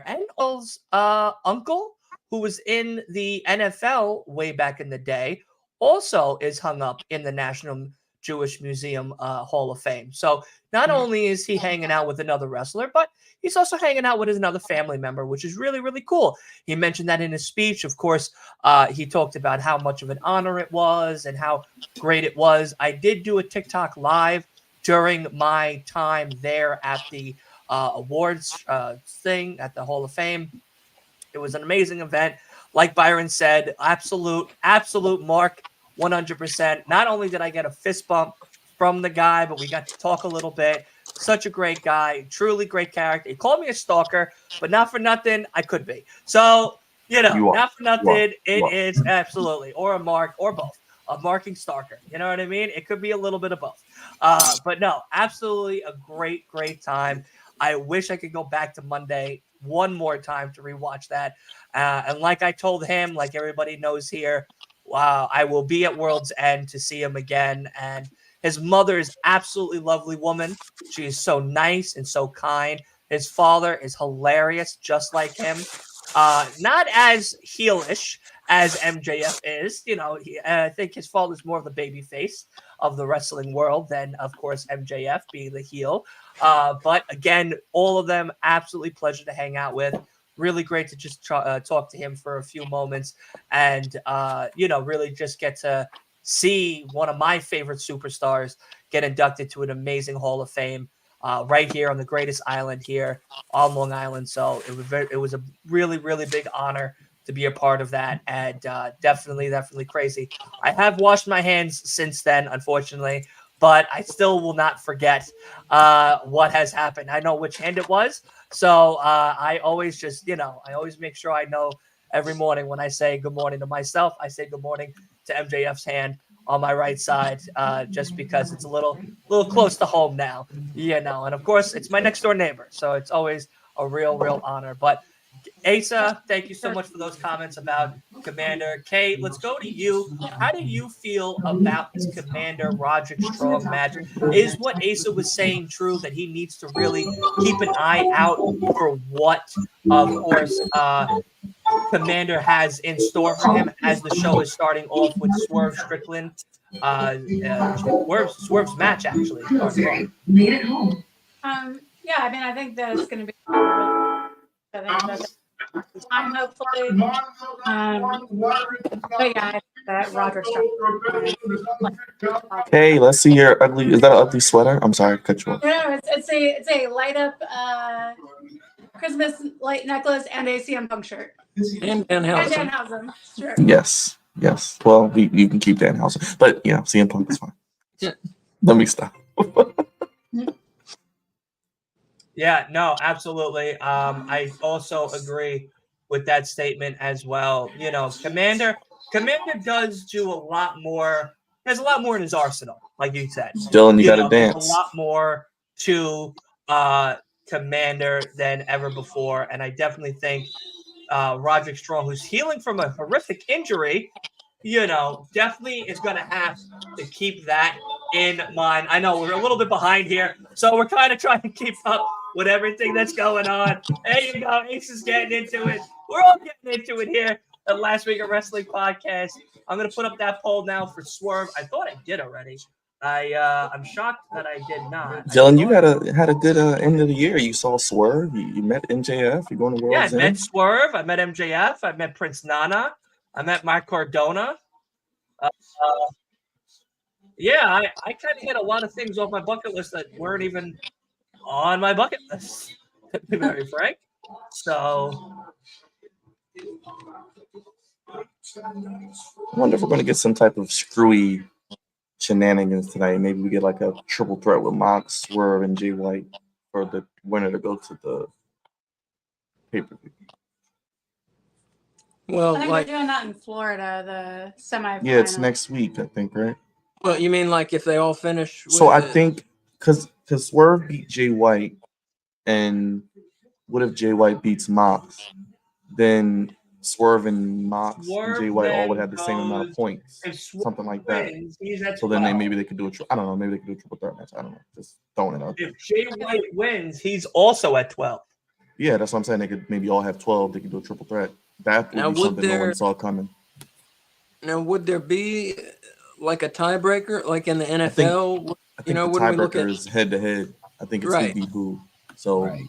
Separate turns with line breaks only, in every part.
And Paul's uncle, who was in the NFL way back in the day, also is hung up in the National Jewish Museum Hall of Fame. So not only is he hanging out with another wrestler, but he's also hanging out with another family member, which is really, really cool. He mentioned that in his speech. Of course, he talked about how much of an honor it was and how great it was. I did do a TikTok live during my time there at the awards thing at the Hall of Fame. It was an amazing event. Like Byron said, absolute mark, 100%. Not only did I get a fist bump from the guy, but we got to talk a little bit. Such a great guy, truly great character. He called me a stalker, but not for nothing, I could be. So, not for nothing, it is absolutely, or a mark, or both. A marking stalker. You know what I mean? It could be a little bit of both. But no, absolutely a great, great time. I wish I could go back to Monday one more time to rewatch that. And like I told him, like everybody knows here, I will be at World's End to see him again. And his mother is absolutely lovely woman. She is so nice and so kind. His father is hilarious, just like him. Not as heelish as MJF is. I think his father's more of the baby face of the wrestling world than, of course, MJF being the heel. But again, all of them, absolutely pleasure to hang out with. Really great to just talk to him for a few moments and, really just get to see one of my favorite superstars get inducted to an amazing Hall of Fame right here on the greatest island here on Long Island. So it was a really, really big honor to be a part of that, and definitely crazy. I have washed my hands since then, unfortunately, but I still will not forget what has happened. I know which hand it was, so I always just, I always make sure I know every morning when I say good morning to myself, I say good morning to MJF's hand on my right side, just because it's a little close to home now, and of course it's my next door neighbor, so it's always a real honor. But Asa, thank you so much for those comments about Commander. Kate, let's go to you. How do you feel about this Commander Roderick Strong match? Is what Asa was saying true, that he needs to really keep an eye out for what, of course, Commander has in store for him as the show is starting off with Swerve Strickland? Swerve's match actually starts off.
Yeah, I mean, I think that it's going to be time, hopefully. But yeah, I think that Roger Strong.
Hey, let's see your ugly. Is that an ugly sweater? I'm sorry, I cut you off.
No, it's a light up Christmas light necklace and a CM Punk shirt.
And Danhausen.
Sure.
Yes. Well, you can keep Danhausen, but CM Punk is fine.
Yeah.
Let me stop.
Yeah, no, absolutely. I also agree with that statement as well. Commander does do a lot more. There's a lot more in his arsenal, like you said.
Dylan, you got to dance.
There's a lot more to Commander than ever before, and I definitely think Roderick Strong, who's healing from a horrific injury, definitely is going to have to keep that in mind. I know we're a little bit behind here, so we're kind of trying to keep up with everything that's going on. There you go. Ace is getting into it. We're all getting into it here at Last Week of Wrestling Podcast. I'm going to put up that poll now for Swerve. I thought I did already. I'm shocked that I did not.
Dylan, you had a good end of the year. You saw Swerve. You met MJF. You're going to World's End.
Yeah, I met Swerve. I met MJF. I met Prince Nana. I met Mark Cardona. Yeah, I kind of hit a lot of things off my bucket list that weren't even on my bucket list, to be very frank. So
I wonder if we're going to get some type of screwy shenanigans tonight. Maybe we get like a triple threat with Mox, Swerve, and Jay White for the winner to go to the pay-per-view.
Well, I think we're doing that in Florida, the semifinal.
Yeah, it's next week, I think, right?
Well, you mean like if they all finish?
So I think because Swerve beat Jay White, and what if Jay White beats Mox? Then Swerve and Mox and Jay White all would have the same amount of points, something like that. So then maybe they could do I don't know. Maybe they could do a triple threat match. I don't know. Just throwing it out there.
If Jay White wins, he's also at 12.
Yeah, that's what I'm saying. They could maybe all have 12. They could do a triple threat. That would
Now,
be
would
something no
there-
one saw coming.
Now, would there be like a tiebreaker, like in the
think-
NFL?
I think the
when we look
tiebreaker
at
is head to head. I think it's
Right.
who beat who. So,
Right.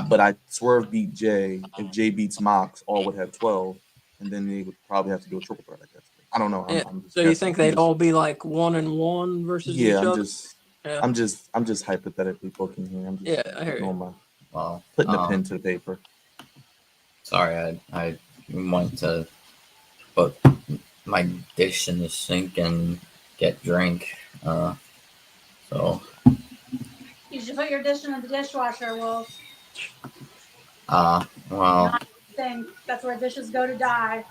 but Swerve beat Jay. If Jay beats Mox, all would have 12, and then they would probably have to do a triple threat. I guess. I don't know.
Yeah,
I'm just
so you
guessing.
think they'd all be like 1-1 versus each
Yeah,
other? Yeah.
I'm just hypothetically booking here. I'm just
Yeah, I hear you.
doing my-
Well,
putting a pen to the paper.
sorry, I went to put my dish in the sink and get drink. So
You should put your dish in the dishwasher, Wolf.
well,
Thing. That's where dishes go to die.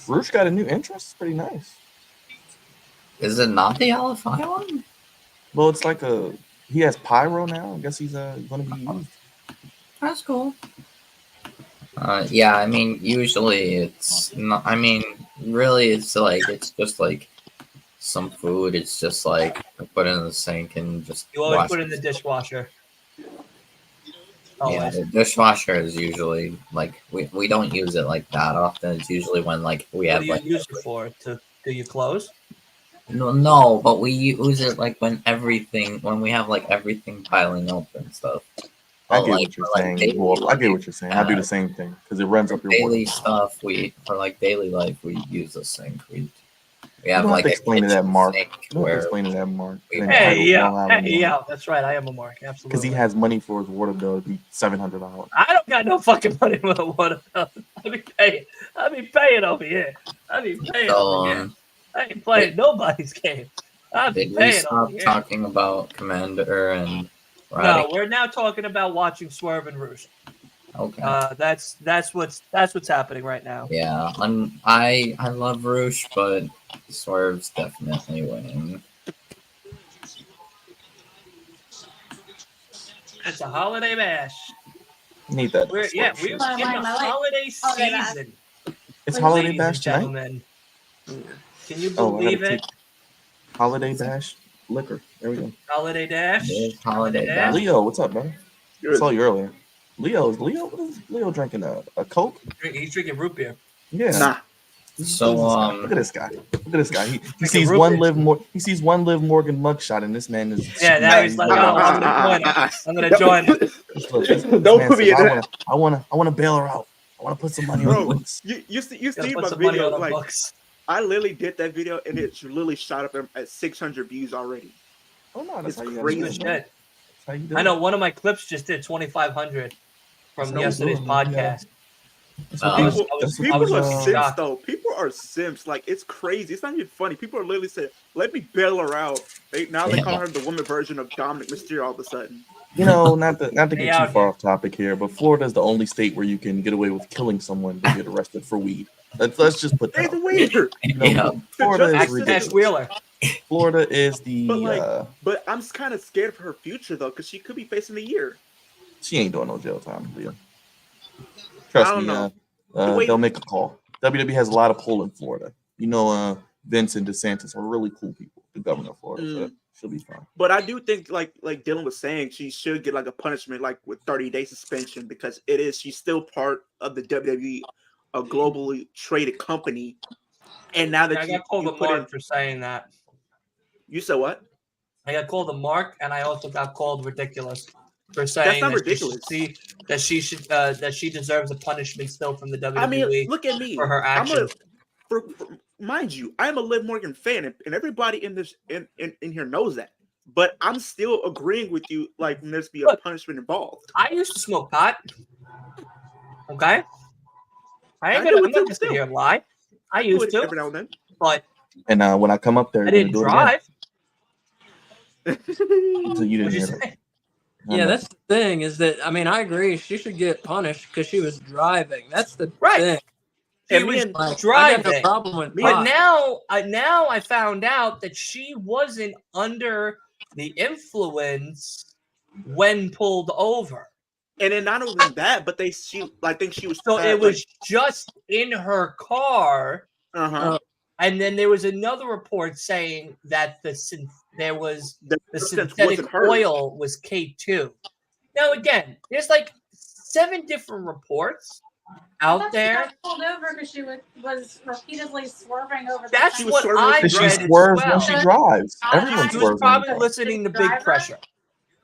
Roosh got a new interest. It's pretty nice.
is it not the LFI one?
Well, it's like he has pyro now. I guess he's going to be used.
That's cool. Yeah, I mean, usually it's not. I mean, really, it's just like some food. It's just like I put it in the sink and just
You always
wash
put it in the dishwasher. Oh,
Yeah, the dishwasher is usually like we don't use it like that often. It's usually when like we
what
have
do you
like
use it for? To do your clothes?
no, but we use it like when we have like everything piling up and stuff.
I
But,
get
like,
what you're
for, like,
saying.
daily
Well, I get what you're saying. I do
yeah.
the same thing because it runs up your
daily
water.
stuff for like daily life we use the sink. We
You
have
don't
like
have to
a
explain to that
kitchen
Mark.
sink
You don't have to
where
explain to that Mark.
we-
Hey, yeah, that's right. I am a mark, absolutely.
Because he has money for his water bill. It'd be $700.
I don't got no fucking money with a water bill. I be paying over here. I be paying
so
over here. I ain't playing nobody's game. I be
did we
paying
stop
over here.
talking about Commander and
No,
Roddick?
we're now talking about watching Swerve and Roosh.
Okay.
That's what's happening right now.
Yeah, I love Roosh, but Swerve's definitely winning.
It's a holiday bash.
Need that.
We're in
sweatshirt.
the
My life.
holiday
Holiday bash.
season.
It's holiday
ladies
bash
and
tonight.
gentlemen. Can you
Oh, I
believe
gotta
it?
take holiday bash liquor. There we go.
Holiday dash.
It is holiday
Yeah.
bash.
Leo, what's up, man? I saw you earlier. Leo, what is Leo drinking? A Coke?
He's drinking root beer.
Yeah.
Nah.
So,
Look at this guy. Look at this guy. He
Drinking
sees
root
one
beer.
Liv more. He sees one Liv Morgan mugshot, and this man is.
Yeah, now he's like, oh, I'm gonna join him. I'm gonna join him.
Don't put me in that.
I want to bail her out. I want to put some money on the
Bro,
books.
you see
Gotta put
my
some money on
video?
the
Like,
books.
I literally did that video, and it literally shot up at 600 views already.
Oh no, that's
It's
how you
crazy.
do
Good
it, man.
shit.
That's how you do
I
it.
know one of my clips just did 2,500 from
That's
yesterday's
what we do, man.
podcast.
That's
Uh,
what we do.
People,
That's what
people
we do.
are simps,
shocked.
though. People are simps. Like, it's crazy. It's not even funny. People are literally saying, "Let me bail her out." Now they
Yeah.
call her the woman version of Dominic Mysterio all of a sudden.
You know, not to
They
get
out
too far
here.
off topic here, but Florida's the only state where you can get away with killing someone but get arrested for weed. Let's just put that.
It's
out.
weird.
You know,
Yeah.
Florida is
Ask
ridiculous.
Ash Wheeler.
Florida is the.
But, like, But I'm kind of scared for her future, though, because she could be facing a year.
She ain't doing no jail time, Leo. Trust
I don't
me.
know. The way-
They'll make a call. WWE has a lot of pull in Florida. You know, Vince and DeSantis are really cool people. The governor of Florida, so she'll be fine.
But I do think, like Dylan was saying, she should get like a punishment, like with 30-day suspension, because she's still part of the WWE, a globally traded company. And now that
I
you
got called a
put
mark
in,
for saying that.
you said what?
I got called a mark, and I also got called ridiculous for saying
not
that
ridiculous.
that she deserves a punishment still from the WWE
I mean, look at me.
for her
I'm
actions.
mind you, I'm a Liv Morgan fan, and everybody in this in here knows that. But I'm still agreeing with you, like when there's be a
Look.
punishment involved.
I used to smoke pot. Okay,
I
I'm
do
not
it
gonna
too,
sit
still.
here and lie. I
Do
used
it
to,
every now and then.
but
And when I come up there,
I
you're gonna
didn't
do it
drive.
again. So you
What'd
didn't
you
hear that.
say?
I
Yeah,
know.
that's the thing is that I mean I agree she should get punished because she was driving. That's the
Right.
thing.
She
And
was
me and-
Like, I got
driving.
no problem with
But
pot.
now I found out that she wasn't under the influence when pulled over.
And then not only that, but I think she was
So it was just in her car,
uh-huh.
and then there was another report saying that the
substance
synthetic
wasn't hers.
oil was K2. Now again, there's like 7 different reports
I
out
thought she
there.
got pulled over because she was repeatedly swerving over.
That's
She was
what
swerving
I
when
She
read as
swerves
well.
when she drives. Everyone
She was
swerves when they
probably
drive.
listening to Big
Driver?
Pressure.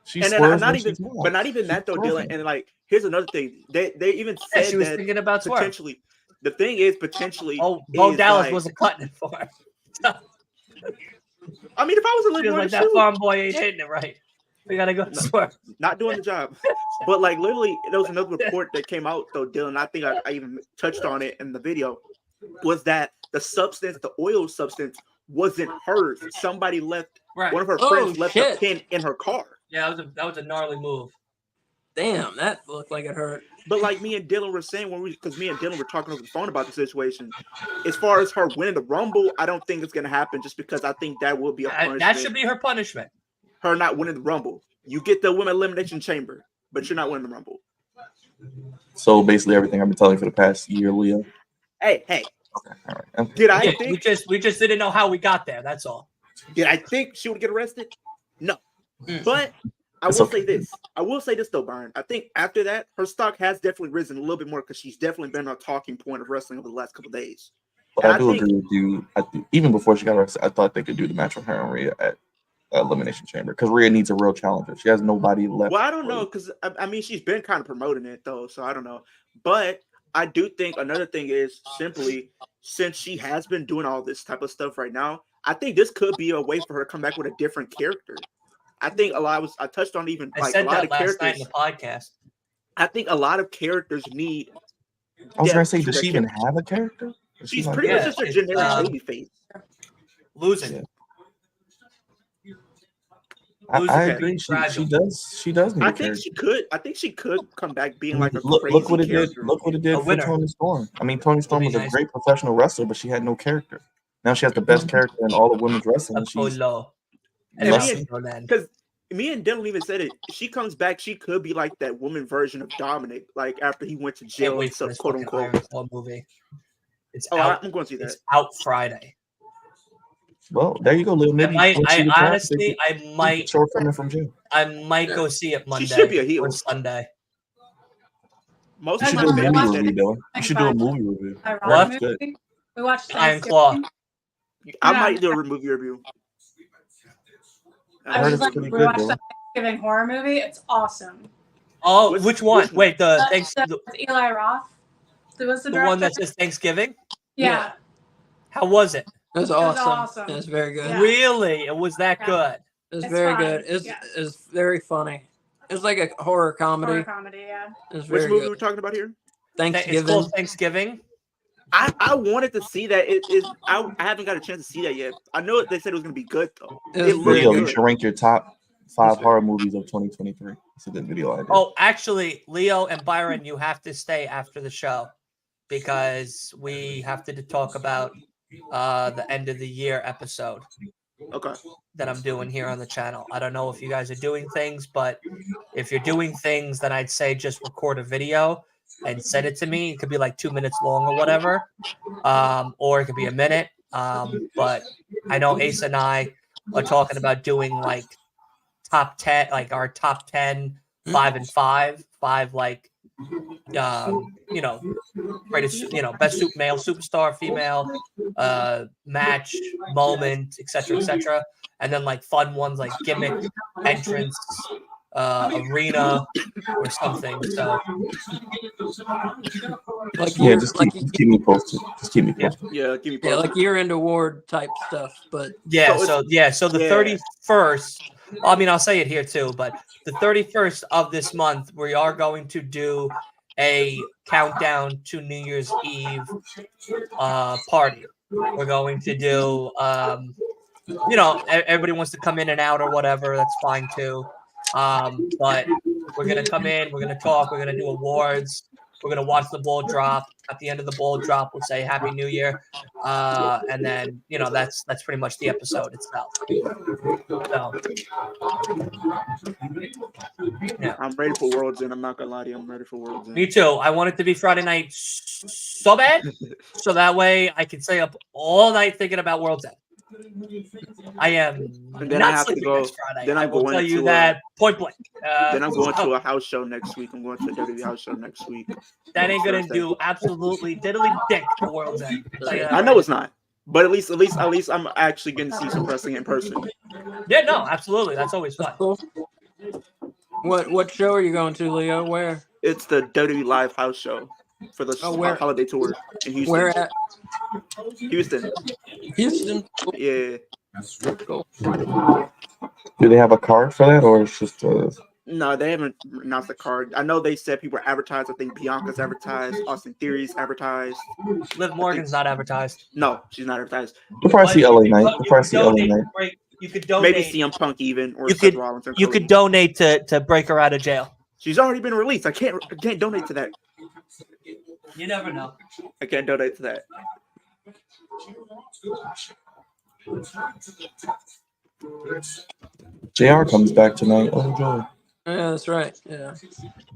She
And then
swerves
not
when
even,
she drives.
but not even that though, Dylan. And like, here's another thing. They even
Yeah,
said
she was
that
thinking about swerve.
potentially. The thing is potentially.
Oh, Bo
is
Dallas
like,
wasn't cutting it for her.
I mean, if I was a
She
little
was
more
like,
to
that
shoot,
farm boy ain't hitting it right. We gotta go swerve.
not doing the job. But like literally, there was another report that came out though, Dylan. I think I even touched on it in the video. Was that the substance, the oil substance, wasn't hers? Somebody left.
Right.
One of her
Oh,
friends left a
shit.
pin in her car.
Yeah, that was a gnarly move.
Damn, that looked like it hurt.
But like me and Dylan were saying because me and Dylan were talking over the phone about the situation. As far as her winning the Rumble, I don't think it's gonna happen. Just because I think that will be a punishment.
That should be her punishment.
Her not winning the Rumble. You get the Women Elimination Chamber, but you're not winning the Rumble.
So basically, everything I've been telling you for the past year, Leo.
Hey,
Okay, all right. Okay.
did I
Yeah,
think?
we just didn't know how we got there. That's all.
Did I think she would get arrested? No.
Mm.
But I
It's
will
okay.
say this. I will say this though, Byron. I think after that, her stock has definitely risen a little bit more because she's definitely been a talking point of wrestling over the last couple of days.
But
And
I do
think-
agree with you. Even before she got arrested, I thought they could do the match with her and Rhea at Elimination Chamber because Rhea needs a real challenger. She has nobody left.
Well, I don't know because I mean she's been kind of promoting it though, so I don't know. But I do think another thing is simply since she has been doing all this type of stuff right now, I think this could be a way for her to come back with a different character. I think I touched on even
I
like
said
a lot
that
of
last night in
characters.
the podcast.
I think a lot of characters need.
I was gonna
depth
say,
to
does
their
she even
character.
have a character? Is she
She's
like-
pretty
Yeah,
much just a
it's,
generic baby face.
Losing.
Yeah.
Losing
I
it.
agree.
Fragile.
She does need
I
a
think
character.
she could. I think she could come back being like a
look
crazy
what it
character.
did. Look what it did
A
for
winner.
Toni Storm. I mean, Toni Storm
be
was a
nice.
great professional wrestler, but she had no character. Now she has the best character in all of women's wrestling. And she's
Apollo.
And
Unless-
me because me and Dylan even said it. She comes back, she could be like that woman version of Dominic, like after he went to
Can't
jail and
wait for
stuff,
this
quote
fucking
unquote.
Iron Claw movie. It's
Oh,
out.
I'm going to see that.
It's out Friday.
well, there you go, Lil Nibby.
I honestly, I might
shortcoming from jail.
go see it Monday
should be a heel.
or Sunday.
Most
You
I
should
of
do
my
a
love
family
movie
said
review,
it.
Dylan. You should do a movie review.
What?
That's good.
We watched
Iron Claw.
Thanksgiving.
I
Yeah.
might do a movie review.
I
I
heard
was
it's
like,
pretty
we
good,
watched
Dylan.
the Thanksgiving horror movie. It's awesome.
Oh,
Which-
which one?
which one?
Wait, the
With Eli Roth. Who was the
the
director?
one that says Thanksgiving.
Yeah.
How was it?
It was
It was
awesome.
awesome.
It was very good.
Yeah.
Really? It was that
Yeah.
good?
It was
It's
very
fun,
good.
yeah.
It's very funny. It was like a horror comedy.
Horror comedy, yeah.
It was
Which
very
movie are we
good.
talking about here?
It's
Thanksgiving.
called Thanksgiving.
I wanted to see that. I haven't got a chance to see that yet. I know they said it was going to be good though.
It was
It looked
very
Leo,
good.
you should rank your top 5 horror movies of 2023. It's a good video idea.
Oh, actually, Leo and Byron, you have to stay after the show because we have to talk about the end of the year episode
Okay.
that I'm doing here on the channel. I don't know if you guys are doing things, but if you're doing things, then I'd say just record a video and send it to me. It could be like 2 minutes long or whatever, or it could be a minute. But I know Ace and I are talking about doing like top 10, like our top 10, 5 and 5, like greatest, best male superstar, female, match, moment, etc., and then like fun ones like gimmick, entrance, arena, or something. So
Like
yeah,
year,
just
like
keep me posted. Just keep me
Yeah.
posted.
Yeah, give me.
yeah,
posted.
like year-end award type stuff. But
yeah,
So
so the
yeah.
31st. I mean, I'll say it here too, but the 31st of this month, we are going to do a countdown to New Year's Eve party. We're going to do, everybody wants to come in and out or whatever. That's fine too. But we're going to come in, we're going to talk, we're going to do awards. We're going to watch the ball drop. At the end of the ball drop, we'll say Happy New Year. And then, that's pretty much the episode itself. So, yeah.
I'm ready for World's End. I'm not gonna lie to you. I'm ready for World's End.
Me too. I want it to be Friday night so bad, so that way I can stay up all night thinking about World's End. I am
And then
not
I have to
sleeping
go-
next Friday.
then
I
I'm
will
going
tell you
to,
that point blank.
Then I'm going
so
to a house show next week. I'm going to a WWE house show next week.
that ain't gonna
Thursday.
do absolutely diddly dick the world's end. I'll tell you that
I
right
know
now.
it's not, but at least I'm actually getting to see some wrestling in person.
Yeah, no, absolutely. That's always fun.
Cool. What show are you going to, Leo? Where?
It's the WWE Live house show for the
Oh, where?
holiday tour in Houston.
Where at?
Houston.
Houston.
Yeah.
Cool.
Do they have a card for that, or it's just
No, they haven't announced the card. I know they said people are advertised. I think Bianca's advertised. Austin Theory's advertised.
Liv Morgan's not advertised.
No, she's not advertised.
You'll probably
But
see LA
you
Knight.
could-
You'll probably see LA
donate
Knight.
to break- You could donate.
Maybe CM Punk even or
You
Seth
could-
Rollins. Or
You
Cody.
could donate to break her out of jail.
She's already been released. I can't donate to that.
You never know.
I can't donate to that.
JR comes back tonight. Oh joy!
Yeah, that's right. Yeah,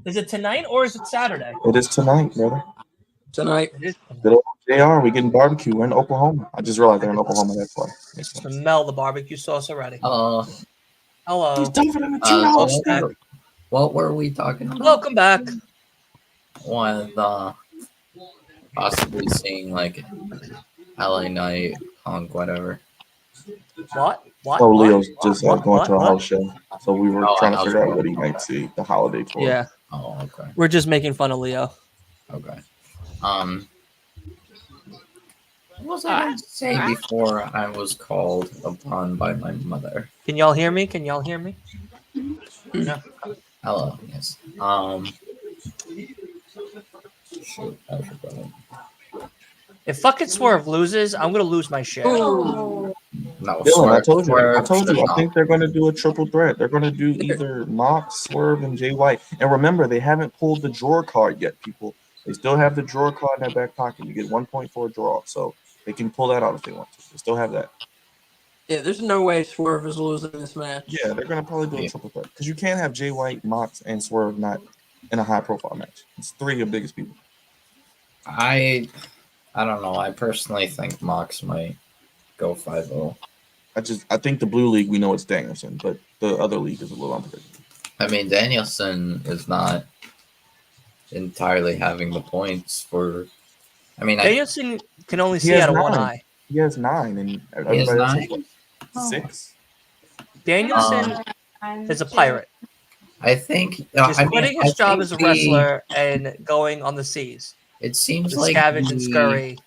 Is it tonight or is it Saturday?
It is tonight, brother.
tonight.
It is.
Good old JR. We getting barbecue. We're in Oklahoma. I just realized they're in Oklahoma. That's why. Makes sense.
Smell the barbecue sauce already.
Hello.
Hello.
He's dumping in a
Uh, what were we talking about?
Welcome back.
With possibly seeing like LA Knight, Punk, whatever.
What? What?
Oh,
What?
Leo's just
What?
going to a
What?
house show. So we were
Oh,
trying to
house
figure out
show.
what he might see. The holiday tour.
Yeah,
Oh, okay.
we're just making fun of Leo.
Okay. What was I going to say before I was called upon by my mother?
Can y'all hear me? Can y'all hear me?
Hello, yes. Shoot, I forgot.
If fucking Swerve loses, I'm gonna lose my shit.
Oh,
No,
Dylan, I
Swerve-
told you. I
Swerve
told you.
should
I think they're going to do a triple threat. They're going to do either Mox, Swerve, and Jay White. And remember, they haven't pulled the drawer card yet, people. They still have the drawer card in their back pocket. You get 1.4 draw, so they can pull that out if they want to. They still have that.
Yeah, there's no way Swerve is losing this match.
Yeah, they're going to probably do a
Yeah.
triple threat because you can't have Jay White, Mox, and Swerve not in a high-profile match. It's three of your biggest people.
I don't know. I personally think Mox might go 5-0.
I think the blue league we know it's Danielson, but the other league is a little unpredictable.
I mean, Danielson is not entirely having the points for. I mean,
Danielson can only
He
see
has
out of one
9.
eye.
He has 9, and
He has
everybody else
9?
has what, 6.
Danielson is a pirate.
I think
He's quitting his job
think
as a wrestler and going on the seas
It seems
to
like
scavenge and
the-
scurry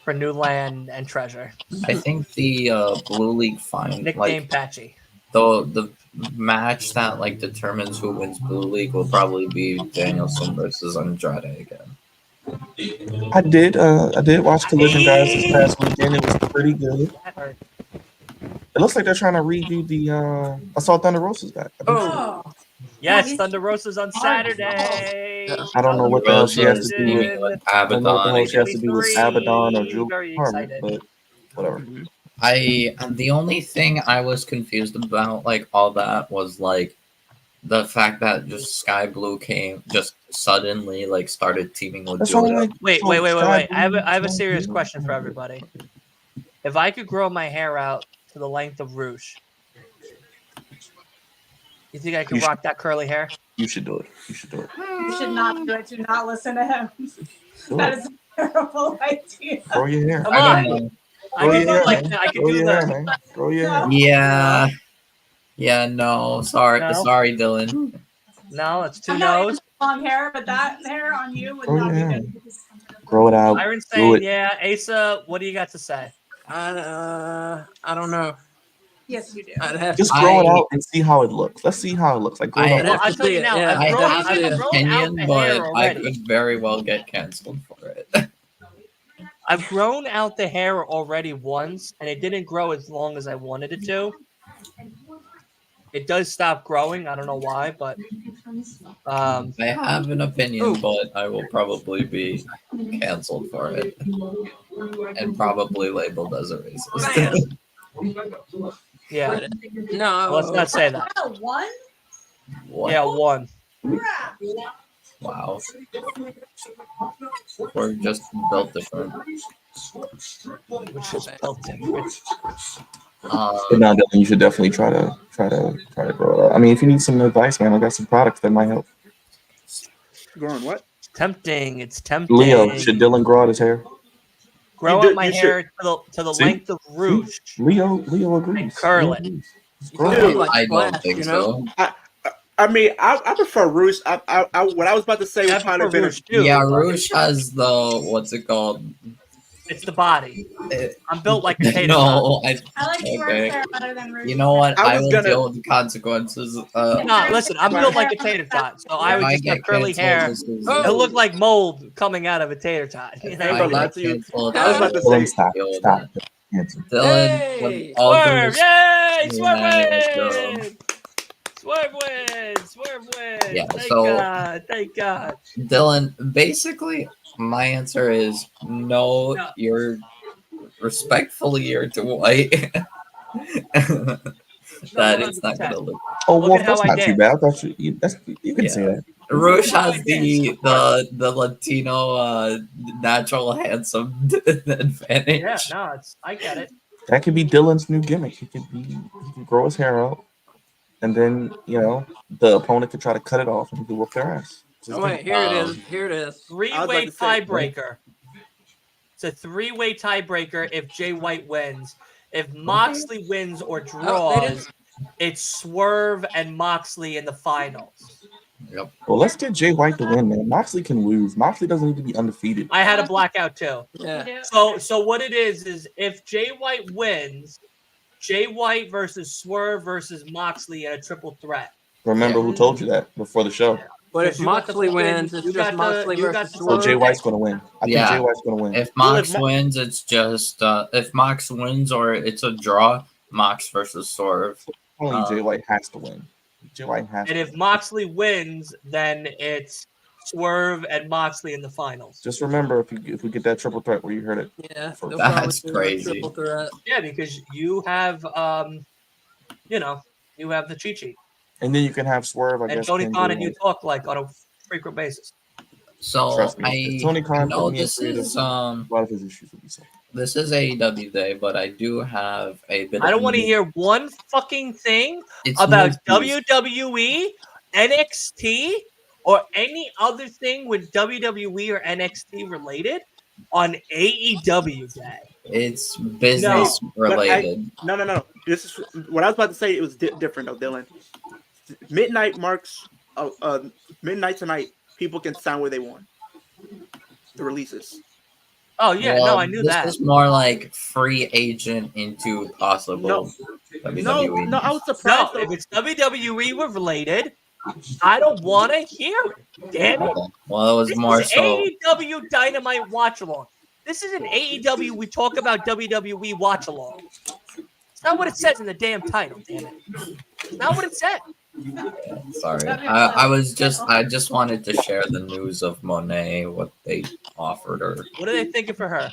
for new land and treasure.
I think the blue league find
Nickname
like
Patchy.
the match that like determines who wins blue league will probably be Danielson versus Andrade again.
I did watch Collision Guys this past weekend. It was pretty good.
That hurt.
It looks like they're trying to redo the I saw Thunder Rosa's back. I think so.
oh.
Yes, Thunder Rosa's on Saturday.
I don't know what the hell she has to do with
with
I don't know what the hell she has to
Abaddon.
do with Abaddon or Julie
Very
Harmon,
excited.
but whatever.
The only thing I was confused about like all that was like the fact that just Sky Blue came just suddenly like started teaming with
That's why
Julia.
like
Wait.
so Sky
I have a
Blue-
serious question for everybody. If I could grow my hair out to the length of Rouge, you think I could
You should-
rock that curly hair?
You should do it. You should do it.
You should not do it. Do not listen to him.
Do
That
it.
is a terrible idea.
Grow your hair.
Come
I
on.
don't know.
I
Grow
could
your
do
hair,
like
man.
I could
Grow
do
your hair,
the
man. Grow your hair.
Yeah. Yeah, no. Sorry,
No?
sorry, Dylan.
no, it's 2
I'm not
no's.
into long hair, but that hair on you would
Oh,
not
yeah.
be good.
Grow it out.
Byron's
do
saying,
it.
yeah. Asa, what do you got to say?
I don't know.
Yes, you do.
I'd have
Just
to.
grow it
I-
out and see how it looks. Let's see how it looks. Like grow it
I-
out.
Well,
have
I'll
to
tell
see
you
it,
now.
yeah.
I
I've grown,
have
I've
an
grown
opinion,
out the
but
hair
I
already.
could very well get canceled for it.
I've grown out the hair already once, and it didn't grow as long as I wanted it to. It does stop growing. I don't know why, but
I have an opinion,
Ooh.
but I will probably be canceled for it and probably labeled as a racist.
yeah.
No.
Let's not say that.
Oh, one?
What?
Yeah, one.
Wow. We're just built different.
which is spelled different.
But no, Dylan, you should definitely try to grow it up. I mean, if you need some advice, man, I got some products that might help.
Growing what?
It's tempting. It's tempting.
Leo, should Dylan grow out his hair?
Grow
You
out my
you
hair to the
See?
length of Rouge.
Leo agrees.
And curl
Leo
it.
agrees. Just
You
grow
gotta
it
be
out.
like
I don't
Flash,
think
you know?
so.
I mean, I prefer Rouge. What I was about to say
Yeah,
was
I
probably
prefer
better.
Rouge too.
Yeah,
but
Rouge has the what's it called?
It's the body.
It-
I'm built like a tater tot.
no,
I like Swerve's
okay.
hair better than Rouge's
You know what?
I
I
was
will
gonna-
deal with the consequences.
No, listen, I'm built like a tater tot, so I
If
would
I
just have
get
curly
canceled,
hair.
this is
It'll look like mold coming out of a tater tot. You
If
know?
Hey,
I
but lie
get
to you.
canceled,
I was about to
Dylan,
say-
stop.
deal with
Stop.
it.
Answer.
Dylan,
Hey!
with all due
Swerve!
respect-
Yay! Swerve
Yeah, let's go.
wins! Swerve wins! Swerve wins!
Yeah,
Thank
so-
God! Thank God!
Dylan, basically, my answer is no. You're respectfully, you're too white. That it's not
100%.
gonna look.
Oh,
Look
Wolf,
at how
that's
I
not too
dance.
bad. I thought you can
Yeah.
say that.
Rouge
Look at how
has
I dance.
the Latino natural handsome advantage.
Yeah, no, I get it.
That could be Dylan's new gimmick. He can grow his hair out, and then the opponent could try to cut it off, and he could whoop their ass. It's his
Oh wait,
gimmick.
here it is. Here it is.
Three-way
about to say-
tiebreaker. It's a three-way tiebreaker if Jay White wins. If Moxley wins or
Oh, they didn't-
draws, it's Swerve and Moxley in the finals.
Well, let's get Jay White to win, man. Moxley can lose. Moxley doesn't need to be undefeated.
I had a blackout too.
Yeah.
So what it is if Jay White wins, Jay White versus Swerve versus Moxley in a triple threat.
Remember who told you that before the show?
But if
You got the
Moxley
fucking-
wins, it's
you
just
got the-
Moxley
you got
versus
the-
So
Swerve.
Jay White's going to win. I think
Yeah.
Jay White's going to win.
If
Well,
Mox
if Mo-
wins, it's just if Mox wins or it's a draw, Mox versus Swerve.
Only Jay White has to win. Jay White has
And
to
if
win.
Moxley wins, then it's Swerve and Moxley in the finals.
Just remember, if we get that triple threat where you heard it,
Yeah, they'll
That's
probably do a
crazy.
triple threat.
Yeah, because you have you have the cheat sheet.
and then you can have Swerve. I
And
guess.
Tony
pin
Khan
Jay
and you
White.
talk like on a frequent basis.
So
Trust me, if Tony Khan
know
put me in
this
creative,
is
a lot of his issues would be solved.
this is AEW day, but I do have a bit.
I
of
don't want to
news.
hear one fucking thing
It's
about
news.
WWE, NXT, or any other thing with WWE or NXT related on AEW Day.
It's business related.
No. This is what I was about to say. It was different though, Dylan. Midnight marks. Midnight tonight. People can sign where they want. The releases.
Oh yeah,
Well,
no, I knew
this
that.
is more like free agent into possible
No.
WWE.
No. I was
No,
surprised.
if
though.
it's WWE related, I don't want to hear it. Damn it.
Okay. Well, it was
This
more
is
so.
AEW Dynamite Watch Along. This is an AEW We Talk About WWE Watch Along. It's not what it says in the damn title, damn it. It's not what it said.
Sorry, I just wanted to share the news of Monet, what they offered her.
What are they thinking for her?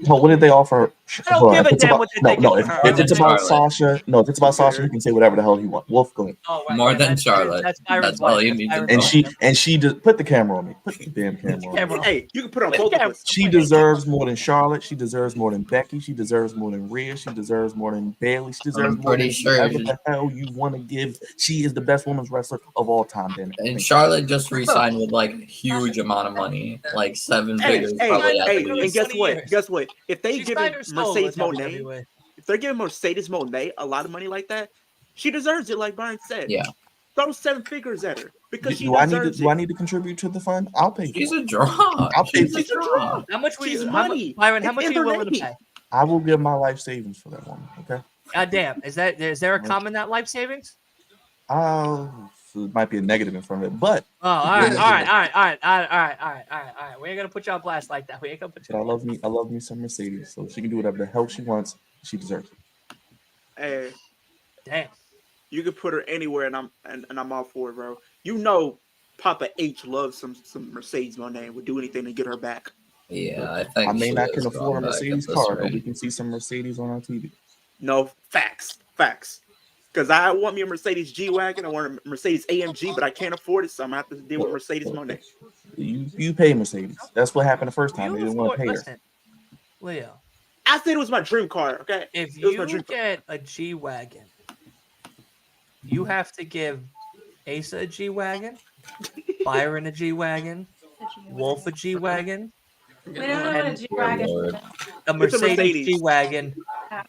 No, what did they offer?
I don't
Hold on,
give a
if it's
damn
about-
what they
no,
think
no.
of
If,
her.
if it's about
Charlotte.
Sasha, if it's about Sasha, you can say whatever the hell you want. Wolf, go ahead.
Oh, right,
More
right,
than
that's-
Charlotte.
That's, Byron's
That's all
wife.
you
That's
need to
Byron's
know.
And
wife.
she put the camera on me. Put the damn camera on me.
Camera.
Hey, you can put on
Wait,
both
yeah,
of us.
She deserves more than Charlotte. She deserves more than Becky. She deserves more than Rhea. She deserves more than Bailey. She deserves more
pretty
than
sure
whatever
she-
the hell you want to give. She is the best women's wrestler of all time. Damn it.
And Charlotte just re-signed with like a huge amount of money, like seven figures probably at
and
least.
guess what?
20 years.
Guess what? If they
She
give
signed her soul
Mercedes
with
Monet,
WWE.
if they're giving Mercedes Monet a lot of money like that, she deserves it. Like Byron said,
Yeah.
throw 7 figures at her because she
Do I need to
deserves
do I
it.
need to contribute to the fund? I'll pay. For
She's
it.
a draw.
I'll pay
She's
for
a
it.
draw.
How much were
She's
you,
money.
Byron, how
It's
much are
in
you
her
willing to
name.
pay?
I will give my life savings for that woman. Okay.
God damn. Is there a comma in that life savings?
So it might be a negative in front of it, but
Oh, all right. We ain't gonna put you on blast like that. We ain't gonna put you.
I love me some Mercedes, so she can do whatever the hell she wants. She deserves it.
Hey,
Damn.
you can put her anywhere, and I'm all for it, bro. You know, Papa H loves some Mercedes Monet and would do anything to get her back.
Yeah, I think
I may
she
not
is
can afford a
going back at
Mercedes
this
car, but
rate.
we can see some Mercedes on our TV.
No, facts. Because I want me a Mercedes G-Wagon. I want a Mercedes AMG, but I can't afford it, so I'm going to have to deal with Mercedes Monet.
You pay Mercedes. That's what happened the first time. They didn't want to pay her.
Listen, Leo,
I said it was my dream car. Okay,
if
it was my
you
dream car.
get a G-Wagon, you have to give Asa a G-Wagon, Byron a G-Wagon, Wolf a G-Wagon,
We don't know what a
and
G-Wagon
Lord.
is.
a Mercedes
Mercedes.
G-Wagon,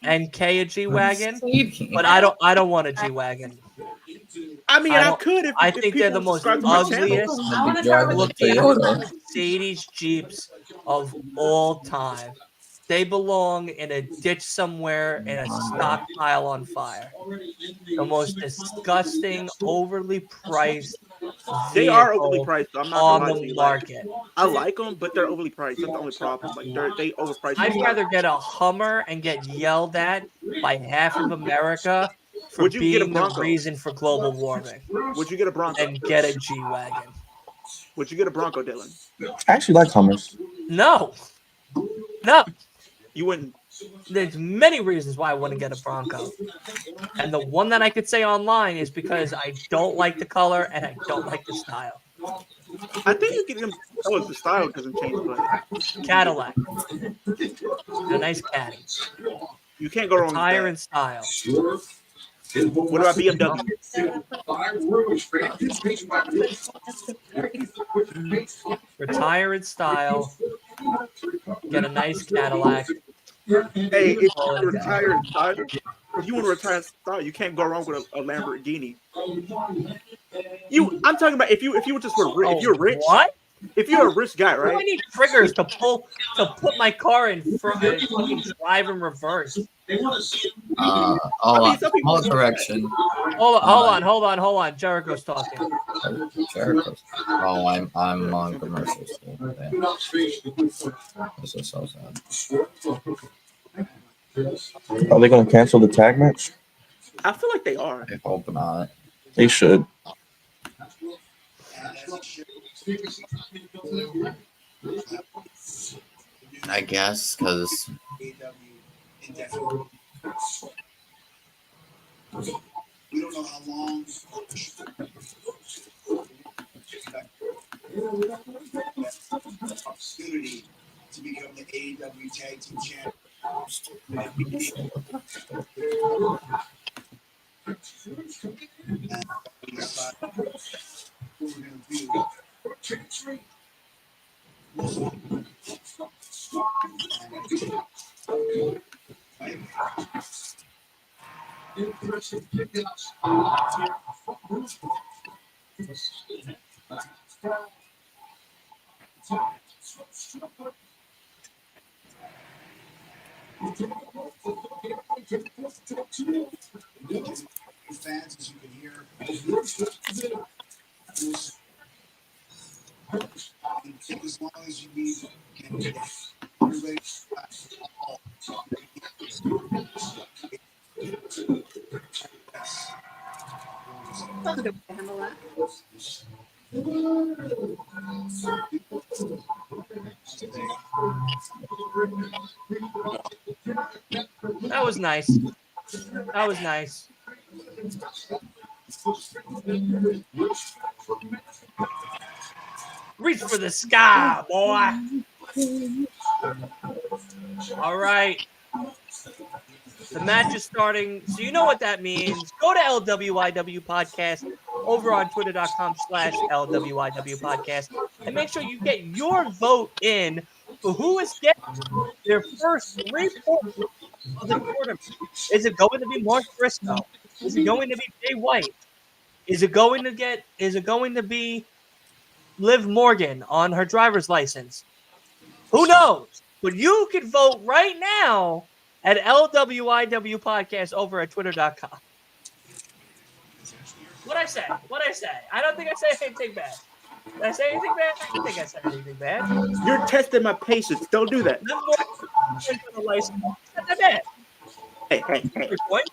and Kay a G-Wagon.
Mercedes.
But I don't want a G-Wagon.
I mean,
I
I
don't-
could
I
if
think they're
people
the most
subscribe to my channel.
ugliest
I want to start with
looking
the
Toyota.
Mercedes Jeeps of all time. They belong in a ditch somewhere in a stockpile on fire. The most disgusting, overly priced
They are overly
vehicle
priced. So I'm not
on
gonna lie to
the
you.
market.
I like them, but they're overly priced. That's the only problem. Like they overpriced.
I'd
them.
rather get a Hummer and get yelled at by half of America for
Would you get a
being the
Bronco?
reason for global warming
Would you get a Bronco?
than get a G-Wagon.
Would you get a Bronco, Dylan?
I actually like Hummers.
No.
You wouldn't.
There's many reasons why I wouldn't get a Bronco. And the one that I could say online is because I don't like the color and I don't like the style.
I think you get them. Oh, the style doesn't change, but
Cadillac. A nice caddy.
you can't go wrong with
Tire
that.
and style.
What about BMW?
Retire in style. Get a nice Cadillac.
Hey, if you
Call it a day.
retire in style, if you want to retire in style, you can't go wrong with a Lamborghini. I'm talking about if you were just if you're rich,
What?
if you're a rich guy,
Why do I
right?
need triggers to put my car in front and fucking drive in reverse?
some people-
Small correction.
Hold on. Jericho's talking.
Jericho's. Oh, I'm on commercials. This is so sad.
Are they going to cancel the tag match?
I feel like they are.
I hope not.
They should.
I guess because
We don't know how long. Opportunity to become the AEW Tag Team Champion. Fans, as you can hear, take as long as you need. Everybody,
That's a good way to handle that.
That was nice. That was nice. Reach for the sky, boy. All right. The match is starting. So you know what that means. Go to LWIW Podcast over on twitter.com/LWIW Podcast and make sure you get your vote in for who is getting their first 3 points of the tournament. Is it going to be Mark Briscoe? Is it going to be Jay White? Is it going to be Liv Morgan on her driver's license? Who knows? But you can vote right now at LWIW Podcast over at twitter.com. What'd I say? I don't think I said anything bad. Did I say anything bad? I don't think I said anything bad.
You're testing my patience. Don't do that.
Liv Morgan on the license. Not that bad.
Hey.
Good point.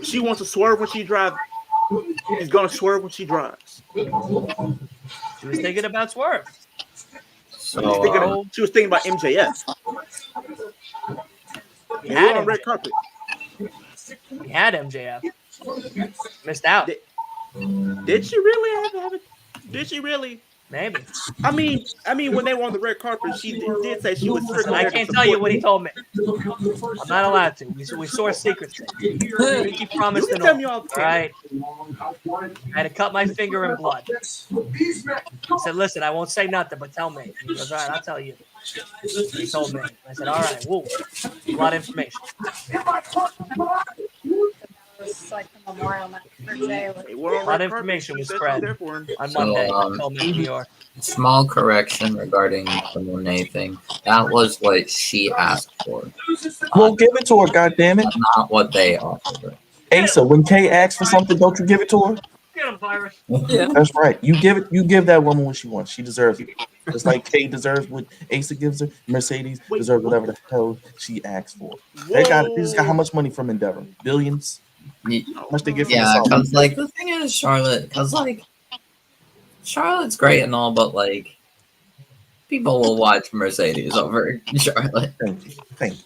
She wants to swerve when she drives. She's gonna swerve when she drives.
She was thinking about Swerve.
so.
She was thinking about MJF.
We
They
had
were on
MJF.
red carpet.
We had MJF. Missed out.
Did she really have it? Did she really?
Maybe.
I mean, when they were on the red carpet, she did say she was
Listen,
strictly
I
there to
can't tell you
support
what he
them.
told me. I'm not allowed to. We saw secrecy. I think he promised
You
it
can tell
all.
me all
All
the time.
right. I had to cut my finger in blood. He said, "Listen, I won't say nothing, but tell me." He goes, "All right, I'll tell you." He told me. I said, "All right, whoa, a lot of information."
It was like the memorial match for Jay.
They were on
A lot
red
of
carpet.
information
She
was
said she was
spread
there for him.
on
So,
Monday at Coleman, New York.
Small correction regarding the Monet thing. That was what she asked for,
Well, give it to her, goddammit.
not what they offered her.
Asa, when Kay asks for something, don't you give it to her?
Get him, Virus.
Yeah.
That's right. You give that woman what she wants. She deserves it. Just like Kay deserves what Asa gives her. Mercedes
Wait,
deserves
what?
whatever the hell she asks for.
Whoa.
They just got how much money from Endeavor? Billions? How much they get from
Yeah,
the
because like the thing is, Charlotte's great and all, but like people will watch Mercedes over Charlotte.
Thank you. Thank you.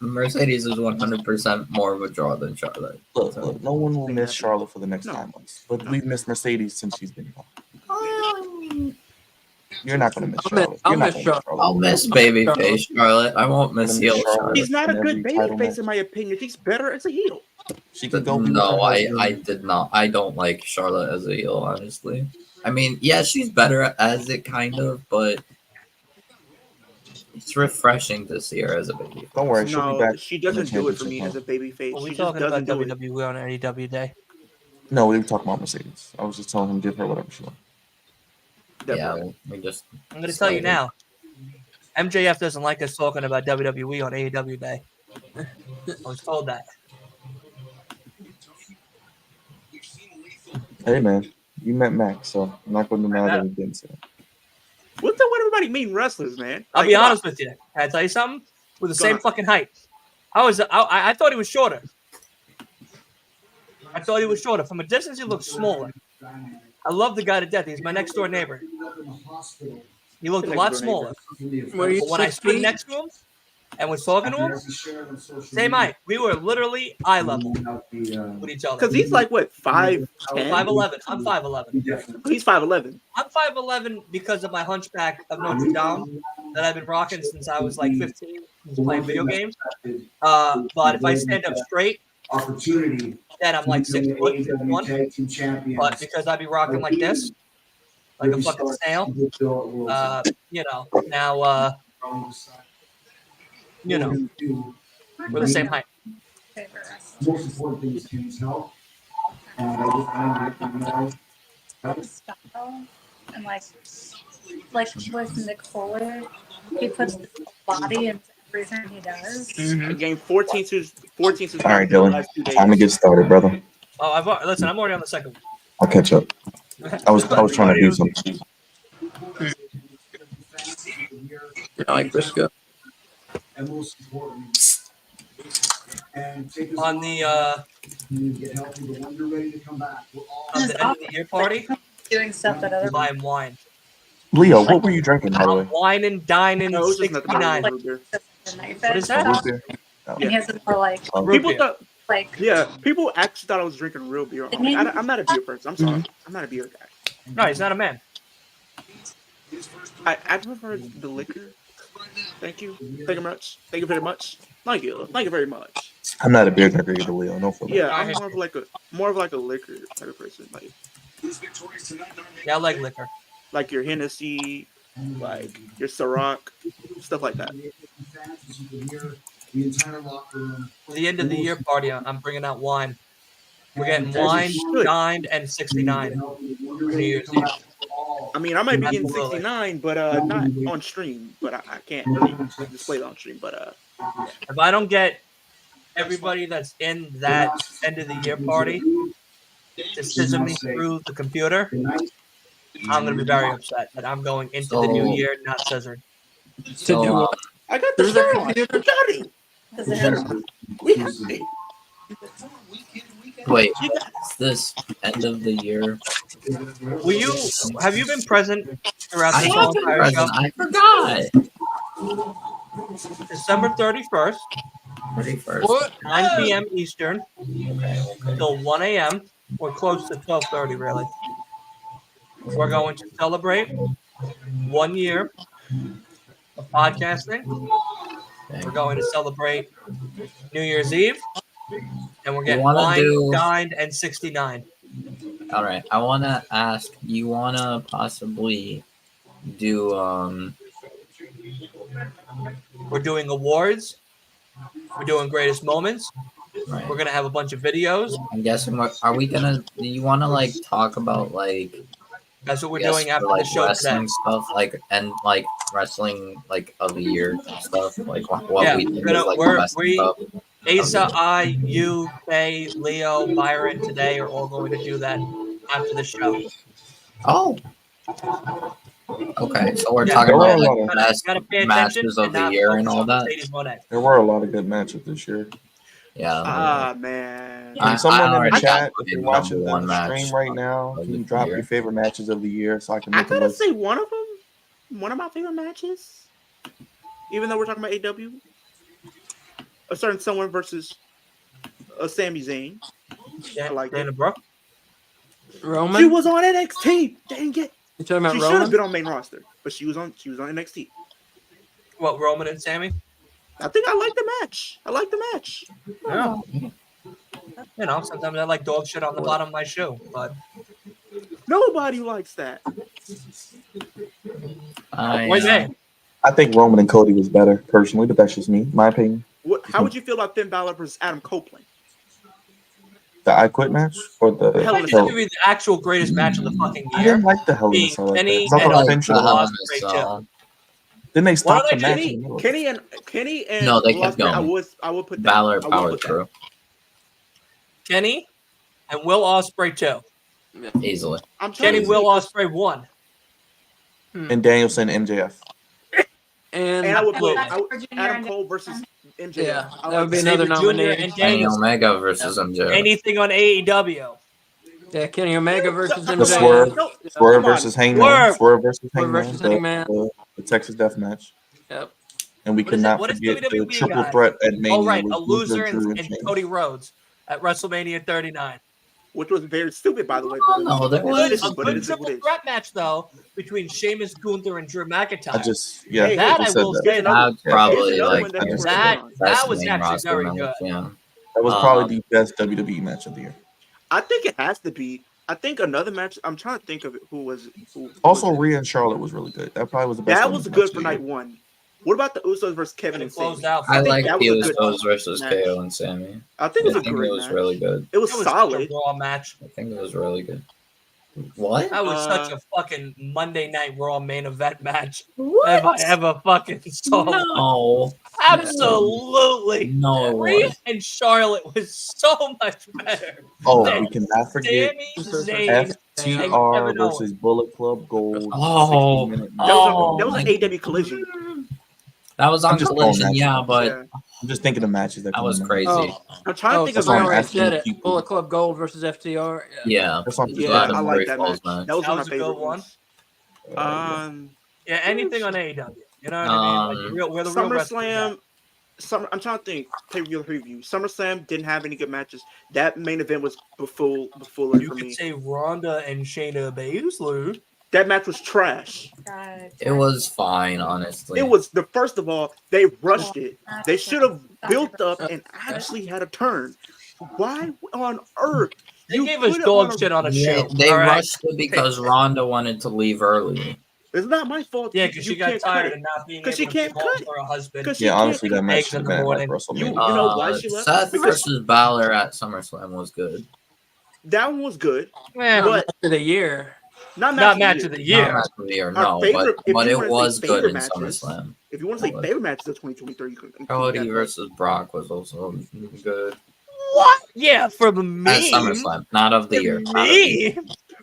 Mercedes is 100% more of a draw than Charlotte.
Look, no one will miss Charlotte for the next
No.
9 months. But we've missed Mercedes since she's been gone.
Um,
You're not gonna miss
I'll miss-
Charlotte.
I'll
You're not
miss
gonna
Charlotte.
Charlotte.
I'll miss babyface Charlotte. I won't miss
Gonna miss
heel
Charlotte.
Charlotte.
She's not a
in
good
every
baby
title
face,
match.
in my opinion. She's better as a heel.
She can go be with
No,
her
I
husband.
did not. I don't like Charlotte as a heel, honestly. I mean, yeah, she's better as it kind of, but it's refreshing to see her as a baby.
Don't worry, she'll be
No,
back.
she
in the
doesn't do it for
championship
me
run.
as a baby face.
Are we
She just
talking about
doesn't do it.
WWE on AEW Day?
No, we were talking about Mercedes. I was just telling him give her whatever she wants.
Definitely.
Yeah, we just.
I'm going to tell you now. MJF doesn't like us talking about WWE on AEW Day. I was told that.
Hey man, you met Max, so I'm not going to deny that he didn't say it.
What's up with everybody mean wrestlers, man?
I'll
Like,
be
come on.
honest with you. Can I tell you something? We're the
Go
same
on.
fucking height. I thought he was shorter. I thought he was shorter. From a distance, he looked smaller. I love the guy to death. He's my next door neighbor. He looked a lot smaller.
What are you,
But when I
6
stood
feet?
next to him and was talking to him, same height. We were literally eye level with each other.
Because he's like, what, 5'10"?
5'11". I'm 5'11".
He's 5'11".
I'm 5'11" because of my hunchback of Notre Dame that I've been rocking since I was like 15, since playing video games. But if I stand up straight, then I'm like 6 foot, 6'1". But because I be rocking like this, like a fucking snail, now, we're the same height.
Favorite wrestler.
Most important thing is Kenny's health. And I just wanted to,
His style and like with Nick Fuller, he puts his body into everything he does.
I gained 14 subscribers
All right,
in the
Dylan,
last 2 days.
time to get started, brother.
Oh, listen, I'm already on the second one.
I'll catch up. I was trying to do something.
I like Briscoe.
and most importantly, and take this
On
long
the
and get healthy, but when you're ready to come back, we're all
on the end of the year party,
Doing stuff that other
buying wine.
Leo, what were you drinking, by the way?
I'm wining, dining,
No, it was just nothing but
69.
root beer.
What is that?
Root beer?
And he has it more like
Root
People
beer.
thought,
like
yeah, people actually thought I was drinking real beer. I'm, like, I'm not a beer person. I'm sorry. I'm not a beer guy.
No, he's not a man.
I prefer the liquor. Thank you. Thank you much. Thank you very much. Thank you. Thank you very much.
I'm not a beer drinker either, Leo. No, for that.
Yeah, I'm more of like a liquor type of person.
Yeah, I like liquor.
Like your Hennessy, like your Ciroc, stuff like that.
the entire locker room.
For the end of the year party, I'm bringing out wine. We're getting
And
wine,
should.
dined, and 69. New Year's Eve.
I mean, I might be getting 69, but not on stream. But I can't really display it on stream. But
If I don't get everybody that's in that end of the year party to scissor me through the computer, I'm going to be very upset that I'm going into the new year not scissored.
So,
do
I got the
There's a
shirt on.
computer.
Johnny,
does it have
we have it.
wait, is this end of the year?
Have you been present throughout
I
this whole
have been
entire show?
present. I forgot.
December 31st,
31st.
What?
9 p.m. Eastern, till 1 a.m. or close to 12:30, really. we're going to celebrate 1 year of podcasting. We're going to celebrate New Year's Eve, and we're getting
wanna
wine,
do-
dined, and 69.
All right, I want to ask. You want to possibly do
We're doing awards. We're doing greatest moments.
Right.
We're gonna have a bunch of videos.
I'm guessing. Are we gonna? Do you want to like talk about like?
That's what we're
Yes,
doing after
for, like,
the show
wrestling
today.
stuff, like and like wrestling like of the year stuff, like what
Yeah,
we think
we're
is like
gonna-
the best stuff.
Asa, I, you, Kay, Leo, Byron today are all going to do that after the show.
Oh, okay. So we're
Yeah,
talking
there were
about
a
like
lot of-
best
Gotta pay attention
matches of
and
the
not
year and
focus
all
on
that.
Mercedes Monet.
There were a lot of good matches this year.
Yeah.
Ah, man.
Can someone in the
already
chat,
got
if you're
my
watching
number one
the
match
stream right now,
of
can you
the
drop
year.
your favorite matches of the year so I can
I
make a
gotta
list?
say one of them, one of my favorite matches, even though we're talking about AW, a certain someone versus a Sami Zayn. I like
Dana
it.
Brooke.
Roman?
She was on NXT. Dang it.
You talking about
She should have
Roman?
been on main roster, but she was on NXT.
What, Roman and Sammy?
I think I like the match. I like the match.
Yeah. You know, sometimes I like dog shit on the bottom of my shoe, but
Nobody likes that.
why they?
I think Roman and Cody was better personally, but that's just me, my opinion.
How would you feel about Finn Balor versus Adam Copeland?
The I Quit match or the
Hell in
This
a
is gonna be the actual greatest match of the fucking
I
year.
didn't like the Hell in a
Being
Cell like that.
Kenny
'Cause I
and
thought
like
Finn should
Will
have won.
Ospreay too.
Then they
What
stopped the
about
match.
Kenny?
in the middle.
Kenny and
No, they
Will
kept
Ospreay,
going.
I would put that.
Balor
I would
powered
put that.
through
Kenny and Will Ospreay too.
easily.
I'm trying
Kenny
to
Will
think-
Ospreay won.
And Danielson MJF.
And
And I would put
Sabre Jr.
Adam
and
Cole versus MJF.
yeah,
I
that would be
like
another
Sabre Jr.
nomination.
and
Kenny
Danielson.
Omega versus MJF.
Anything on AEW.
Yeah, Kenny Omega versus
The
MJF.
Swerve,
No,
Swerve
come on.
versus Hangman.
Swerve.
Swerve versus
Swerve
Hangman.
versus Hangman.
The Texas Death Match.
Yep.
And we
What is it?
cannot
What does
forget the
WWE
triple
got?
threat at Mania.
Oh, right.
with
A loser
Luther, Drew,
and
Sheamus.
Cody Rhodes at WrestleMania 39.
Which was very stupid, by the way.
Oh, no, that was-
This
A
is what it
good
is. What
triple
it is.
threat match, though, between Sheamus, Gunther, and Drew McIntyre.
Hey,
that
who
I
said
will
that?
say
another-
That's probably
Here's another
like
one that he's
that,
working on.
that was
main
actually
roster
very
match,
good.
Yeah.
That was probably the best WWE match of the year.
I think it has to be. I think another match. I'm trying to think of it. Who was
Also,
was it?
Rhea and Charlotte was really good. That probably was the best.
That
women's
was
match
good
of
for
the
night
year.
one. What about the Usos versus Kevin
And
and
it closed
Sami?
out.
I
think
like
that
the
was a good
Usos versus
match.
KO and Sammy.
I think it was
I
a
think
great
it was
match.
really good.
It was
That was
solid.
such a Raw match.
I think it was really good. What?
That was such
Uh,
a fucking Monday Night Raw main event match.
What?
If I ever fucking saw one.
No.
Absolutely.
No, it
Rhea
was.
and Charlotte was so much better.
Oh,
than
we cannot forget
Sami Zayn.
FTR
Kevin
versus Bullet Club Gold.
Oh.
60-minute
That
match.
was an AW collision.
That was
I'm
on
just
Collision,
going
yeah,
match.
but
Yeah.
I'm just thinking of matches that
that
come
was
to mind.
crazy.
Oh,
I'm trying to
oh
think
so
of
why
I
I'm
one.
already
asking
said it.
people.
Bullet Club Gold versus FTR.
Yeah.
That's what I'm
It
just
Yeah,
looking
I
at.
like that
Falls
match.
match.
That was
That
one
was
of
a
my
good
favorite
one.
ones.
Yeah, anything on AEW. You know what I mean? Like, where the real wrestlers at.
I'm trying to think. Pay-per-view preview. SummerSlam didn't have any good matches. That main event was buffoonery
You
for
could
me.
say Ronda and Shayna Baszler.
That match was trash.
God.
It was fine, honestly.
It was first of all, they rushed it. They should have built up and actually had a turn. Why on earth?
They
you
gave us
put it
dog
on a-
shit on a
Yeah,
show.
they
all right?
rushed it because Ronda wanted to leave early.
It's not my fault.
Yeah, because she got
can't cut
tired
it.
of not being able
'Cause she
to
can't
be home
cut it.
for a husband.
'Cause she
Yeah,
can't
honestly, that
cut
match
eggs
should
in
have
the
been at
morning.
WrestleMania.
You know why she left?
Seth
Because
versus Balor at SummerSlam was good.
that one was good,
Yeah,
but
Match of the year.
not
not
match
match
of
of
the
the
year.
Not
year.
match of the year,
Our
no,
favorite- if
but
you
it
wanna say
was good
favorite
in
matches,
SummerSlam.
If you want to say
What?
favorite matches of 2023, you can include
Cody
that, but-
versus Brock was also good
What? Yeah, for the
at
meme.
SummerSlam, not of the year. Not of the year.
Me.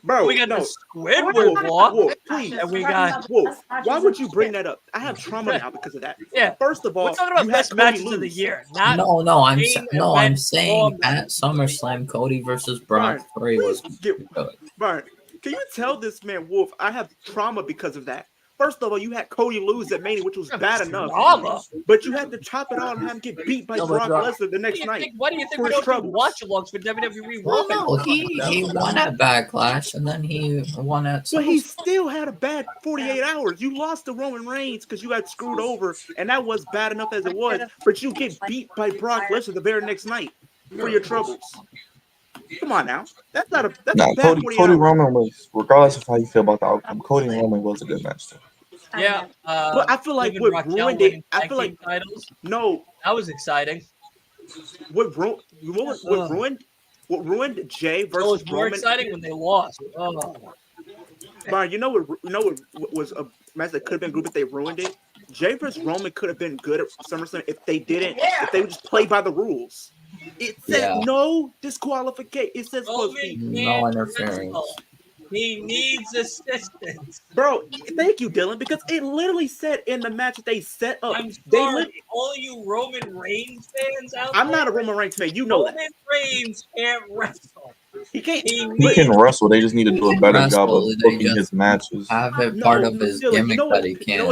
Bro,
We got
no.
the Squidward walk.
Wolf, please.
And we got.
Wolf, why would you bring that up? I have trauma now because of that.
Yeah.
First of all,
We're talking about
you had
best
Cody
matches of the
lose.
year, not
No, I'm
main
I'm
event
saying
Raw
at SummerSlam, Cody versus Brock
Brian,
3 was
Get,
good.
Brian, can you tell this man Wolf I have trauma because of that? First of all, you had Cody lose at Mania, which was bad enough.
Drama.
But you had to chop it all and have him get beat by Brock Lesnar the next night.
Why do you think
for
we
his
don't do
troubles.
watch-alongs for WWE
Well,
Raw?
no, he won at Backlash, and then he won at.
But he still had a bad 48 hours. You lost to Roman Reigns because you got screwed over, and that was bad enough as it was. But you get beat by Brock Lesnar the very next night for your troubles. Come on now, that's not a that's a bad
Cody
48 hours.
Roman was, regardless of how you feel about the outcome, Cody and Roman was a good match. Though.
Yeah,
But I feel like
even
what
Raquel
ruined
winning
it. I
tag
feel like
team titles.
no.
That was exciting.
What ruined Jay
It
versus
was more
Roman?
exciting when they lost. Oh.
Brian, you know what was a match that could have been good, but they ruined it. Jay versus Roman could have been good at SummerSlam if they would just play by the rules. It said no disqualification. It says supposed to be
no interference.
He needs assistance.
Bro, thank you, Dylan, because it literally said in the match that they set up.
I'm sorry, all you Roman Reigns fans out there.
I'm not a Roman Reigns fan. You know
Roman
that.
Reigns can't wrestle.
He can't.
He can wrestle. They just need to do a better job of booking his matches.
Have it part of his
Dylan,
gimmick
you know
that he can't.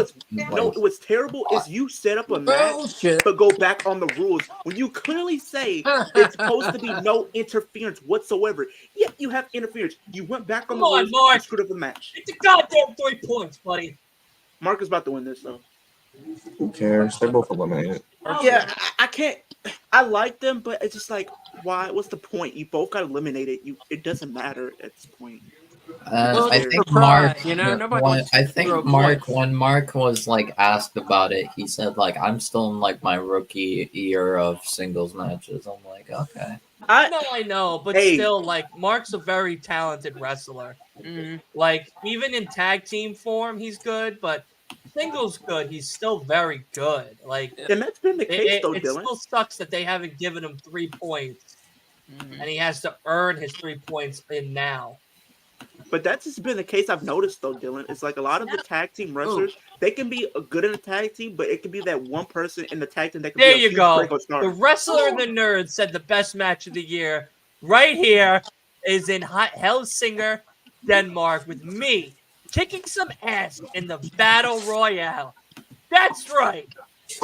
what's terrible is you set up a match, but go back on the rules when you clearly say it's supposed to be no interference whatsoever. Yet you have interference. You went back on the rules and screwed up the match.
It's a goddamn 3 points, buddy.
Mark is about to win this though.
Who cares? They're both eliminated.
Yeah, I can't. I like them, but it's just like, why? What's the point? You both got eliminated. It doesn't matter at this point.
I think Mark. When Mark was like asked about it, he said like, "I'm still in like my rookie year of singles matches." I'm like, okay.
I know, but still, like, Mark's a very talented wrestler. Like, even in tag team form, he's good, but singles good, he's still very good. Like,
and that's been the case though,
it
Dylan.
still sucks that they haven't given him 3 points, and he has to earn his 3 points in now.
But that's just been the case I've noticed though, Dylan. It's like a lot of the tag team wrestlers, they can be good in a tag team, but it can be that one person in the tag team that can
There
be a
you
huge
go.
breakout star.
The wrestler and the nerd said the best match of the year right here is in Helsinger, Denmark, with me kicking some ass in the Battle Royale. That's right.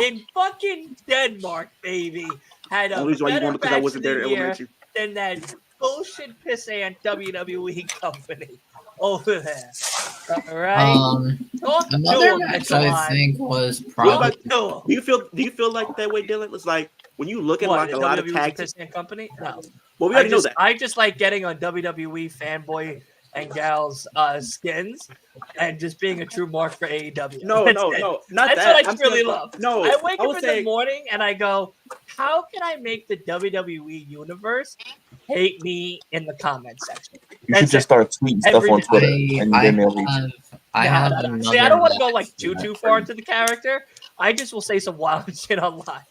In fucking Denmark, baby. Had a
Only reason why you
better
won because I
match
wasn't
of
there
the
to
year
eliminate you.
than that bullshit pissant WWE company over there. All right.
Another match I think was probably.
Do you feel like that way, Dylan? It's like when you look at like a lot of tag
team company. No.
Well, we already know that.
I just like getting on WWE fanboy and gals skins and just being a true mark for AEW.
No, not
That's
that.
what I truly love.
No,
I wake up in the morning and I go, how can I make the WWE universe hate me in the comment section?
You should just start tweeting stuff on Twitter and then they'll reach you.
See, I don't want to go like too far into the character. I just will say some wild shit online.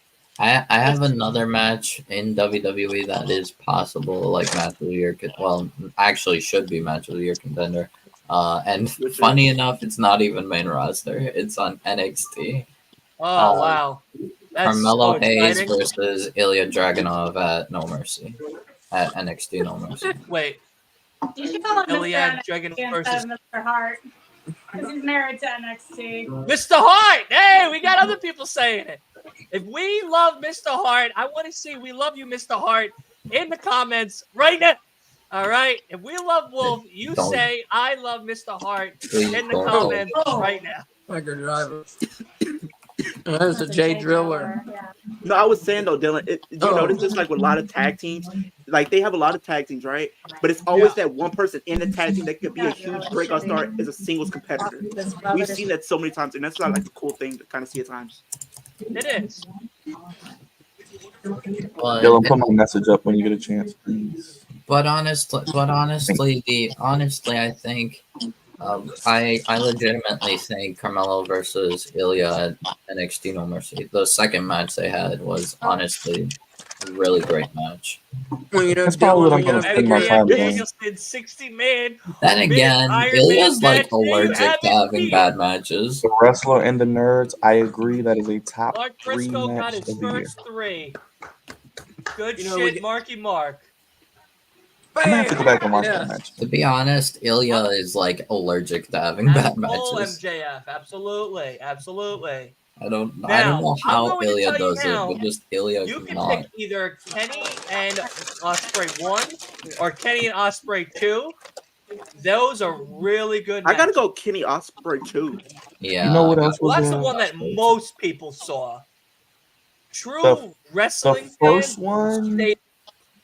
I have another match in WWE that is possible, like match of the year. Well, actually, should be match of the year contender. And funny enough, it's not even main roster. It's on NXT.
Oh wow! That's
Carmelo
so
Hayes
exciting.
versus Ilya Dragunov at No Mercy at NXT No Mercy.
Wait,
You should call him
Ilya
Mr.
Dragunov
NXT
versus
instead of Mr. Hart. Because he's married to NXT.
Mr. Hart. Hey, we got other people saying it. If we love Mr. Hart, I want to see we love you, Mr. Hart, in the comments right now. All right. If we love Wolf, you say I love Mr. Hart in the comments right now.
Tiger Driver. There's a J Driller.
No, I was saying though, Dylan, you notice this like with a lot of tag teams, like they have a lot of tag teams, right? But it's always that one person in the tag team that could be a huge breakout star as a singles competitor. We've seen that so many times, and that's not like a cool thing to kind of see at times.
It is.
Dylan, put my message up when you get a chance, please.
But honestly, I think I legitimately think Carmelo versus Ilya at NXT No Mercy. The second match they had was honestly a really great match.
Well, you know,
That's probably what I'm going to spend my time doing.
Daniels did 60 man.
Then again, Ilya's like allergic to having bad matches.
The wrestler and the nerds, I agree that is a top
Mark
3
Briscoe got
match
his
of the year.
first 3. Good
You know,
shit, Marky Mark.
I'm gonna have to go back and watch
Yeah.
that match.
To be honest, Ilya is like allergic to having bad
Oh,
matches.
MJF, absolutely, absolutely.
I don't
Now,
know
I'm
how
going to
Ilya
tell you
does
now,
it, but just Ilya
You can
cannot.
pick either Kenny and Osprey 1 or Kenny and Osprey 2. Those are really good
I gotta
matches.
go Kenny Osprey too.
Yeah.
You know what else
Well,
was
that's the one that most people saw. True wrestling
the first
fans
one?
stayed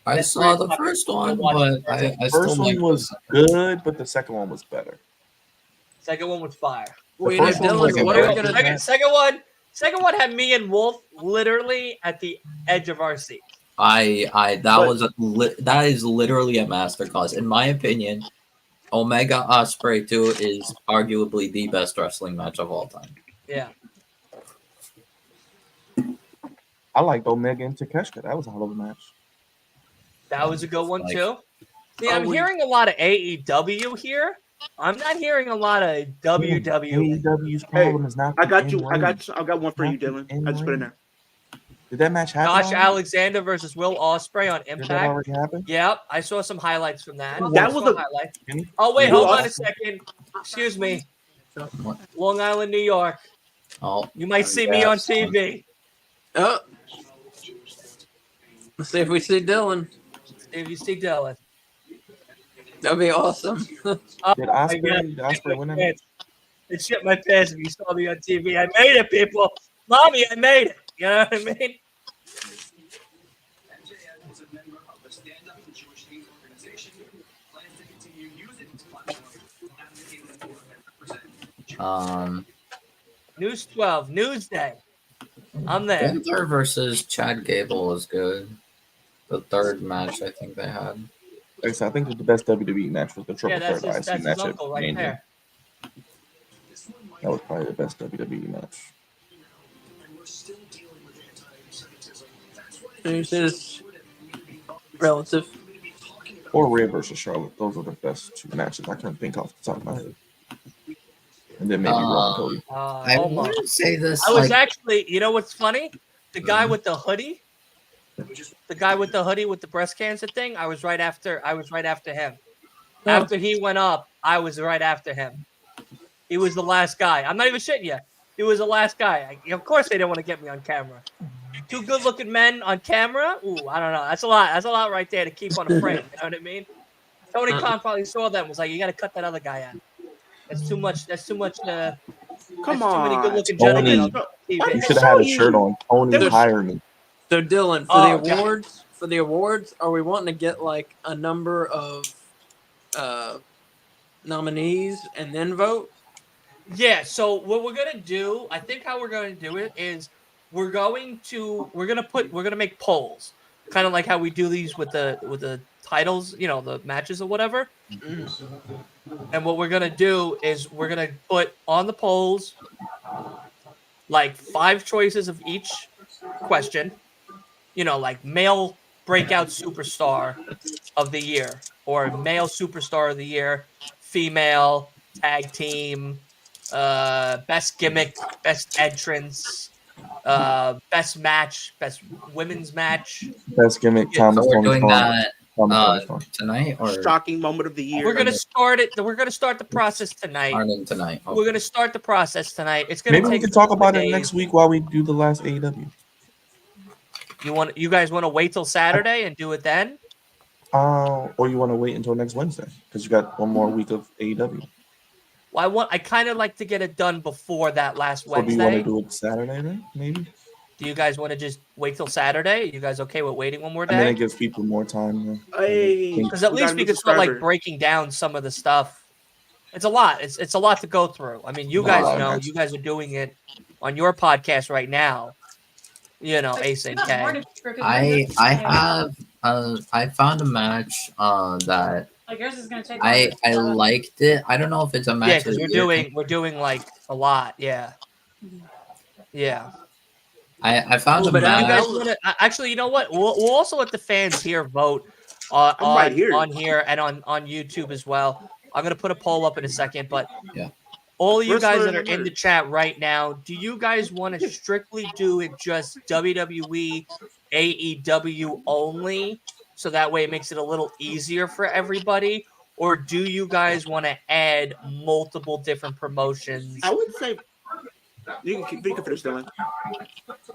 I
at
saw the
3 o'clock
first
to
one,
watch
but
the first one.
I still
First one
like
was good, but the second one was better.
Second one was fire.
Well,
The
you know,
first one
Dylan,
was a
what are we
very
gonna
good
do?
match.
Second one had me and Wolf literally at the edge of our seat.
that is literally a masterclass. In my opinion, Omega Osprey 2 is arguably the best wrestling match of all time.
Yeah.
I liked Omega and Takeshita. That was a hell of a match.
That was a good one
Like-
too. See, I'm hearing a lot of AEW here. I'm not hearing a lot of WWE.
AEW's problem is not.
I got
the
you. I
in-ring.
got one for you,
Not the
Dylan. I just put it in there.
Did that match happen?
Josh
already?
Alexander versus Will Ospreay on
Did that
Impact.
already happen?
Yep, I saw some highlights from that.
That was a-
highlight.
Kenny?
Oh wait,
Will
hold on a
Ospreay-
second. Excuse me.
What?
Long Island, New York.
Oh,
You might see me on TV.
Oh. Let's see if we see Dylan.
If you see Dylan.
That'd be awesome.
Did
God.
Osprey win it?
It shit my pants if you saw me on TV. I made it, people. Mommy, I made it. You know what I mean?
MJF is a member of the Stand Up for Jewish Hate organization. Plans to continue using its platform to advocate for and represent
News 12, Newsday. I'm there.
Gunther versus Chad Gable was good. The third match I think they had.
Like I said, I think that the best WWE match was the
Yeah,
Triple
that's
Threat
his,
IC
that's his
match at
uncle right
Mania.
there.
That was probably the best WWE match.
and we're still dealing with anti-Semitism. That's why
Who's his relative?
Or Rhea versus Charlotte. Those were the best two matches I couldn't think off the top of my head. And then maybe Raw Cody.
I
Almost.
want to say this.
I was
like,
actually, you know what's funny? The guy with the hoodie, with the breast cancer thing. I was right after him.
Oh.
After he went up, I was right after him. He was the last guy. I'm not even shitting you. He was the last guy. Of course, they didn't want to get me on camera. Two good-looking men on camera. Ooh, I don't know. That's a lot. That's a lot right there to keep on a frame. You know what I mean? Tony Khan probably saw that and was like, "You got to cut that other guy out. That's too much. That's too much.
Come
that's too
on.
many good-looking
Tony.
gentlemen on
Why
You
TV."
did
should have had a
show
shirt
you.
on. Tony,
There's-
hire me.
So Dylan, for
Oh,
the
God.
awards, are we wanting to get like a number of nominees and then vote?
Yeah, so what we're gonna do, I think how we're gonna do it is we're gonna make polls, kind of like how we do these with the titles, you know, the matches or whatever. And what we're gonna do is we're gonna put on the polls like 5 choices of each question, you know, like male breakout superstar of the year or male superstar of the year, female tag team, best gimmick, best entrance, best match, best women's match.
Best gimmick,
Yeah,
Thomas
so we're
Tony
doing
Storm.
that
Thomas Tony Storm.
tonight or
Shocking moment of the year.
We're gonna start it. We're gonna start the process tonight.
starting tonight? Okay.
We're gonna start the process tonight. It's gonna
Maybe we
take
could
a
talk
couple
about it
days.
next week while we do the last AEW.
You guys want to wait till Saturday and do it then?
Or you want to wait until next Wednesday because you got one more week of AEW.
Well, I kind of like to get it done before that last
Or do you want
Wednesday.
to do it Saturday then? Maybe.
Do you guys want to just wait till Saturday? You guys okay with waiting one more
And then
day?
it gives people more time.
Hey,
Because at
we
least
got a
we
new
could start like
subscriber.
breaking down some of the stuff. It's a lot. It's a lot to go through. I mean, you
No,
guys
I
know.
imagine.
You guys are doing it on your podcast right now. You know, Ace and K.
I found a match that
Like yours is gonna take.
I
longer.
liked it. I don't know if it's a match.
Yeah,
of
because
the
we're
year.
doing like a lot. Yeah. Yeah.
I found
Oh,
a
but
You
match.
guys want to actually? You know what? We'll also let the fans here vote
I'm right here.
on here and on YouTube as well. I'm gonna put a poll up in a second, but
Yeah.
all of you guys
Wrestler
that are in the chat right now, do you guys want to strictly do it just WWE, AEW only, so that way it makes it a little easier for everybody? Or do you guys want to add multiple different promotions?
I would say you can finish, Dylan.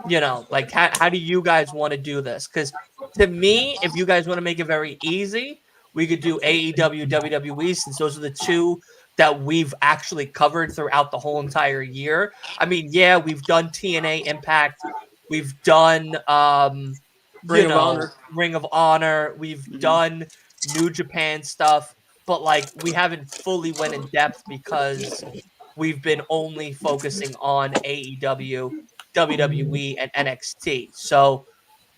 You know, like how do you guys want to do this? Because to me, if you guys want to make it very easy, we could do AEW, WWE, since those are the two that we've actually covered throughout the whole entire year. I mean, yeah, we've done TNA Impact, we've done
Ring of Honor.
Ring of Honor, we've done New Japan stuff, but like we haven't fully went in depth because we've been only focusing on AEW, WWE, and NXT. So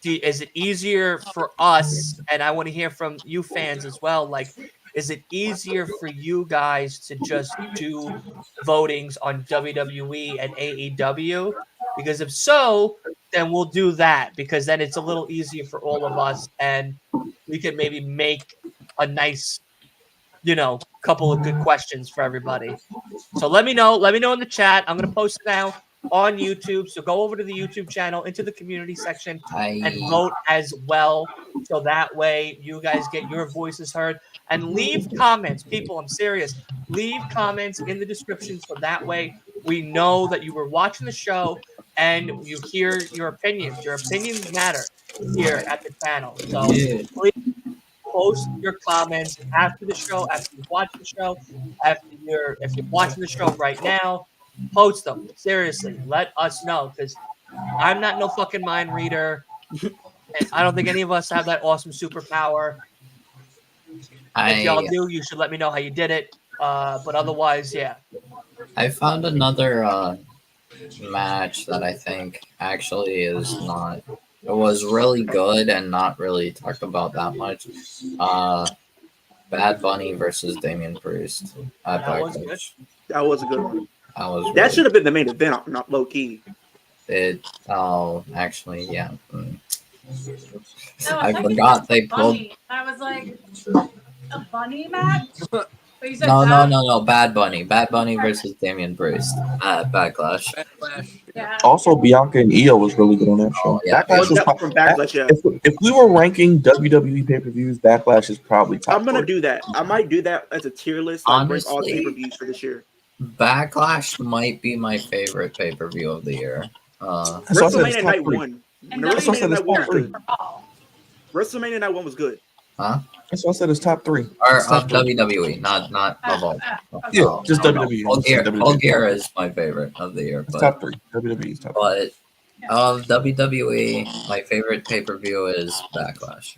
is it easier for us, and I want to hear from you fans as well, like, is it easier for you guys to just do votings on WWE and AEW? Because if so, then we'll do that, because then it's a little easier for all of us, and we can maybe make a nice, couple of good questions for everybody. So let me know. Let me know in the chat. I'm going to post it now on YouTube. So go over to the YouTube channel, into the community section, and vote as well. So that way you guys get your voices heard. And leave comments. People, I'm serious. Leave comments in the description so that way we know that you were watching the show and you hear your opinions. Your opinions matter here at the channel. So please post your comments after the show, after you watch the show, if you're watching the show right now, post them. Seriously, let us know, because I'm not no fucking mind reader, and I don't think any of us have that awesome superpower. If y'all do, you should let me know how you did it. But otherwise, yeah.
I found another match that I think actually is not. It was really good and not really talked about that much. Bad Bunny versus Damian Priest at
That was good.
Beverage.
That was a good one.
That
That should have been the main event, not low key.
Actually, yeah.
No,
I
thought you
forgot
said
they pulled.
Bunny. I was like, a bunny match? But you said
No,
that?
Bad Bunny. Bad Bunny versus Damian Priest at Backlash.
Backlash.
Yeah.
Also, Bianca and Io was really good on that show.
yeah.
Backlash was
From Backlash, yeah.
if we were ranking WWE pay-per-views, Backlash is probably top.
I'm gonna
3.
do that. I might do that as a tier list, like bring all
Honestly,
pay-per-views for this year.
Backlash might be my favorite pay-per-view of the year.
That's why I said it's
WrestleMania
top
Night
3.
1.
And
That's why I said
WrestleMania
it's
Night 1
top
was
3.
good. WrestleMania Night 1 was good.
Huh?
That's why I said it's top 3.
Or
It's top 3.
WWE, not of all.
Yeah, just WWE.
All Gear is my favorite of the year.
It's
But,
top 3. WWE is top 3.
but of WWE, my favorite pay-per-view is Backlash.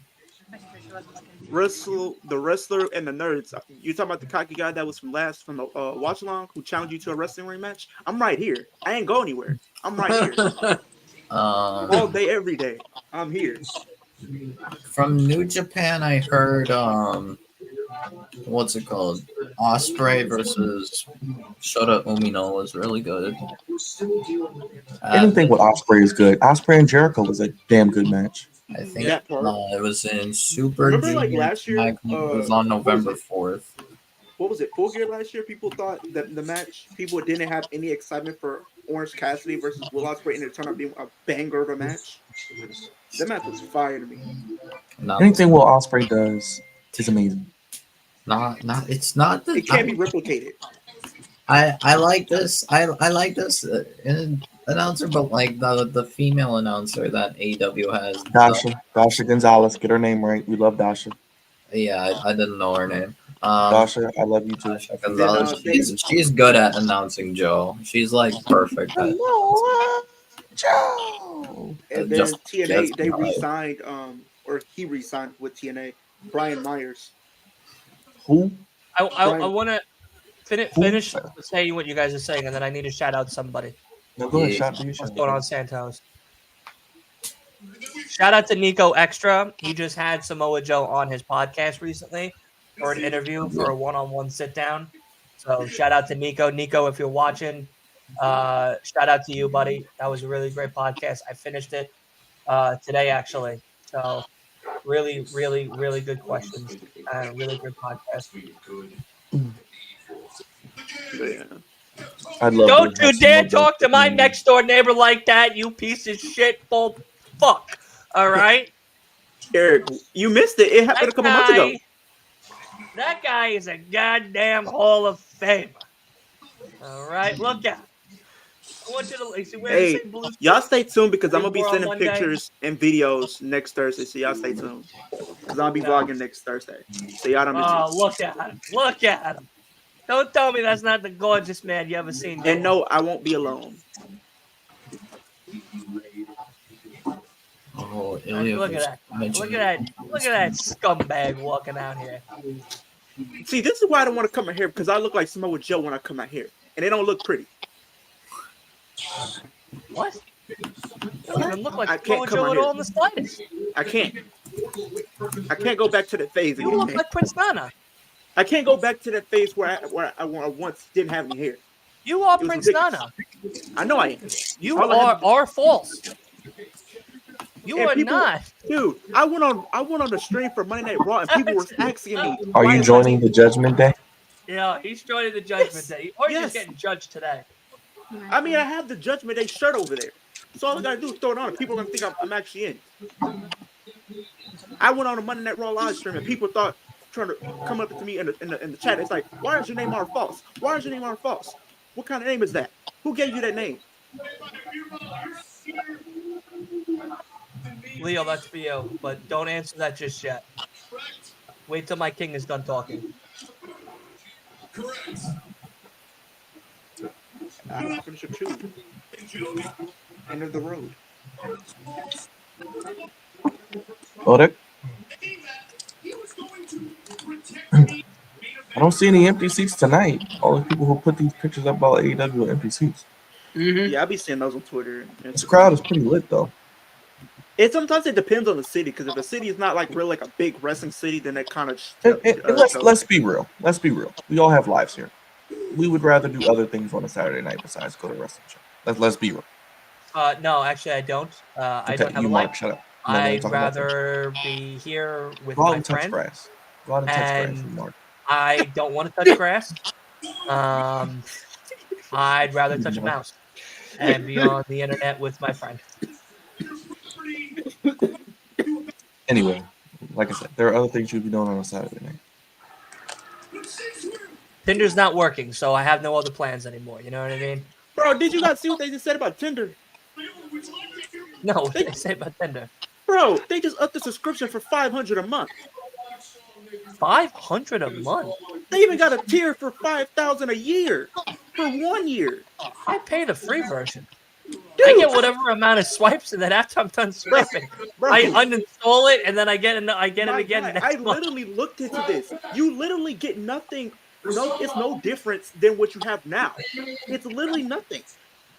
The wrestler and the nerds. You talking about the cocky guy that was from the watch along who challenged you to a wrestling ring match? I'm right here. I ain't go anywhere. I'm right here. All day, every day. I'm here.
From New Japan, I heard what's it called? Osprey versus Shota Umino was really good.
Anything with Osprey is good. Osprey and Jericho was a damn good match.
I think
That part.
it was in Super
Remember,
Junior.
like, last year,
It was on November 4th.
What was it? Full Gear last year? People thought that the match, people didn't have any excitement for Orange Cassidy versus Will Ospreay, and it turned out being a banger of a match. That match was fire to me.
Anything Will Ospreay does is amazing.
It's not.
It can't be replicated.
I like this. I like this announcer, but like the female announcer that AEW has.
Dasha Gonzalez, get her name right. We love Dasha.
Yeah, I didn't know her name.
Dasha, I love you too.
Dasha Gonzalez. She's good at announcing Joe. She's like perfect at.
Joe.
And then TNA, they re-signed, or he re-signed with TNA, Brian Myers.
Who?
I want to finish saying what you guys are saying, and then I need to shout out somebody.
No, go ahead. Shout out to you.
What's going on, Santos? Shout out to Nico Extra. He just had Samoa Joe on his podcast recently for an interview, for a one-on-one sit-down. So shout out to Nico. Nico, if you're watching, shout out to you, buddy. That was a really great podcast. I finished it today, actually. So really, really, really good questions. Really good podcast. Don't you dare talk to my next door neighbor like that, you piece of shit, fuck. All right?
Eric, you missed it. It happened a couple months ago.
That guy is a goddamn Hall of Famer. All right, look out. I want you to see where
Hey,
the blue
y'all stay tuned because I'm
Three
gonna be
more on
sending
Monday.
pictures and videos next Thursday. So y'all stay tuned because I'll be vlogging next Thursday. So y'all don't miss
Oh,
it.
look at him. Look at him. Don't tell me that's not the gorgeous man you ever seen.
And no, I won't be alone.
Oh,
Look at that. Look at that. Look at that scumbag walking out here.
See, this is why I don't want to come out here because I look like Samoa Joe when I come out here, and they don't look pretty.
What? You don't even look like
I can't
Samoa
come
Joe
out
at
here.
all in the slightest.
I can't go back to that phase
You
again.
look
Man.
like Prince Nana.
I can't go back to that phase where I once didn't have any hair.
You are
It was
Prince
ridiculous.
Nana.
I know I am.
You
All I had
are false. You
And
are
people-
not.
Dude, I went on the stream for Monday Night Raw, and people were asking me,
Are
why
you
is
joining the Judgment Day?
Yeah, he's joining the Judgment Day. Or he's just
Yes.
getting judged today.
I mean, I have the Judgment Day shirt over there. So all I gotta do is throw it on, and people are gonna think I'm actually in. I went on a Monday Night Raw live stream, and people trying to come up to me in the chat. It's like, why is your name on false? Why is your name on false? What kind of name is that? Who gave you that name?
Leo, that's for you. But don't answer that just yet. Wait till my king is done talking.
I don't finish a chew. End of the road.
Odek? I don't see any empty seats tonight. All the people who put these pictures up about AEW are empty seats.
Mm-hmm.
Yeah, I be seeing those on Twitter.
This crowd is pretty lit though.
Sometimes it depends on the city, because if a city is not like really like a big wrestling city, then that kind of.
And let's be real. Let's be real. We all have lives here. We would rather do other things on a Saturday night besides go to a wrestling show. Let's be real.
No, actually, I don't. I don't have
you
a
Mark,
life.
shut up. No,
I'd rather be here with
go out
my
and touch
friend.
grass. Go out and touch grass,
And
you Mark.
I don't want to touch grass. I'd rather touch a mouse and be on the internet with my friend.
Anyway, like I said, there are other things you'd be doing on a Saturday night.
Tinder's not working, so I have no other plans anymore. You know what I mean?
Bro, did you guys see what they just said about Tinder?
No, what did they say about Tinder?
Bro, they just upped the subscription for $500 a month.
$500 a month?
They even got a tier for $5,000 a year for 1 year.
I pay the free version.
Dude,
I get whatever amount of swipes, and then after I'm done swiping,
bro,
I uninstall it, and then I get it
my
again.
guy,
Next
I
month.
literally looked into this. You literally get nothing. No, it's no difference than what you have now. It's literally nothing.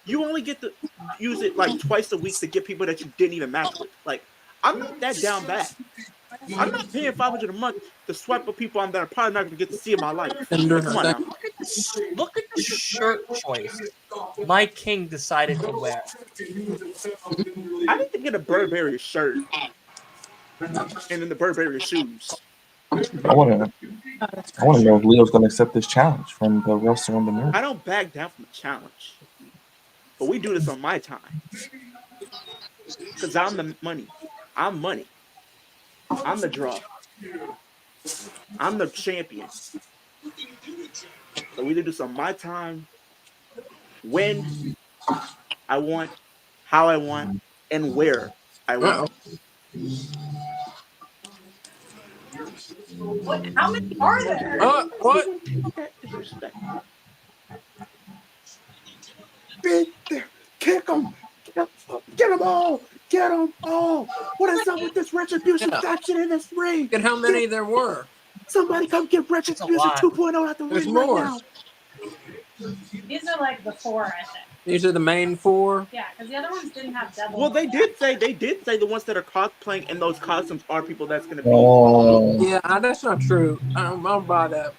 You only get to use it like twice a week to get people that you didn't even match with. Like, I'm not that down bad. I'm not paying $500 a month to swipe with people that I'm probably not going to get to see in my life.
Tinder,
Come on now.
Look at the shirt choice my king decided to wear.
I need to get a Burberry shirt and then the Burberry shoes.
I want to know if Leo's going to accept this challenge from the wrestler on the mirror.
I don't back down from the challenge, but we do this on my time because I'm the money. I'm money. I'm the draw. I'm the champion. So we do this on my time, when I want, how I want, and where I want.
What? How many are there?
What?
Okay, disrespect. Beat them, kick them, get them all, get them all. What is up with this retribution faction in this ring?
And how many there were?
Somebody come get retribution
lot.
2.0 out the
There's
ring right
more.
now.
These are like the 4, I think.
These are the main 4.
Yeah, because the other ones didn't have double.
Well, they did say the ones that are cosplaying in those costumes are people that's going to be.
Oh,
Yeah, that's not true. I don't buy that.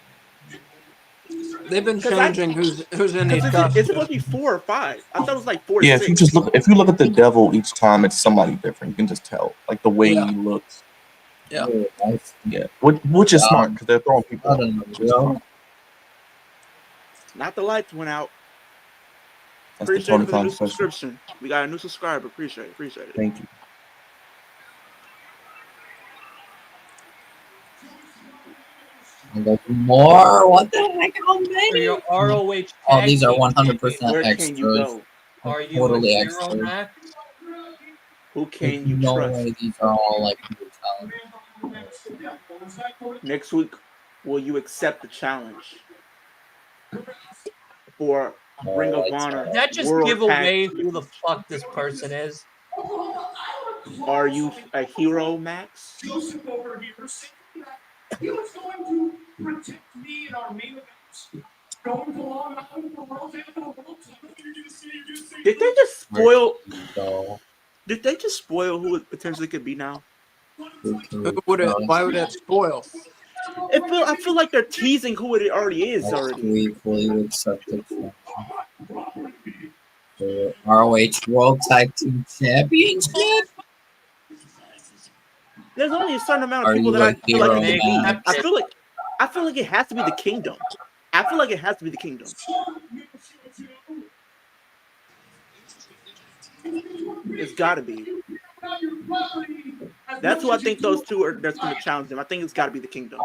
They've been
'Cause
changing who's in these
It's
costumes.
supposed to be 4 or 5. I thought it was like 4 to
yeah.
6.
If you look at the devil each time, it's somebody different. You can just tell, like the way
Yeah.
he looks.
Yeah.
Yeah, which is smart because they're throwing people.
I don't know,
Which is smart.
Not the lights went out.
That's the
Appreciate it
Tony
for the new
Khan special.
subscription. We got a new subscriber. Appreciate it.
Thank you.
And there's more. What the heck? How
For
many?
your ROH
Oh,
tag
these are
team
100%
Where can
extras.
you go?
Are you
Totally
a hero,
extras.
Max?
Who
There's
can you
no
trust?
way these are all like new talent.
Next week, will you accept the challenge for Ring of Honor
Did that just
World
give
Tag?
away who the fuck this person is?
Are you a hero, Max? Did they just spoil?
So,
Did they just spoil who it potentially could be now?
who can
Who
we
would it?
trust?
Why would it spoil?
I feel like they're teasing who it already is
Next
already.
week, will you accept it for ROH World Tag Team Championship?
There's only a certain amount of
Are
people
you
that I
a
feel like
hero,
it could be.
man?
I feel like it has to be the Kingdom. I feel like it has to be the Kingdom. It's got to be. That's who I think those two are. That's going to challenge them. I think it's got to be the Kingdom.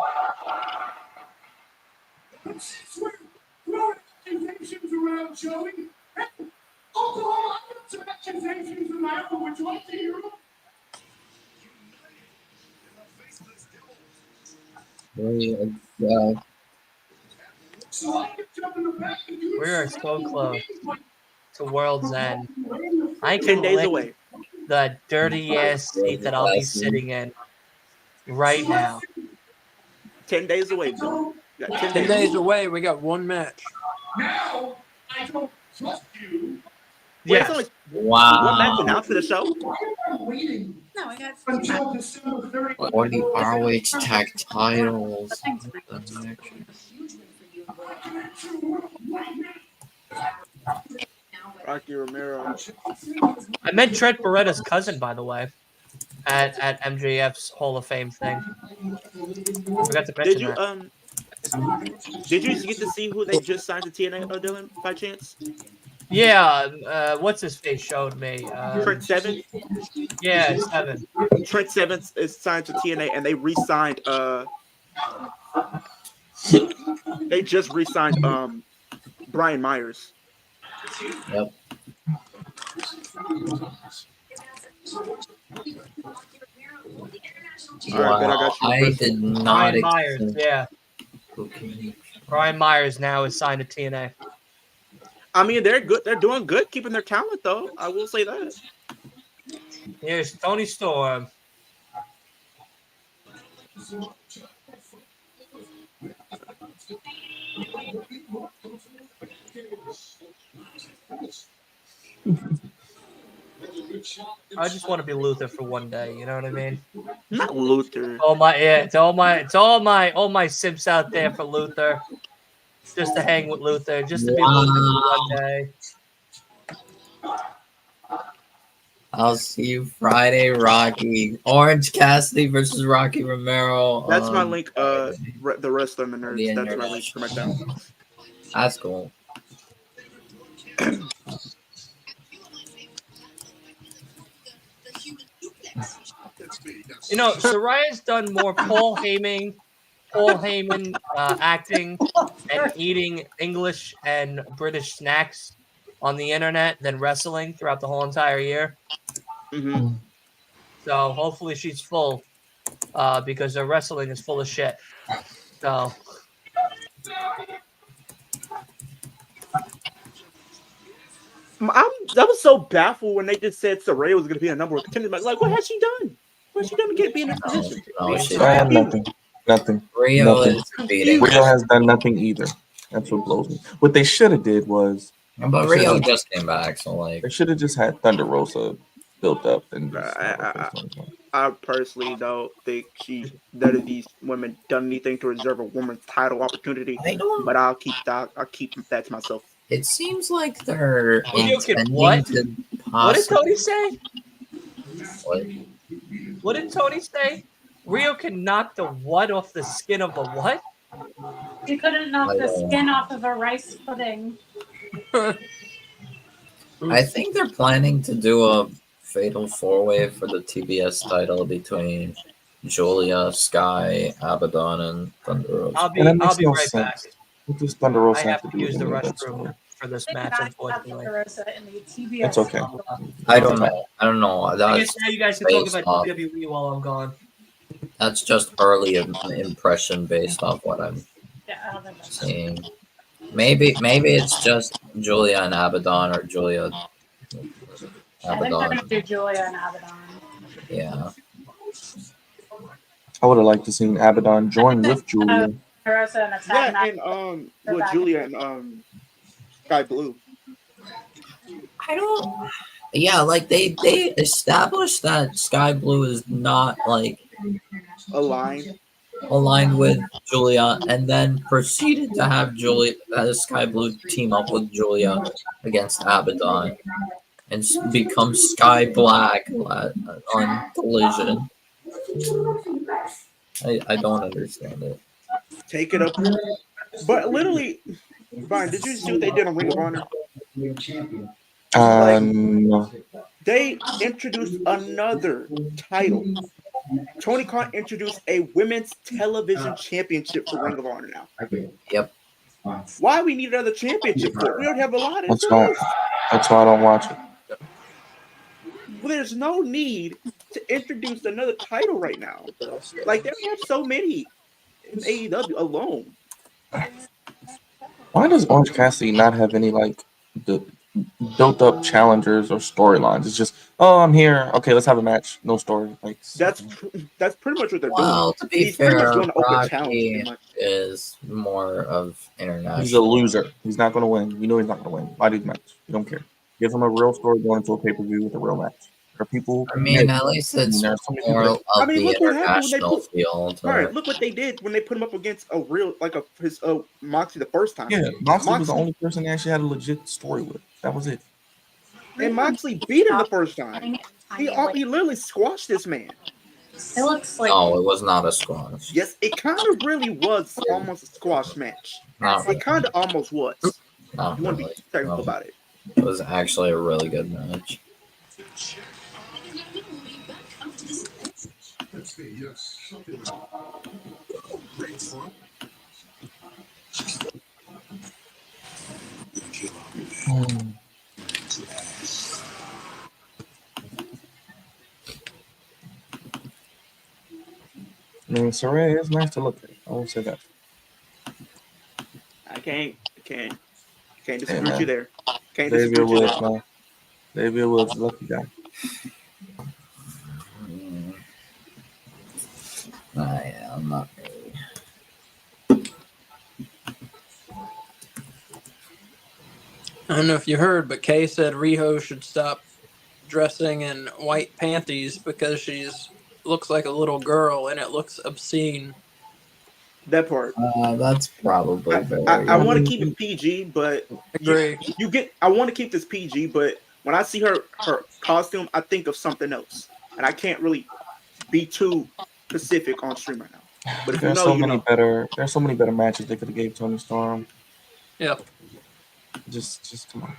We are so close to World's End. I
10
can
days
lick
away.
the dirty ass seat that I'll be sitting in right now.
10 days away, Bill. You got 10
10
days.
days away, we got one match.
Wait,
Yes.
it's only
Wow.
one match announced for the show?
No, we got
Or the ROH Tag Titles.
Rocky Romero.
I met Trent Beretta's cousin, by the way, at MJF's Hall of Fame thing. Forgot to mention
Did you
that.
did you get to see who they just signed to TNA, Dylan, by chance?
Yeah, what's his face showed me.
Trent Seven?
Yeah, 7.
Trent Seven is signed to TNA and they re-signed they just re-signed Brian Myers.
Yep.
All right, Ben, I
Wow.
got you.
I
Chris.
did not
Brian Myers,
expect.
yeah.
Okay.
Brian Myers now is signed to TNA.
I mean, they're good. They're doing good keeping their talent, though. I will say that.
Here's Tony Storm. I just want to be Luther for one day. You know what I mean?
Not Luther.
It's all my simps out there for Luther, just to hang with Luther, just to be Luther for one day.
I'll see you Friday, Rocky. Orange Cassidy versus Rocky Romero.
That's my link. The wrestler and the nerds.
The
That's my link for my channel.
That's cool.
You know, Soraya's done more Paul Heyman acting and eating English and British snacks on the internet than wrestling throughout the whole entire year.
Mm-hmm.
So hopefully she's full, because her wrestling is full of shit. So
I was so baffled when they just said Saraya was going to be a number one contender. Like, what has she done? What has she done to be in this position?
No, she
Nothing.
Rio
Nothing.
is beating.
Rio has done nothing either. That's what blows me. What they should have did was
But Rio just came back, so like
they should have just had Thunder Rosa built up and just
I personally don't think none of these women done anything to deserve a woman's title opportunity. But I'll keep that to myself.
it seems like they're intending
what?
to
What did
possibly.
Tony say?
What?
What did Tony say? Rio can knock the what off the skin of the what?
You couldn't knock the skin off of a rice pudding.
I think they're planning to do a fatal 4-way for the TBS title between Julia, Sky, Abaddon, and Thunder Rosa.
I'll
And that
be
makes no
right back.
sense. What does Thunder Rosa
I
have
have
to
to
do with
use the
any of that
restroom
story?
for this
They
match,
cannot have
unfortunately.
Thunder in the TBS.
It's okay.
I don't know. I don't know.
I
That's
guess now you guys can talk
based
about
off.
WWE while I'm gone.
That's just early impression based off what I'm
Yeah, I don't think that's
seeing. Maybe it's just Julia and Abaddon, or Julia
I think they're
Abaddon.
gonna do Julia and Abaddon.
Yeah.
I would have liked to seen Abaddon join with Julia.
Rosa and a tag
Yeah,
match.
and
They're
with
back.
Julia and Sky Blue.
I don't. Yeah, like they established that Sky Blue is not like
Aligned.
aligned with Julia, and then proceeded to have Julia Sky Blue team up with Julia against Abaddon and become Sky Black on Collision. I don't understand it.
Take it up. But literally, Brian, did you see what they did on Ring of Honor?
No.
They introduced another title. Tony Khan introduced a women's television championship for Ring of Honor now.
Yep.
Why we need another championship for? We already have a lot of
That's why I don't watch it.
Well, there's no need to introduce another title right now. Like they have so many in AEW alone.
Why does Orange Cassidy not have any like the built up challengers or storylines? It's just, oh, I'm here. Okay, let's have a match. No story. Like
That's pretty much what they're
Well,
doing.
to be
He's pretty much
fair,
doing an open challenge. Pretty
Rocky
much.
is more of international.
he's a loser. He's not going to win. You know he's not going to win. Why do the match? You don't care. Give him a real story going into a pay per view with a real match. There are people.
I mean, at least it's
There are so many
more
people
of
I mean,
the
look what happened when they
international
put.
feel to
All right,
it.
look what they did when they put him up against a real his Moxie the first time.
Yeah, Moxley was the
Moxley-
only person they actually had a legit story with. That was it.
And Moxley beat him the first time.
Tiny,
He literally squashed this man.
it looks like
No, it was not a squash.
Yes, it kind of really was almost a squash match.
Not
It kind of almost was.
Not
You want to
really.
be technical
No.
about it.
It was actually a really good match.
I mean, Saray is nice to look at. I won't say that.
I can't disagree
Hey,
with
man.
you there. Can't
Xavier
disagree with you
Woods,
there.
man. Xavier Woods, lucky guy.
I'm not really.
I don't know if you heard, but Kay said Riho should stop dressing in white panties because she's looks like a little girl and it looks obscene.
That part.
That's probably very.
I want to keep it PG, but
Agree.
I want to keep this PG, but when I see her costume, I think of something else, and I can't really be too specific on stream right now. But if you
There's
know,
so
you
many
know.
better. There's so many better matches they could have gave Tony Storm.
Yeah.
Just come on.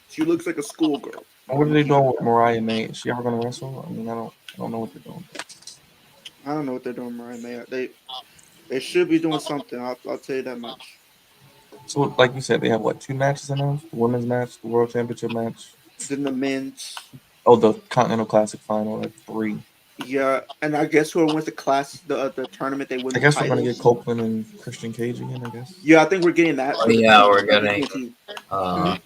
She looks like a schoolgirl.
What are they doing with Mariah May? Is she ever gonna wrestle? I mean, I don't know what they're doing.
I don't know what they're doing, Mariah May. They should be doing something. I'll tell you that much.
So, like you said, they have what, 2 matches announced? The women's match, the World Championship match.
Then the men's.
Oh, the Continental Classic final, like 3.
Yeah, and I guess whoever wins the tournament, they win.
I guess
the
we're gonna
titles.
get Copeland and Christian Cage again. I guess.
Yeah, I think we're getting that.
Oh, yeah, we're getting
TNT.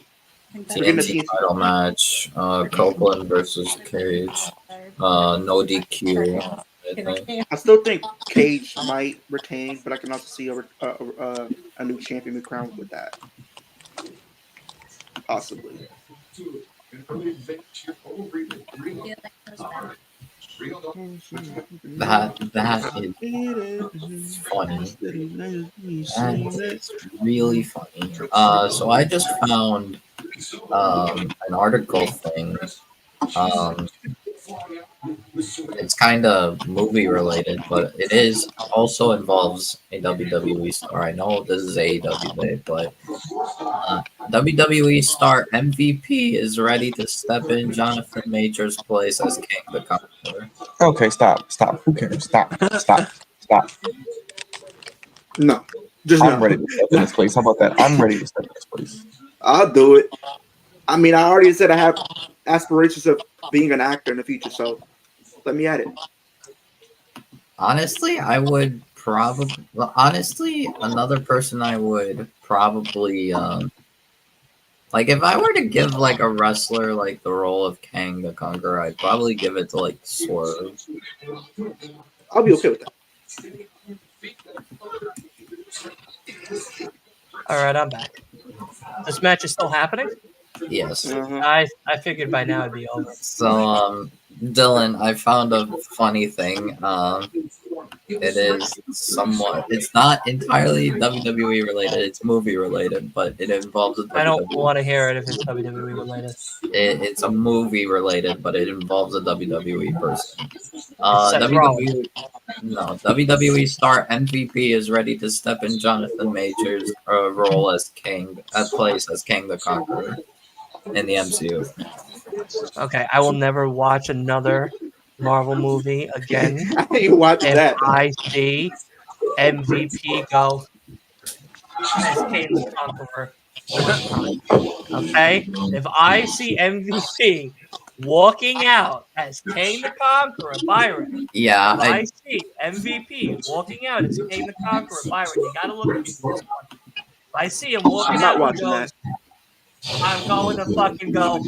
TNT title match. Copeland versus Cage. No DQ. I think.
I still think Cage might retain, but I can also see a new champion be crowned with that. Possibly.
That is funny. That's really funny. So I just found an article thing. It's kind of movie related, but it is also involves a WWE star. I know this is AEW, but WWE star MVP is ready to step in Jonathan Major's place as King the Conqueror.
Okay, stop. Who cares? Stop.
No, just
I'm
no.
ready to step in this place. How about that? I'm ready to step in this place.
I'll do it. I mean, I already said I have aspirations of being an actor in the future, so let me at it.
Honestly, I would probably. Well, honestly, another person I would probably like if I were to give like a wrestler like the role of Kang the Conqueror, I'd probably give it to like Swerve.
I'll be okay with that.
All right, I'm back. This match is still happening.
Yes.
Uh-huh.
I figured by now it'd be over.
So, Dylan, I found a funny thing. It is somewhat. It's not entirely WWE related. It's movie related, but it involves a WWE.
I don't want to hear it if it's WWE related.
It's a movie related, but it involves a WWE person.
Seth Rollins.
WWE star MVP is ready to step in Jonathan Major's role as King, place as King the Conqueror in the MCU.
Okay, I will never watch another Marvel movie again.
I ain't watch
If
that.
I see MVP go as Kane the Conqueror one time. Okay? If I see MVP walking out as Kane the Conqueror, Byron.
Yeah,
If I see MVP walking out as Kane the Conqueror, Byron, you gotta look at me for this one. If I see him walking
I'm not
out and
watching
goes, I'm going to fucking go.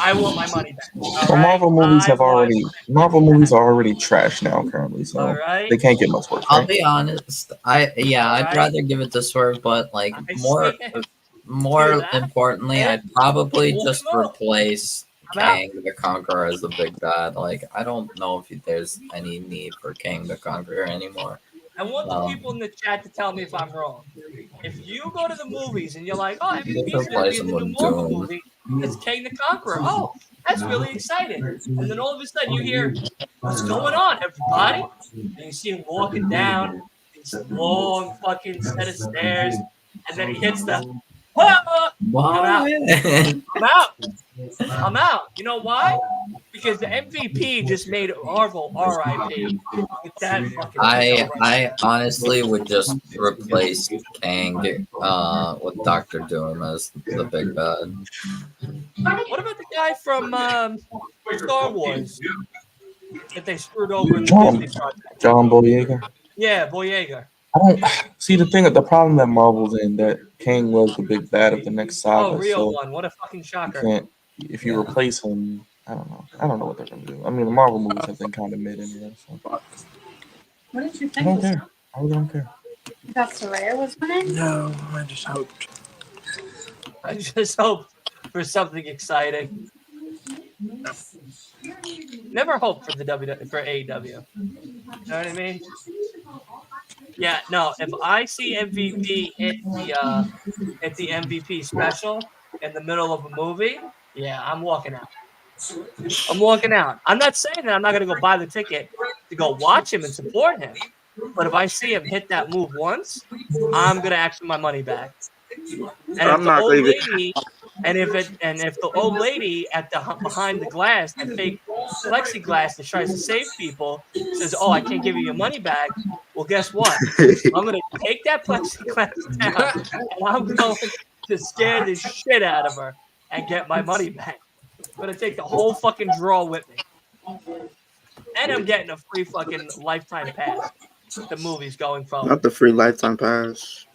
I want my money back. All
Well,
right?
Marvel movies
I want
Marvel movies are already trash now currently, so
All right?
they can't get much worse.
I'll
Right?
be honest. I'd
Right.
rather give it to Swerve, but like
I
more
see it.
more
Do that.
importantly,
And
I'd probably
walk
just
him out.
replace
I'm out.
Kang the Conqueror as the big bad. Like I don't know if there's any need for Kang the Conqueror anymore.
I want the people in the chat to tell me if I'm wrong. If you go to the movies and you're like, oh, MVP's going to be in the new Marvel movie, it's Kang the Conqueror. Oh, that's really exciting. And then all of a sudden you hear, what's going on, everybody? And you see him walking down this long fucking set of stairs, and then he hits the, I'm out. I'm out. You know why? Because the MVP just made Marvel RIP with that fucking.
I honestly would just replace Kang with Doctor Doom as the big bad.
What about the guy from Star Wars that they screwed over in the
John
Disney project?
Boyega.
Yeah, Boyega.
I don't see the problem that Marvel's in that Kang was the big bad of the next saga.
Oh, real
so
one. What a fucking shocker.
If you replace him, I don't know. I don't know what they're gonna do. I mean, the Marvel movies have been kind of mid anyway. So.
What did you
I
think?
don't care. I really don't care.
You thought Soraya was winning?
No, I just hoped.
I just hope for something exciting. Never hope for the for AEW. You know what I mean? Yeah, no. If I see MVP hit the MVP special in the middle of a movie, yeah, I'm walking out. I'm walking out. I'm not saying that I'm not gonna go buy the ticket to go watch him and support him. But if I see him hit that move once, I'm gonna ask for my money back. And if the old lady, and if the old lady at the behind the glass, the fake plexiglass that tries to save people, says, "Oh, I can't give you your money back," well, guess what? I'm gonna take that plexiglass down, and I'm going to scare the shit out of her and get my money back. I'm gonna take the whole fucking drawer with me, and I'm getting a free fucking lifetime pass to the movies going forward.
Not the free lifetime pass.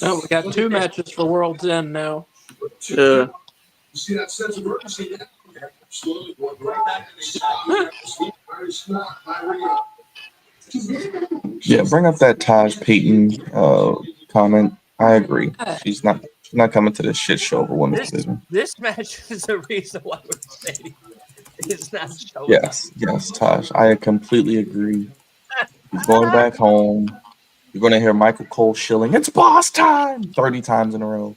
Oh, we got 2 matches for World's End now.
Yeah.
See that sense of urgency there? Slowly going right back to the very smart, high.
Yeah, bring up that Taj Payton comment. I agree. She's not coming to this shit show over women's division.
This match is the reason why we're saying it's not showing.
Yes, Taj. I completely agree. He's going back home. You're going to hear Michael Cole shilling, "It's boss time!" 30 times in a row.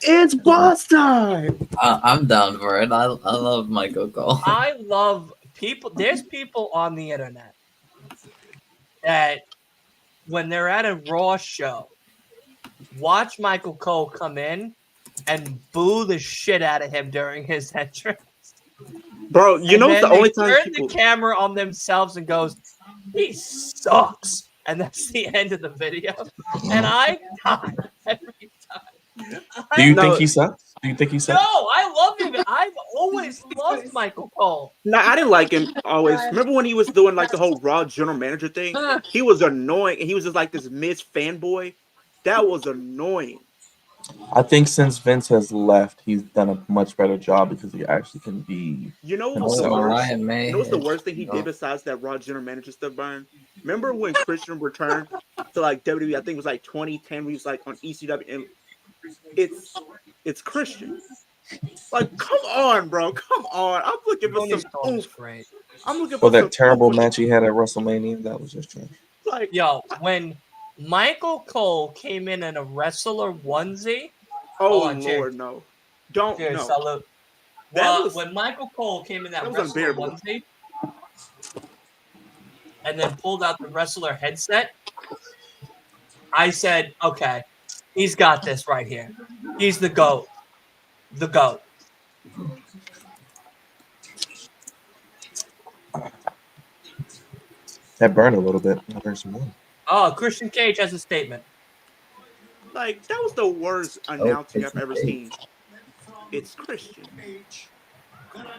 It's boss time.
I'm down for it. I love Michael Cole.
I love people. There's people on the internet that when they're at a Raw show, watch Michael Cole come in and boo the shit out of him during his entrance.
Bro, you
And
know
then
the
they
only time
turn
people
the camera on themselves and goes, "He sucks," and that's the end of the video. And I die every time.
Do you
No.
think he sucks? Do you think he
No,
sucks?
I love him. I've always loved Michael Cole.
No, I didn't like him always. Remember when he was doing like the whole Raw general manager thing? He was annoying, and he was just like this Miz fanboy. That was annoying.
I think since Vince has left, he's done a much better job because he actually can be.
You know what
And
was the
so
worst?
Mariah May
You know what's the
is-
worst thing he did besides that Raw general manager stuff, Brian? Remember when Christian returned to like WWE? I think it was like 2010. We was like on ECW, and it's Christian. Like, come on, bro, come on. I'm looking for
Tony
some
Storm's
oomph.
great.
I'm looking for
Well,
some
that terrible
oomph.
match he had at WrestleMania, that was just trash.
Like,
Yo, when Michael Cole came in a wrestler onesie,
oh
Hold on, Jay.
Lord, no, don't
dude,
no.
salute.
That
Well,
was-
when Michael Cole came in that
that was
wrestler
unbearable.
onesie and then pulled out the wrestler headset, I said, okay, he's got this right here. He's the GOAT. The GOAT.
That burned a little bit. I burned some more.
Oh, Christian Cage has a statement.
Like, that was the worst announcing I've ever seen. It's Christian.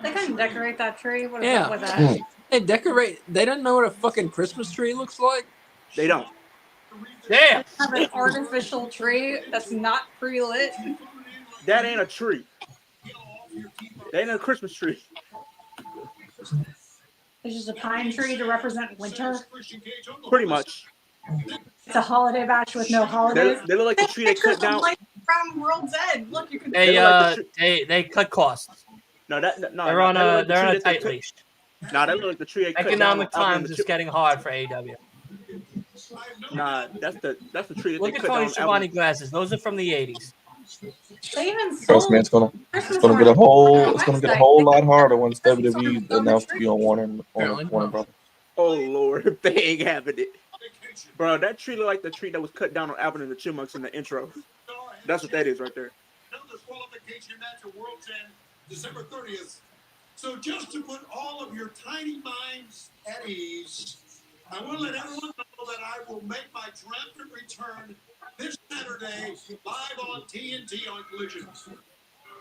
They couldn't decorate that tree. What is
Yeah.
up with that?
They decorate. They don't know what a fucking Christmas tree looks like.
They don't.
Damn.
Have an artificial tree that's not pre-lit.
That ain't a tree. That ain't a Christmas tree.
It's just a pine tree to represent winter.
Pretty much.
It's a holiday batch with no holidays.
They look like the tree they cut down.
Like from World's End. Look, you can.
They
look like the
they cut costs.
No, no.
They're on a
that look like the tree that they
tight
cut-
leash.
Nah, that look like the tree they cut down.
Economic
on Alvin and
times
the
is
Chip-
getting hard for AEW.
Nah, that's the tree that
Look
they
at
cut
Tony
down.
Schiavone glasses. Those are from the 80s.
They even
Trust
sold
me, it's gonna get a whole lot harder once WWE announced to be on Warner Brothers.
Oh Lord, they ain't having it, bro. That tree look like the tree that was cut down on Alvin and the Chipmunks in the intro. That's what that is right there.
Another disqualification match at World's End, December 30th. So just to put all of your tiny minds at ease, I want to let everyone know that I will make my triumphant return this Saturday live on TNT on Collision,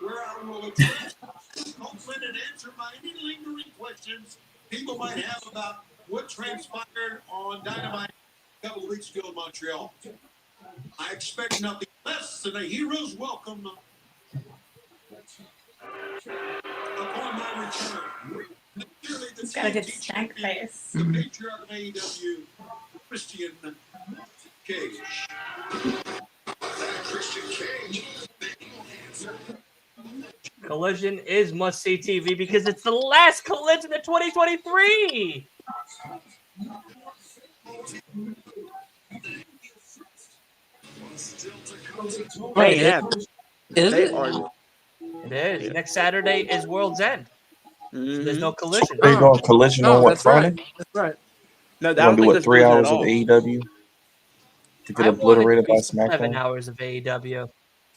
where I will address Oakland and answer any lingering questions people might have about what transpired on Dynamite a couple of weeks ago in Montreal. I expect nothing less than a hero's welcome upon my return. Clearly, the
He's got a good
TNT
stank
champion,
face.
the patriarch of AEW, Christian Cage. Christian Cage.
Collision is must-see TV because it's the last Collision of 2023.
They
Wait,
have.
is
They
it?
are.
It is.
Yeah.
Next Saturday is World's End.
Mhm.
There's no Collision.
There you go, Collision on what,
that's
Friday?
right. That's right.
No, I
You
don't
want to do
think
what,
that's
3
Collision at
hours of
all.
AEW to get
I want
obliterated by
7
SmackDown?
hours of AEW.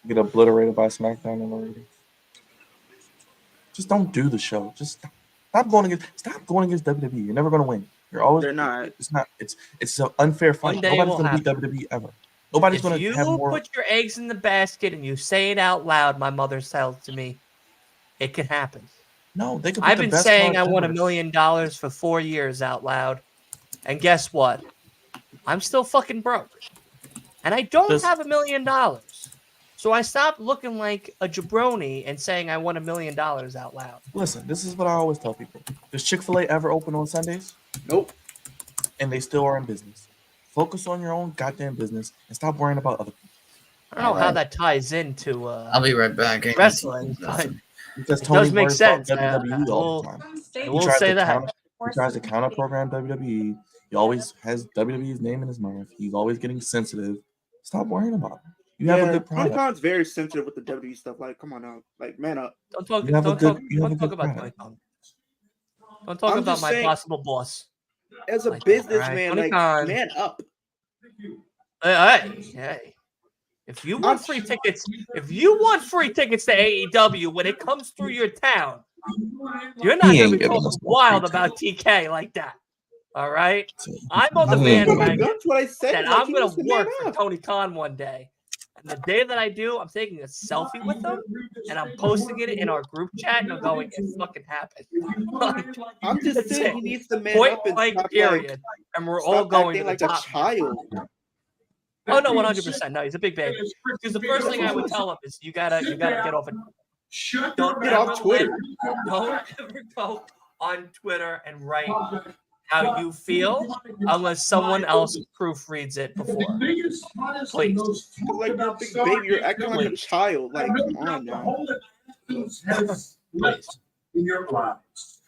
Get obliterated by SmackDown in the rating. Just don't do the show. Just stop going against WWE. You're never going to win. You're always.
They're not.
It's not. It's an unfair fight.
One day
Nobody's
will
going to beat WWE ever. Nobody's
If
going to
you
have more.
put your eggs in the basket and you say it out loud, my mother tells to me, it can happen.
No, they could. Put
I've
the
been
best
saying I
card
want
ever.
$1 million for 4 years out loud. And guess what? I'm still fucking broke. And I don't
Just-
have $1 million. So I stopped looking like a jabroni and saying I want $1 million out loud.
Listen, this is what I always tell people. Does Chick-fil-A ever open on Sundays?
Nope.
And they still are in business. Focus on your own goddamn business and stop worrying about other people.
I don't know how that ties into
I'll be right back.
wrestling, but
Because
it
Tony
does make
worries about
sense.
WWE all the time.
I
He
will
tries
say
to
that.
He tries to counter program WWE. He always has WWE's name in his mouth. He's always getting sensitive. Stop worrying about it. You have a good
Tony
product.
Khan's very sensitive with the WWE stuff. Like, come on now. Like, man up.
Don't talk,
You have a
don't
good-
talk,
you have
don't
a
talk
good
about Tony
product.
Khan. Don't talk
I'm
about
just
my
saying-
possible boss.
As a
Like that,
businessman,
alright? Tony Khan.
man up.
Hey. If you want free tickets, to AEW when it comes through your town, you're not going to be talking wild about TK like that. All right? I'm on the bandwagon
That's what I said.
that I'm going to work for Tony Khan one day. And the day that I do, I'm taking a selfie with him, and I'm posting it in our group chat, and I'm going, it fucking happened.
I'm just saying he needs to man
Point
up and
blank
stop,
period. And we're all going to the
like
top.
a child.
Oh no, 100%. No, he's a big baby. Because the first thing I would tell him is you gotta get off it. Don't
get off Twitter.
Don't ever go on Twitter and write how you feel unless someone else proofreads it before. Please.
Like you're a big baby, you're acting like a child. Like, come on now.
Please.
In your lives.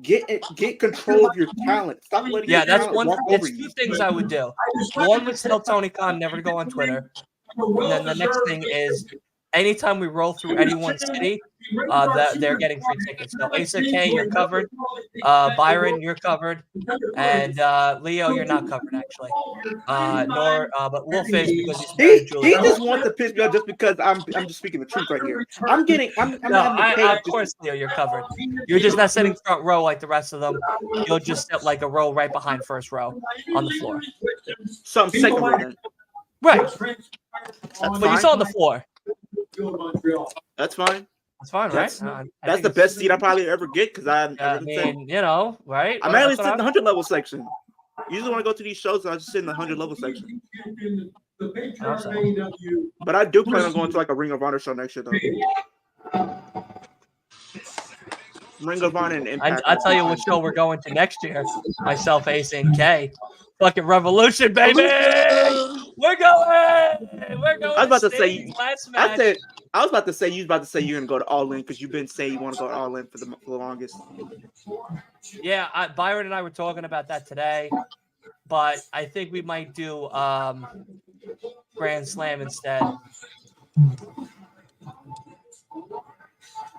Get control of your talent. Stop letting your
that's
talent
one.
walk over
It's two
you.
things I would do. One was tell Tony Khan never to go on Twitter. And then the next thing is anytime we roll through anyone's city, that they're getting free tickets. So Asa K, you're covered. Byron, you're covered. And Leo, you're not covered actually. But Wolf is because he's married to
He
Julia.
just wants to piss me off just because I'm just speaking the truth right here. I'm having to pay.
Of course, Leo, you're covered. You're just not sitting front row like the rest of them. You'll just sit like a row right behind first row on the floor.
Some second row then.
Right.
But
you saw on the floor.
That's fine.
That's fine, right?
That's the best seat I probably ever get because I
mean, you know, right?
I'm mainly sitting in the 100 level section. Usually when I go to these shows, I just sit in the 100 level section. But I do plan on going to like a Ring of Honor show next year though. Ring of Honor and Impact.
I'll tell you what show we're going to next year. Myself, Ace, and K. Fucking Revolution, baby! We're going!
I was about to say,
last match.
I was about to say, you was about to say you're going to go to All In because you've been saying you want to go All In for the longest.
Yeah, Byron and I were talking about that today, but I think we might do Grand Slam instead.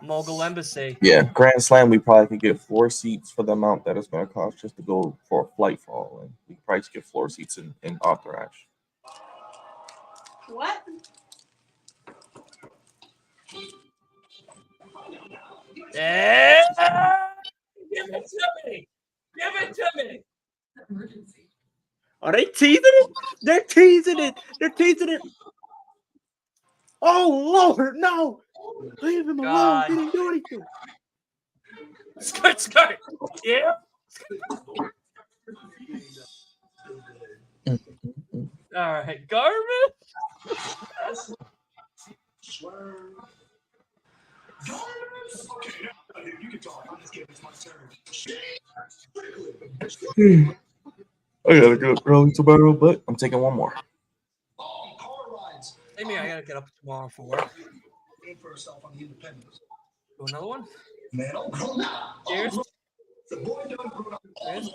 Mogul Embassy.
Yeah, Grand Slam, we probably could get 4 seats for the amount that it's going to cost just to go for a flight for All In. We could probably just get 4 seats in Arthur Ashe.
What?
Yeah! Give it to me!
Are they teasing it? They're teasing it. Oh Lord, no! Leave him alone. He didn't do anything.
Skirt. Yeah. All right, garbage.
I gotta go early tomorrow, but I'm taking one more.
Same here. I gotta get up tomorrow for work. Do another one. Cheers. Cheers.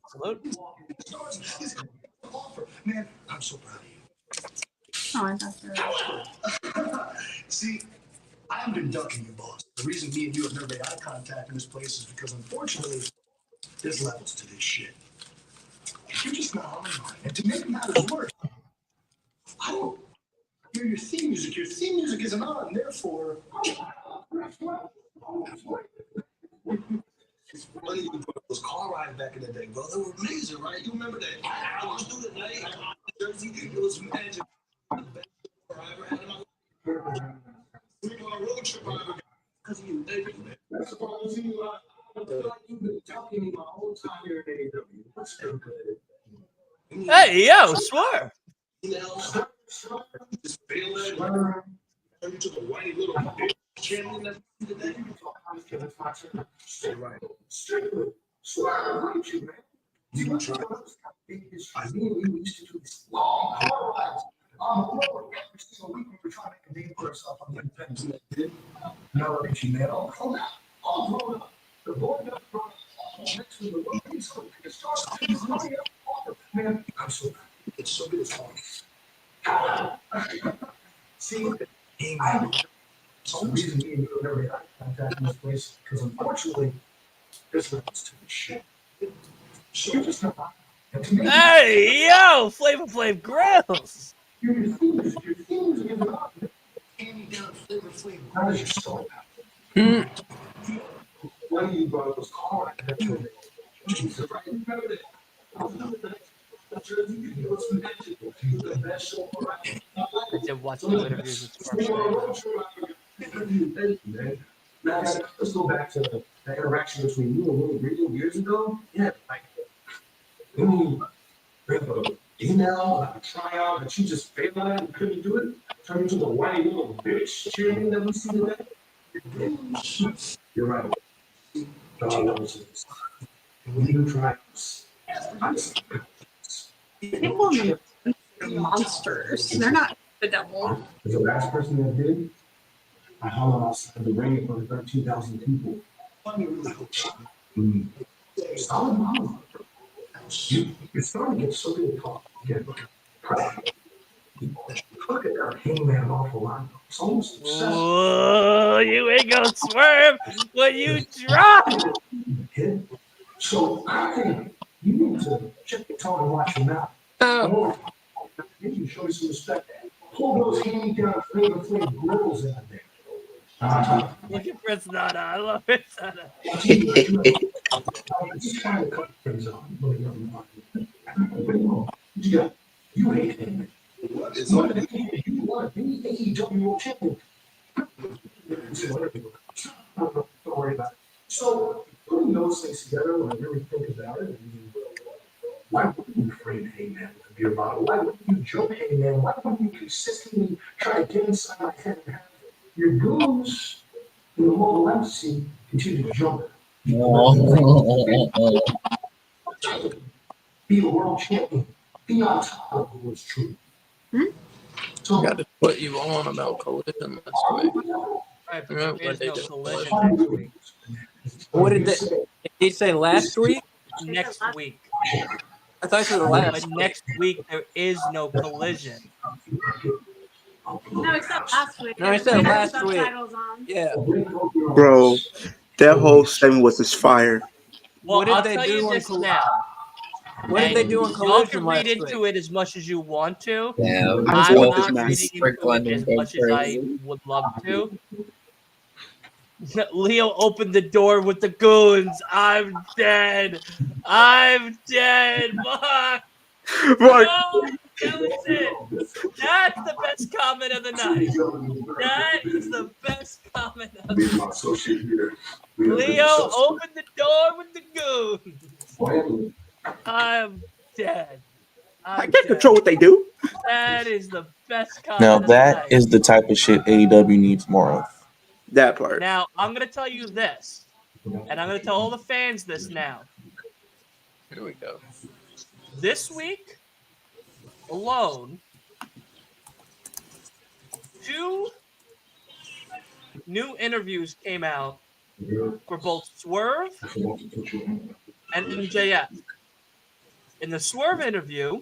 Salute.
Man, I'm so proud of you.
Oh, I thought you were.
See, I haven't been ducking you, boss. The reason me and you have never made eye contact in this place is because, unfortunately, there's levels to this shit. You're just not on mine. And to make matters worse, I don't hear your theme music. Your theme music isn't on, therefore. It's funny you put those car rides back in the day, bro. They were amazing, right? You remember that? Let's do it, night. Jersey, it was magic. The best I ever had in my life. We went on a road trip I ever got because of you. Thank you, man. I suppose you, I feel like you've been talking me my whole time here at AEW. That's so good.
Hey, yo, swear.
You know, just feel it. Turn into the whiny little bitch champion that's today. Right. Strictly. Swear, aren't you, man? You can try. I mean, we used to do this long, hard rides. Every single week we were trying to make a name for ourselves on the independent. Now look at you, man. All grown up. The boy got grown up. Next to the world, he's going to start. Man, I'm so proud. It's so good. It's fun. See, amen. It's the reason me and you have never had eye contact in this place because unfortunately, there's levels to this shit. So you're just not.
Hey, yo, Flavor Flav Grills. I did watch the interviews with Swerve Strickland.
Let's go back to that interaction between you and Willie Regal years ago. Yeah, like when you have a email about a tryout that you just failed at and couldn't do it, turn into the whiny little bitch cheerleading that we see today. You're right. God knows this. When you do tryouts,
People are monsters. They're not the devil.
as the last person that did, I hung outside the ring in front of 13,000 people. Solid mama. You're starting to get something to talk again. Look at that hangman awful lot. It's almost obsessed.
Whoa, you ain't gonna swerve when you drop.
Kid. So I think you need to check your tone and watch your mouth.
Oh,
Maybe you show me some respect. Pull those hand-me-down Flavor Flav grills out there.
Look at Prince Nana. I love Prince Nana.
Just trying to cut things off. You hate him. You want to be AEW champion. Don't worry about it. So, putting those things together, when I really think about it, why wouldn't you frame Hangman with a beer bottle? Why wouldn't you jump Hangman? Why wouldn't you consistently try to get inside my head and have your goons in the mobile embassy continue to jump? Be a world champion. Be on top of what's true. So,
I got to put you on about Collision last week.
Right, but
Yeah,
there is
what they
no
did.
collision next week.
What did he say last week?
Next week.
I thought you said last.
But next week there is no collision.
No, except last week.
No, I said
They had
last week.
subtitles on.
Yeah.
Bro, that whole segment was just fire.
Well,
What did
I'll
they
tell
do
you
on
this
Collision?
now.
What did they do on
Y'all
Collision
can read
last
into
week?
it as much as you want to.
Damn,
I
I'm
want
not
this match.
reading into
Strickland
it as
would go
much as I
crazy.
would love to. Leo opened the door with the goons. I'm dead. I'm dead. Fuck.
Right.
No, that was it. That's the best comment of the night. That is the best comment of the night. Leo opened the door with the goons. I'm dead.
I
I'm
can't
dead.
control what they do.
That is the best comment
Now
of the
that
night.
is the type of shit AEW needs more of.
That part.
Now, I'm going to tell you this, and I'm going to tell all the fans this now.
Here we go.
This week alone, 2 new interviews came out for both Swerve and MJF. In the Swerve interview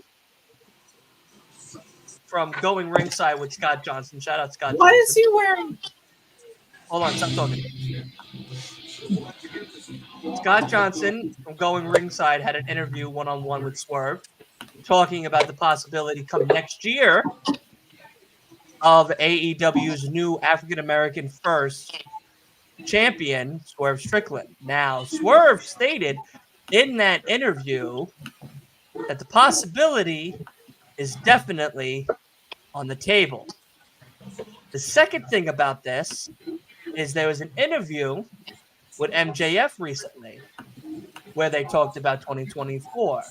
from Going Ringside with Scott Johnson, shout out Scott
Why
Johnson.
is he wearing?
Hold on, stop talking. Scott Johnson from Going Ringside had an interview one-on-one with Swerve, talking about the possibility come next year of AEW's new African-American first champion, Swerve Strickland. Now, Swerve stated in that interview that the possibility is definitely on the table. The second thing about this is there was an interview with MJF recently where they talked about 2024.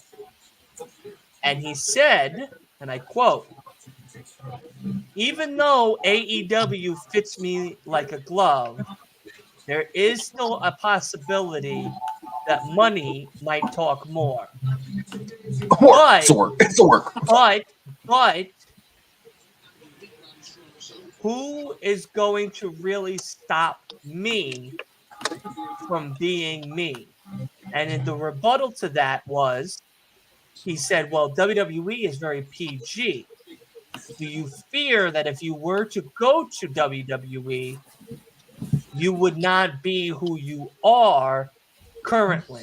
And he said, and I quote, "Even though AEW fits me like a glove, there is still a possibility that money might talk more.
It's a work. It's a work.
But who is going to really stop me from being me?" And in the rebuttal to that was, he said, well, WWE is very PG. Do you fear that if you were to go to WWE, you would not be who you are currently?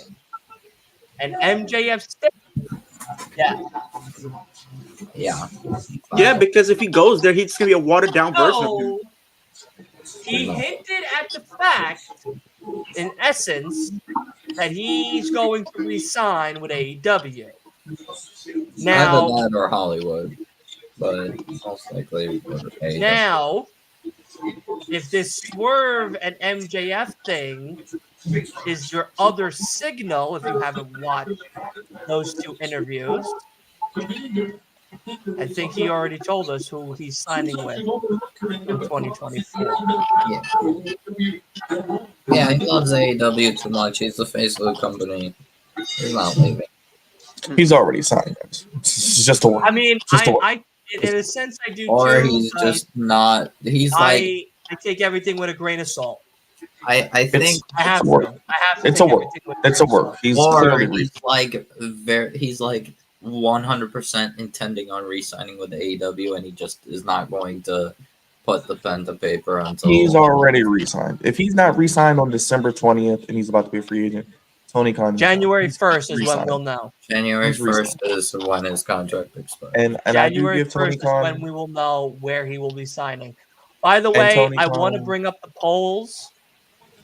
And MJF said Yeah.
Yeah.
Yeah, because if he goes there, he's gonna be a watered down version of him.
So he hinted at the fact, in essence, that he's going to resign with AEW.
Either
Now,
that or Hollywood, but most likely with AEW.
now, if this Swerve and MJF thing is your other signal, if you haven't watched those two interviews, I think he already told us who he's signing with in 2024.
Yeah. Yeah, he loves AEW too much. He's the face of the company. He's not leaving.
He's already signed. It's just a work.
I mean,
Just a work.
I in a sense, I do
Or
too.
he's
but
just not. He's like.
I take everything with a grain of salt.
I think.
I have
It's a work.
to. I have to
It's
take
a work.
everything with
It's a
grain of
work.
salt.
He's
Or
clearly
he's like he's like 100% intending on re-signing with AEW, and he just is not going to put the pen to paper until
He's already re-signed. If he's not re-signed on December 20th and he's about to be a free agent, Tony Khan.
January 1st is when
re-signed.
we'll know.
January
He's
1st is when his contract expires.
And I do
January
give Tony
1st is when
Khan.
we will know where he will be signing. By the
And
way,
Tony
I want to
Khan-
bring up the polls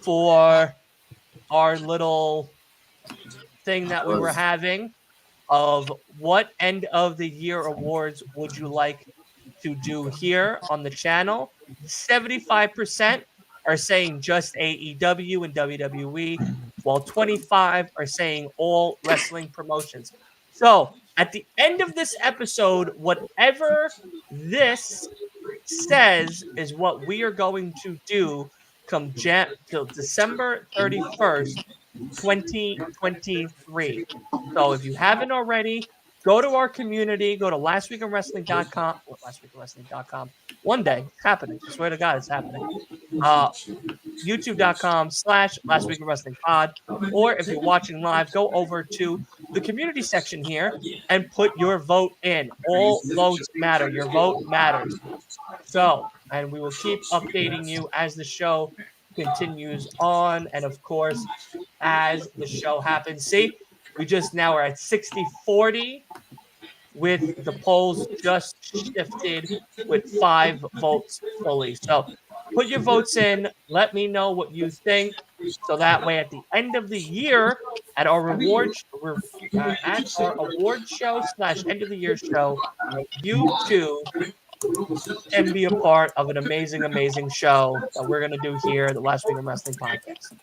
for our little thing that we were having of what end of the year awards would you like to do here on the channel. 75% are saying just AEW and WWE, while 25 are saying all wrestling promotions. So at the end of this episode, whatever this says is what we are going to do come till December 31st, 2023. So if you haven't already, go to our community, go to lastweekinwrestling.com. Well, lastweekinwrestling.com. One day, it's happening. I swear to God, it's happening. YouTube.com/lastweekinwrestlingpod. Or if you're watching live, go over to the community section here and put your vote in. All votes matter. Your vote matters. So, and we will keep updating you as the show continues on. And of course, as the show happens. See, we just now are at 60-40 with the polls just shifted with 5 votes fully. So put your votes in. Let me know what you think. So that way at the end of the year at our award show / end of the year show, you too can be a part of an amazing, amazing show that we're going to do here at the Last Week in Wrestling podcast.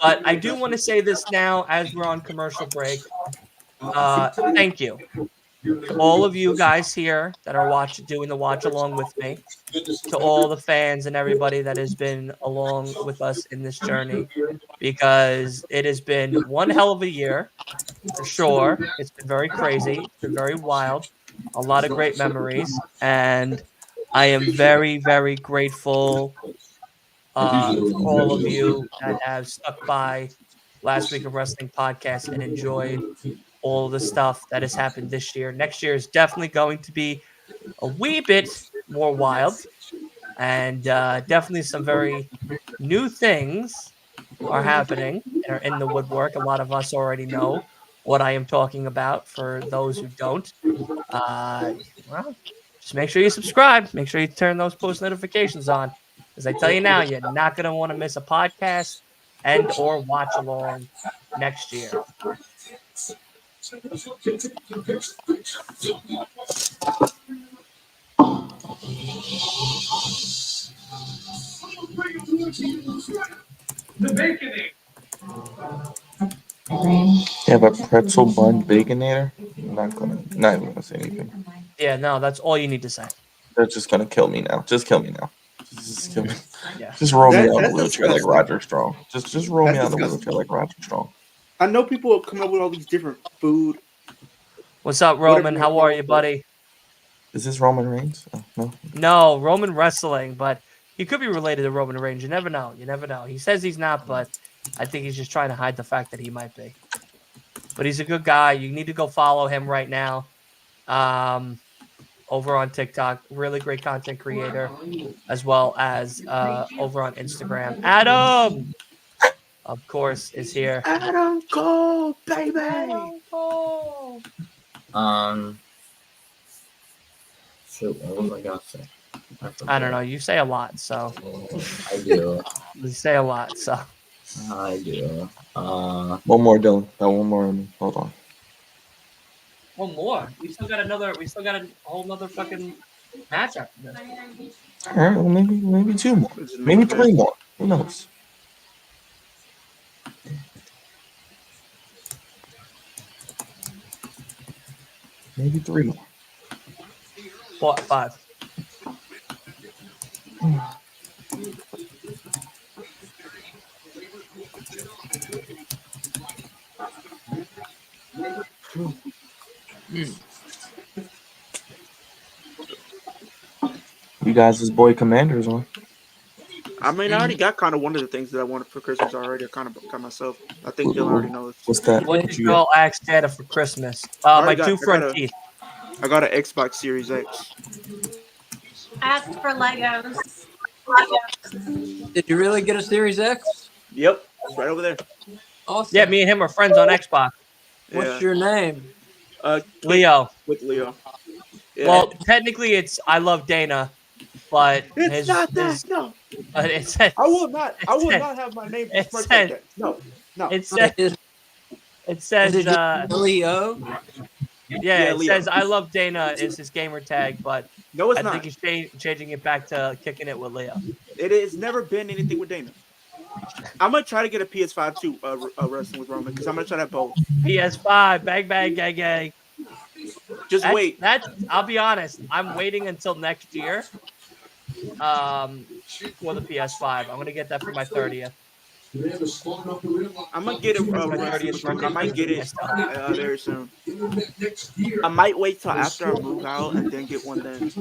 But I do want to say this now as we're on commercial break. Thank you to all of you guys here that are doing the watch along with me, to all the fans and everybody that has been along with us in this journey, because it has been one hell of a year for sure. It's been very crazy. It's been very wild. A lot of great memories, and I am very, very grateful for all of you that have stuck by Last Week of Wrestling podcast and enjoyed all the stuff that has happened this year. Next year is definitely going to be a wee bit more wild, and definitely some very new things are happening and are in the woodwork. A lot of us already know what I am talking about. For those who don't, well, just make sure you subscribe. Make sure you turn those post notifications on, because I tell you now, you're not going to want to miss a podcast and or watch along next year.
The Baconator.
You have a pretzel bun baconator? Not even gonna say anything.
Yeah, no, that's all you need to say.
They're just gonna kill me now. Just kill me now. Just kill me.
Yeah.
Just roll me
That-
out in a
that's
wheelchair like
disgusting.
Roger Strong. Just roll me
That's
out in a
disgusting.
wheelchair like Roger Strong.
I know people will come up with all these different food.
What's up,
Whatever
Roman?
you
How
call
are
it,
you,
but-
buddy?
Is this Roman Reigns? Oh, no.
No, Roman wrestling, but he could be related to Roman Reigns. You never know. You never know. He says he's not, but I think he's just trying to hide the fact that he might be. But he's a good guy. You need to go follow him right now. Over on TikTok, really great content creator, as well as over on Instagram. Adam, of course, is here.
Adam Cole, baby.
Adam Cole.
Shoot, what was I gonna say?
I don't know. You say a lot, so
I do.
you say a lot, so.
I do.
One more, Dylan. One more. Hold on.
One more. We still got a whole nother fucking match after this.
All right, well, maybe two more. Maybe three more. Who knows? Maybe three more.
4, 5.
You guys, this boy Commanders on.
I mean, I already got kind of one of the things that I wanted for Christmas already. I kind of got myself. I think Dylan already knows.
What's that?
What did you all ask Santa for Christmas? My two front teeth.
I got an Xbox Series X.
Asked for Legos.
Did you really get a Series X?
Yep, it's right over there.
Awesome.
Yeah, me and him are friends on Xbox.
What's your name?
Leo.
With Leo. Yeah.
Well, technically, it's I love Dana, but
it's not that. No.
It says,
I will not have my name
it
like
says,
that. No.
It says
Leo.
Yeah, it
Leo.
says I love Dana is his gamer tag, but
no, it's
I
not.
think he's changing it back to kicking it with Leo.
It has never been anything with Dana. I'm gonna try to get a PS5 too, wrestling with Roman, because I'm gonna try that both.
PS5, bang bang gang gang.
Just wait.
I'll be honest. I'm waiting until next year. For the PS5, I'm gonna get that for my 30th.
I'm gonna get it. I might get it very soon. I might wait till after I move out and then get one then.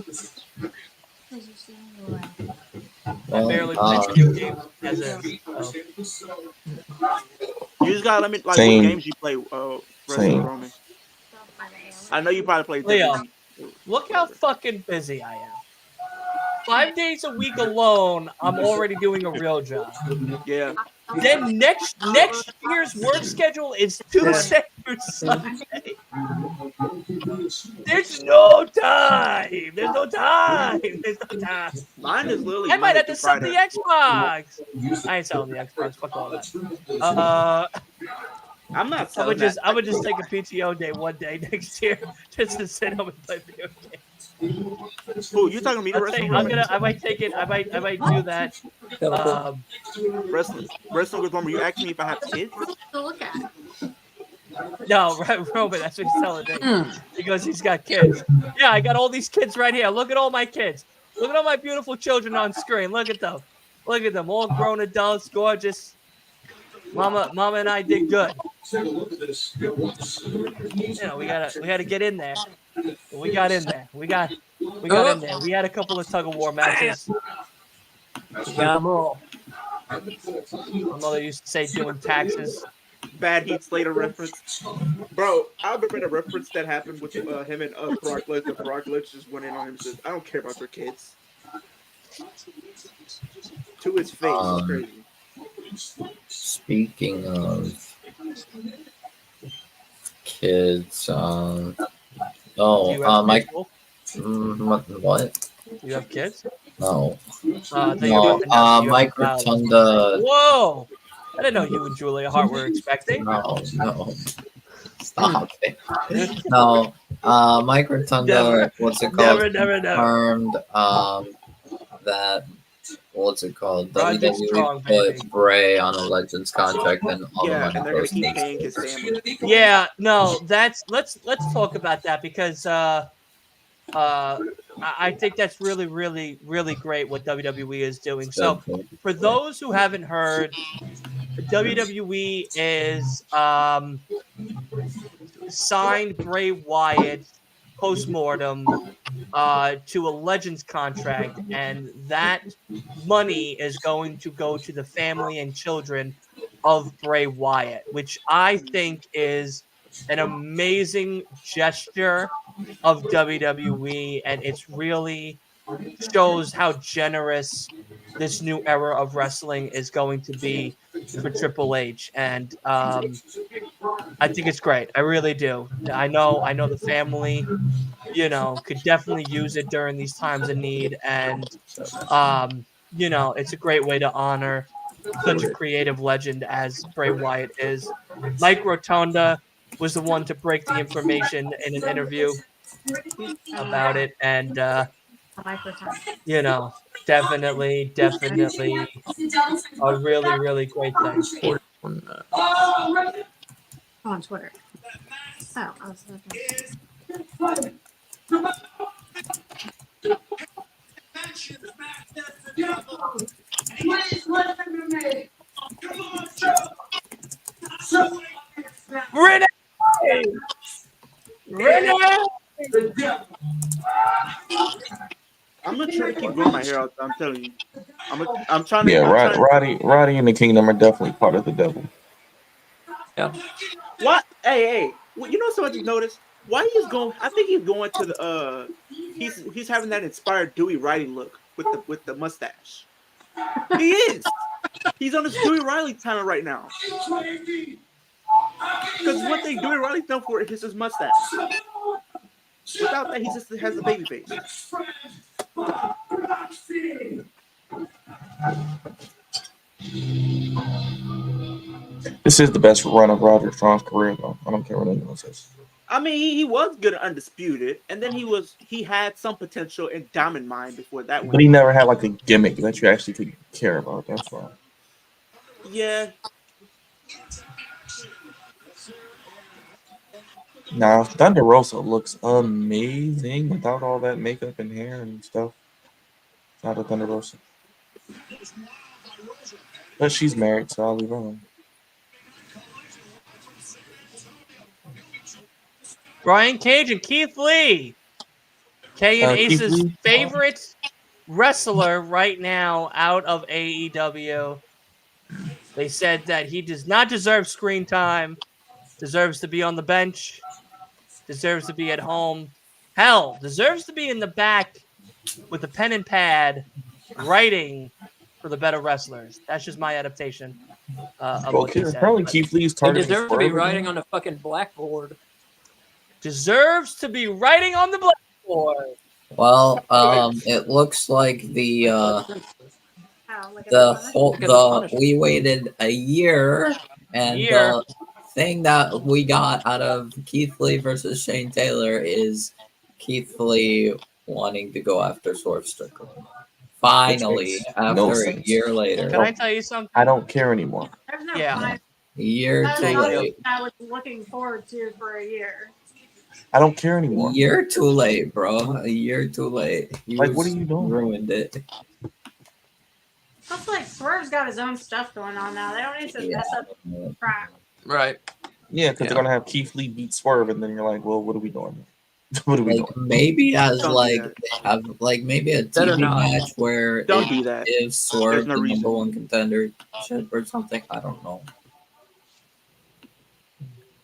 I barely play video games as a.
You just gotta let me what games you play. Wrestling Roman. I know you probably play.
Leo, look how fucking busy I am. 5 days a week alone, I'm already doing a real job.
Yeah.
Then next year's work schedule is Tuesday through Sunday. There's no time. There's no time.
Mine is literally.
I might have to sell the Xbox. I ain't selling the Xbox. Fuck all that.
I'm not.
I would just take a PTO day one day next year just to sit home and play video games.
Who you talking to me?
I might take it. I might do that.
Wrestling with Roman. You asked me if I have kids.
Look at.
No, Robin. That's what he's telling me. He goes, he's got kids. Yeah, I got all these kids right here. Look at all my kids. Look at all my beautiful children on screen. Look at them. Look at them. All grown adults, gorgeous. Mama and I did good. You know, we gotta get in there. We got in there. We got in there. We had a couple of tug of war matches. We got them all. My mother used to say doing taxes.
Bad Heat Slater reference. Bro, I remember the reference that happened with him and Brock Lesnar. Brock Lesnar just went in on him and says, I don't care about your kids. To his face. It's crazy.
Speaking of kids, Mike. What?
You have kids?
No.
Mike
Rotunda.
Whoa! I didn't know you and Julia Hart were expecting.
No. Stop it. No. Mike Rotunda. What's it called?
Never.
Confirmed that. What's it called?
Project
WWE
Strong,
put Bray on a Legends contract, and all the money
and they're gonna
goes
keep
to
paying his family.
Yeah, no, let's talk about that because I think that's really, really, really great what WWE is doing. So for those who haven't heard, WWE is signed Bray Wyatt post-mortem to a Legends contract, and that money is going to go to the family and children of Bray Wyatt, which I think is an amazing gesture of WWE, and it's really shows how generous this new era of wrestling is going to be for Triple H, and I think it's great. I really do. I know the family, could definitely use it during these times of need, and it's a great way to honor such a creative legend as Bray Wyatt is. Mike Rotonda was the one to break the information in an interview about it, and definitely a really, really great thing.
On Twitter. Oh, I was looking.
Renee! Renee!
I'm gonna try to keep growing my hair out. I'm telling you. I'm trying to.
Yeah,
I'm trying to-
Roddy and the Kingdom are definitely part of the devil.
Yeah.
What? Hey. Well, something I just noticed? Why he's going? I think he's going to the. He's having that inspired Dewey Riley look with the mustache. He is. He's on his Dewey Riley time right now. Because one thing Dewey Riley's known for is his mustache. Without that, he just has a baby face.
This is the best run of Roderick Strong's career, though. I don't care what anyone says.
I mean, he was good at Undisputed, and then he had some potential in Diamond Mine before that one.
But he never had like a gimmick that you actually could care about. That's why.
Yeah.
Now, Thunder Rosa looks amazing without all that makeup and hair and stuff. Not a Thunder Rosa. But she's married, so I'll leave her alone.
Brian Cage and Keith Lee. Kay and
Keith
Ace's
Lee?
favorite wrestler right now out of AEW. They said that he does not deserve screen time, deserves to be on the bench, deserves to be at home. Hell, deserves to be in the back with a pen and pad writing for the better wrestlers. That's just my adaptation of what they said.
Apparently Keith Lee's
He
targeting
deserves to be
Swerve
writing
again.
on a fucking blackboard.
Deserves to be writing on the blackboard.
Well, it looks like we waited a year, and the thing that we got out of Keith Lee versus Shane Taylor is Keith Lee wanting to go after Swerve Strickland. Finally, after a year later.
Can I tell you something?
I don't care anymore.
Yeah.
A year too late.
I was looking forward to for a year.
I don't care anymore.
A year too late, bro. A year too late.
Like, what are you doing?
Ruined it.
Plus, like, Swerve's got his own stuff going on now. They don't need to mess up crap.
Right.
Yeah, because they're gonna have Keith Lee beat Swerve, and then you're like, well, what are we doing? What are we doing?
Maybe as
Don't
like
do
have like maybe a
Better
TV
not.
match where
Don't
it
do that.
gives Swerve
There's no
the
reason.
number one contender or something. I don't know.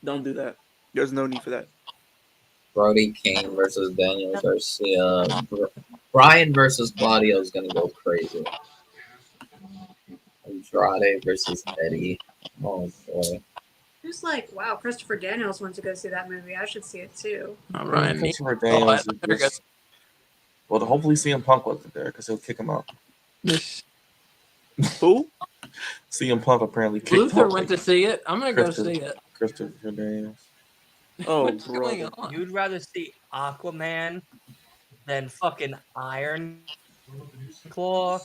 Don't do that. There's no need for that.
Brody King versus Daniel Garcia. Brian versus Claudio is gonna go crazy. Andrade versus Eddie. Oh boy.
Who's like, wow, Christopher Daniels went to go see that movie. I should see it too.
All right.
Christopher Daniels is just, well, hopefully CM Punk wasn't there because he'll kick him out.
Who?
CM Punk apparently kicked
Luther
out,
went to see it. I'm gonna go see it.
Christopher Daniels.
Oh,
What's going
bro.
on?
You'd rather see Aquaman than fucking Iron Claw.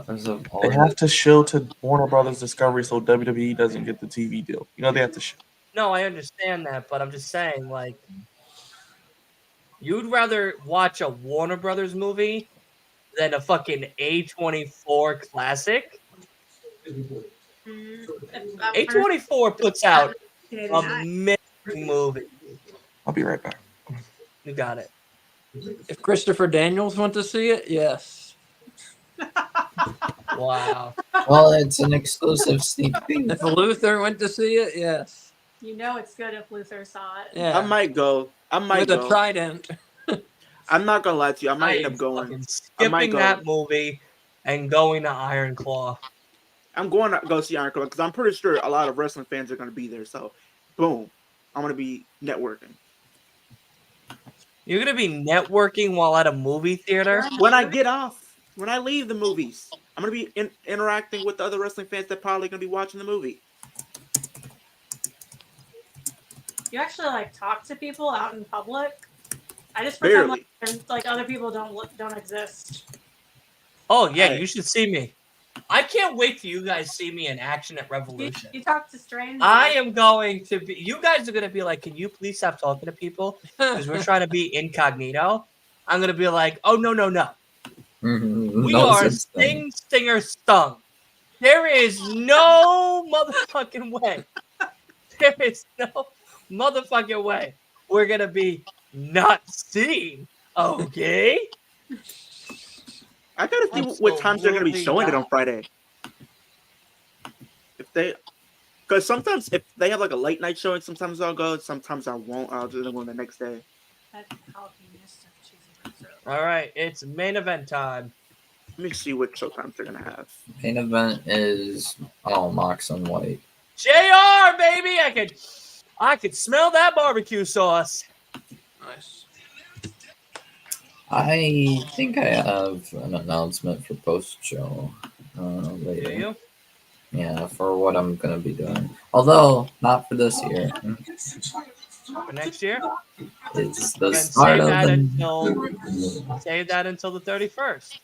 They have to show to Warner Brothers Discovery so WWE doesn't get the TV deal. You know they have to show.
No, I understand that, but I'm just saying, like, you'd rather watch a Warner Brothers movie than a fucking A24 classic? A24 puts out amazing movies.
I'll be right back.
You got it.
If Christopher Daniels went to see it, yes.
Wow.
Well, it's an exclusive sneak peek.
If Luther went to see it, yes.
You know it's good if Luther saw it.
Yeah.
I might go.
With a trident.
I'm not gonna lie to you. I might
I
end
am
up going.
fucking
I might
skipping
go.
that movie and going to Iron Claw.
I'm going to go see Iron Claw because I'm pretty sure a lot of wrestling fans are going to be there. So, boom, I'm going to be networking.
You're gonna be networking while at a movie theater.
When I get off, when I leave the movies, I'm going to be interacting with the other wrestling fans that probably going to be watching the movie.
You actually like talk to people out in public. I just pretend
Barely.
like other people don't exist.
Oh yeah,
Hey.
you should see me. I can't wait till you guys see me in action at Revolution.
You talk to strangers.
I am going to be. You guys are gonna be like, "Can you please stop talking to people?" Because we're trying to be incognito. I'm gonna be like, "Oh no, no, no. We
No
are
such thing.
Stinger Stung. There is no motherfucking way. There is no motherfucking way we're gonna be not seen. Okay."
I gotta see what times they're gonna be showing it on Friday. If they, because sometimes if they have like a late night showing, sometimes I'll go, sometimes I won't. I'll just go the next day.
All right, it's main event time.
Let me see what showtimes they're gonna have.
Main event is Mox and White.
JR, baby, I could smell that barbecue sauce.
Nice.
I think I have an announcement for post show later.
Do you?
Yeah, for what I'm gonna be doing. Although not for this year.
For next year?
It's the
Then
start of
save that until the 31st.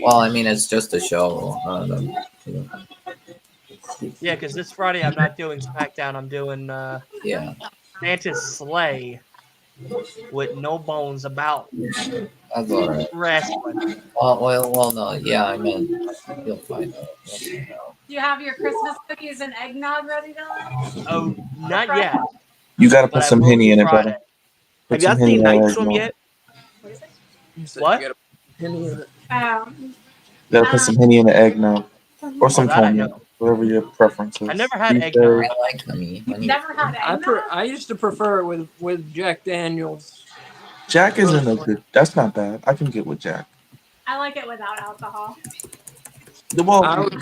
Well, I mean, it's just a show.
Yeah, because this Friday I'm not doing SmackDown. I'm doing
Yeah.
Santa's Slay with no bones about
That's all right.
wrestling.
Well, no. Yeah, I meant you'll find out.
You have your Christmas cookies and eggnog ready to
Oh, not yet.
You gotta
But
put
I
some
will
Henny
be
in it,
Friday.
brother.
Have y'all seen Night Swim yet?
What is it?
You said
What?
You got a penny in it.
You gotta put some Henny in the eggnog. Or some
that I
cognac.
know.
Whatever your preference is.
I never had
These
eggnog.
days-
I like honey.
Never had eggnog?
I used to prefer it with Jack Daniels.
Jack isn't a good. That's not bad. I can get with Jack.
I like it without alcohol.
Well,
I would
yeah,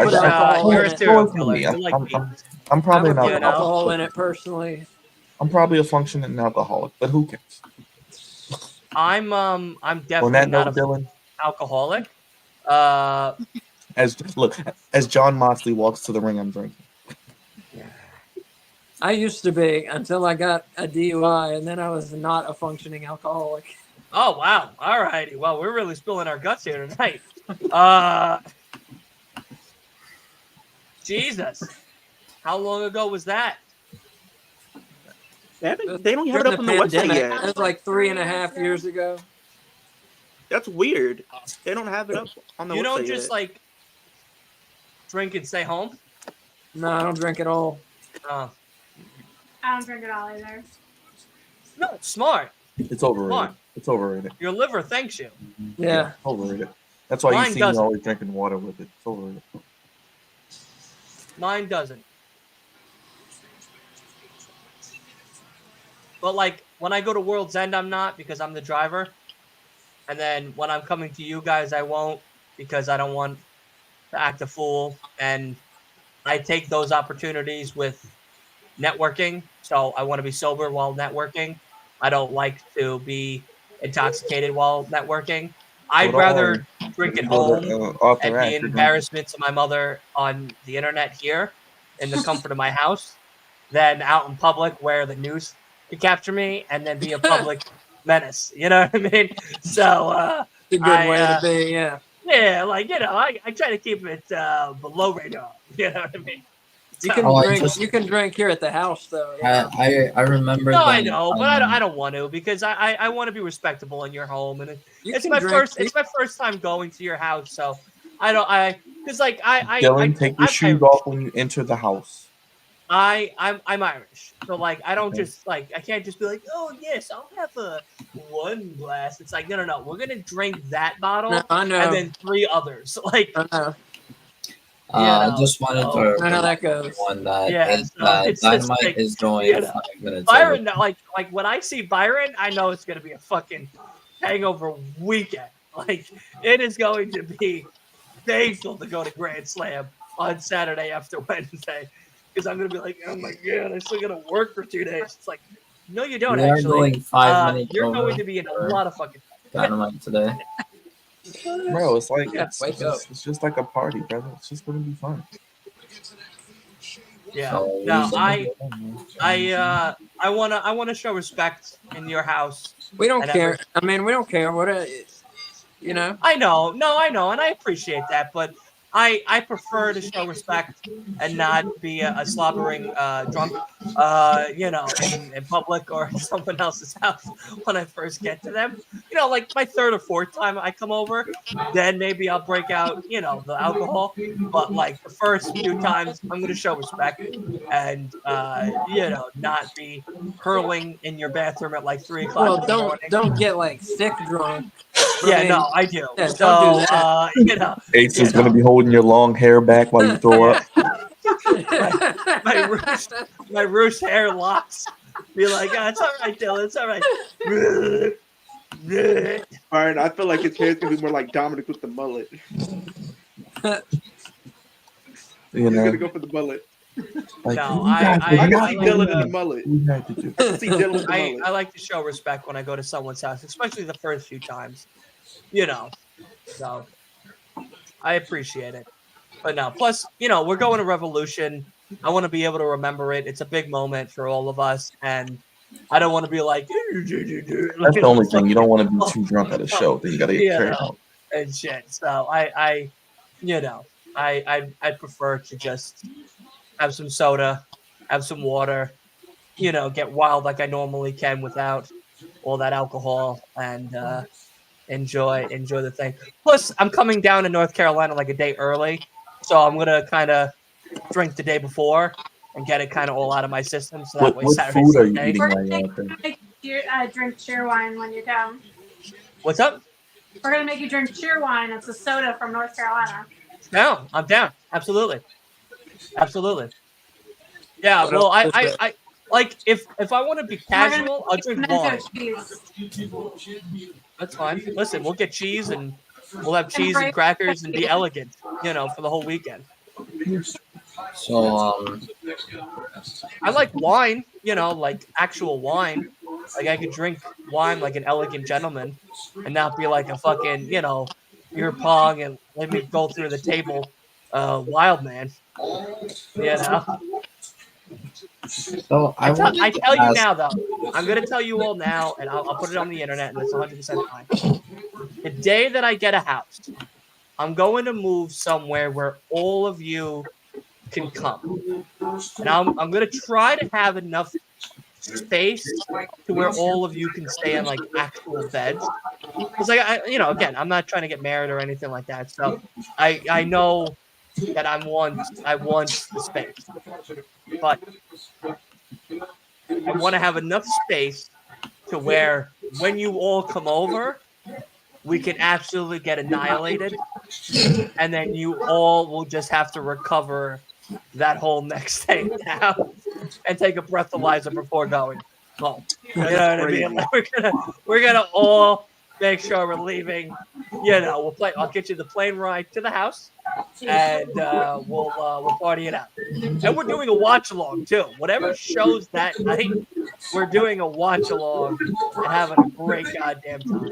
put
I-
alcohol
you're
in
a
it.
serial
for
killer.
me.
You like beans.
I'm
I
probably
would
an
put
know.
alcohol
alcoholic.
in it personally.
I'm probably a functioning alcoholic, but who cares?
I'm
On
definitely
that
not
note,
an
Dylan,
alcoholic.
as John Moxley walks to the ring, I'm drinking.
I used to be until I got a DUI, and then I was not a functioning alcoholic.
Oh wow! All righty. Well, we're really spilling our guts here tonight. Jesus, how long ago was that?
They don't have it up on the website
pandemic.
yet.
That was like 3.5 years ago.
That's weird. They don't have it up on the website
You don't just
yet.
like drink and stay home.
No, I don't drink at all.
I don't drink it all either.
No, it's smart.
It's overrated.
Come on.
It's overrated.
Your liver thanks you.
Yeah.
Overrated. That's why
Mine
you see
doesn't.
me always drinking water with it. It's overrated.
Mine doesn't. But like when I go to World's End, I'm not because I'm the driver. And then when I'm coming to you guys, I won't because I don't want to act a fool. And I take those opportunities with networking. So I want to be sober while networking. I don't like to be intoxicated while networking. I'd
Well, don't
rather
worry.
drink
If
at
you go
home
to, Arthur
and be
Ashe,
an
you're drinking.
embarrassment to my mother on the internet here in the comfort of my house than out in public where the news could capture me and then be a public menace. You know what I mean? So
It's a good way to be, yeah.
yeah, like, you know, I try to keep it below radar. You know what I mean?
You can
Oh, I
drink.
just-
You can drink here at the house, though. Yeah.
I remember.
No, I
them,
know, but I don't want to because I want to be respectable in your home, and
You
it's
can
my
drink-
first. It's my first time going to your house, so because like
Dylan, take your
I'm
shoes
Irish.
off when you enter the house.
I'm Irish, so like I don't
Okay.
just like I can't just be like, oh yes, I'll have one glass. It's like no, we're gonna drink that bottle
No, I know.
and then 3 others. Like
I know.
I just wanted to
I know
remind
that goes.
everyone that,
Yeah,
is,
so
that
it's just
Dynamite
like,
is going
you know,
5 minutes
Byron,
over.
like when I see Byron, I know it's gonna be a fucking hangover weekend. Like it is going to be painful to go to Grand Slam on Saturday after Wednesday because I'm gonna be like, oh my god, I still gotta work for 2 days. It's like, no, you don't
We are
actually.
going 5 minutes
You're
over
going to be in a
for
lot of fucking.
Dynamite today.
Bro, it's like
Yeah,
it's just like a party, brother. It's just gonna be fun.
Yeah.
So
No,
we-
I wanna show respect in your house.
We don't
and
care. I mean, we don't care what you know.
I know, no, I know, and I appreciate that, but I prefer to show respect and not be a slobbering drunk, in public or at someone else's house when I first get to them. Like my third or fourth time I come over, then maybe I'll break out, the alcohol. But like the first few times, I'm gonna show respect and not be hurling in your bathroom at like 3 o'clock
Well,
in the morning.
don't get like sick drunk.
Yeah,
I mean,
no, I do.
Yeah,
So,
don't do that.
Ace is gonna be holding your long hair back while you throw up.
my Roosh hair locks. Be like, it's all right, Dylan. It's all right.
Byron, I feel like his hair's gonna be more like Dominic with the mullet.
You
He's
know,
gonna go for the mullet.
like,
No,
you guys-
I
you
I
guys
can see
know
Dylan in
what
the mullet.
we had to do.
I can see Dylan with the
I
mullet.
like to show respect when I go to someone's house, especially the first few times. So I appreciate it. But no, plus, we're going to Revolution. I want to be able to remember it. It's a big moment for all of us, and I don't want to be like
That's the only thing. You don't want to be too drunk at a show. Then you gotta get carried out.
and shit. So I prefer to just have some soda, have some water, get wild like I normally can without all that alcohol and enjoy the thing. Plus, I'm coming down to North Carolina like a day early, so I'm gonna kind of drink the day before and get it kind of all out of my system. So that way,
What
Saturday,
food are you
Sunday.
eating
We're
while
gonna
you're out there?
make you drink cheer wine when you come.
What's up?
We're gonna make you drink cheer wine. It's a soda from North Carolina.
No, I'm down. Absolutely. Yeah.
What
Well,
else is there?
I like if I want to be casual, I'll drink wine.
Pimento cheese.
That's fine. Listen, we'll get cheese and we'll have cheese and crackers and be elegant, for the whole weekend.
So
I like wine, like actual wine. Like I could drink wine like an elegant gentleman and not be like a fucking, beer pong and let me go through the table wild man.
so I
I tell you
ask-
now, though. I'm going to tell you all now, and I'll put it on the internet, and it's 100% fine. The day that I get a house, I'm going to move somewhere where all of you can come. And I'm going to try to have enough space to where all of you can stay in, like, actual beds. Because, again, I'm not trying to get married or anything like that. So I know that I want the space. But I want to have enough space to where when you all come over, we can absolutely get annihilated, and then you all will just have to recover that whole next day now and take a breathalyzer before going home. You know what I mean? Like we're gonna all make sure we're leaving. We'll play. I'll get you the plane ride to the house, and we'll party it out. And we're doing a watch along too. Whatever shows that night, we're doing a watch along and having a great goddamn time.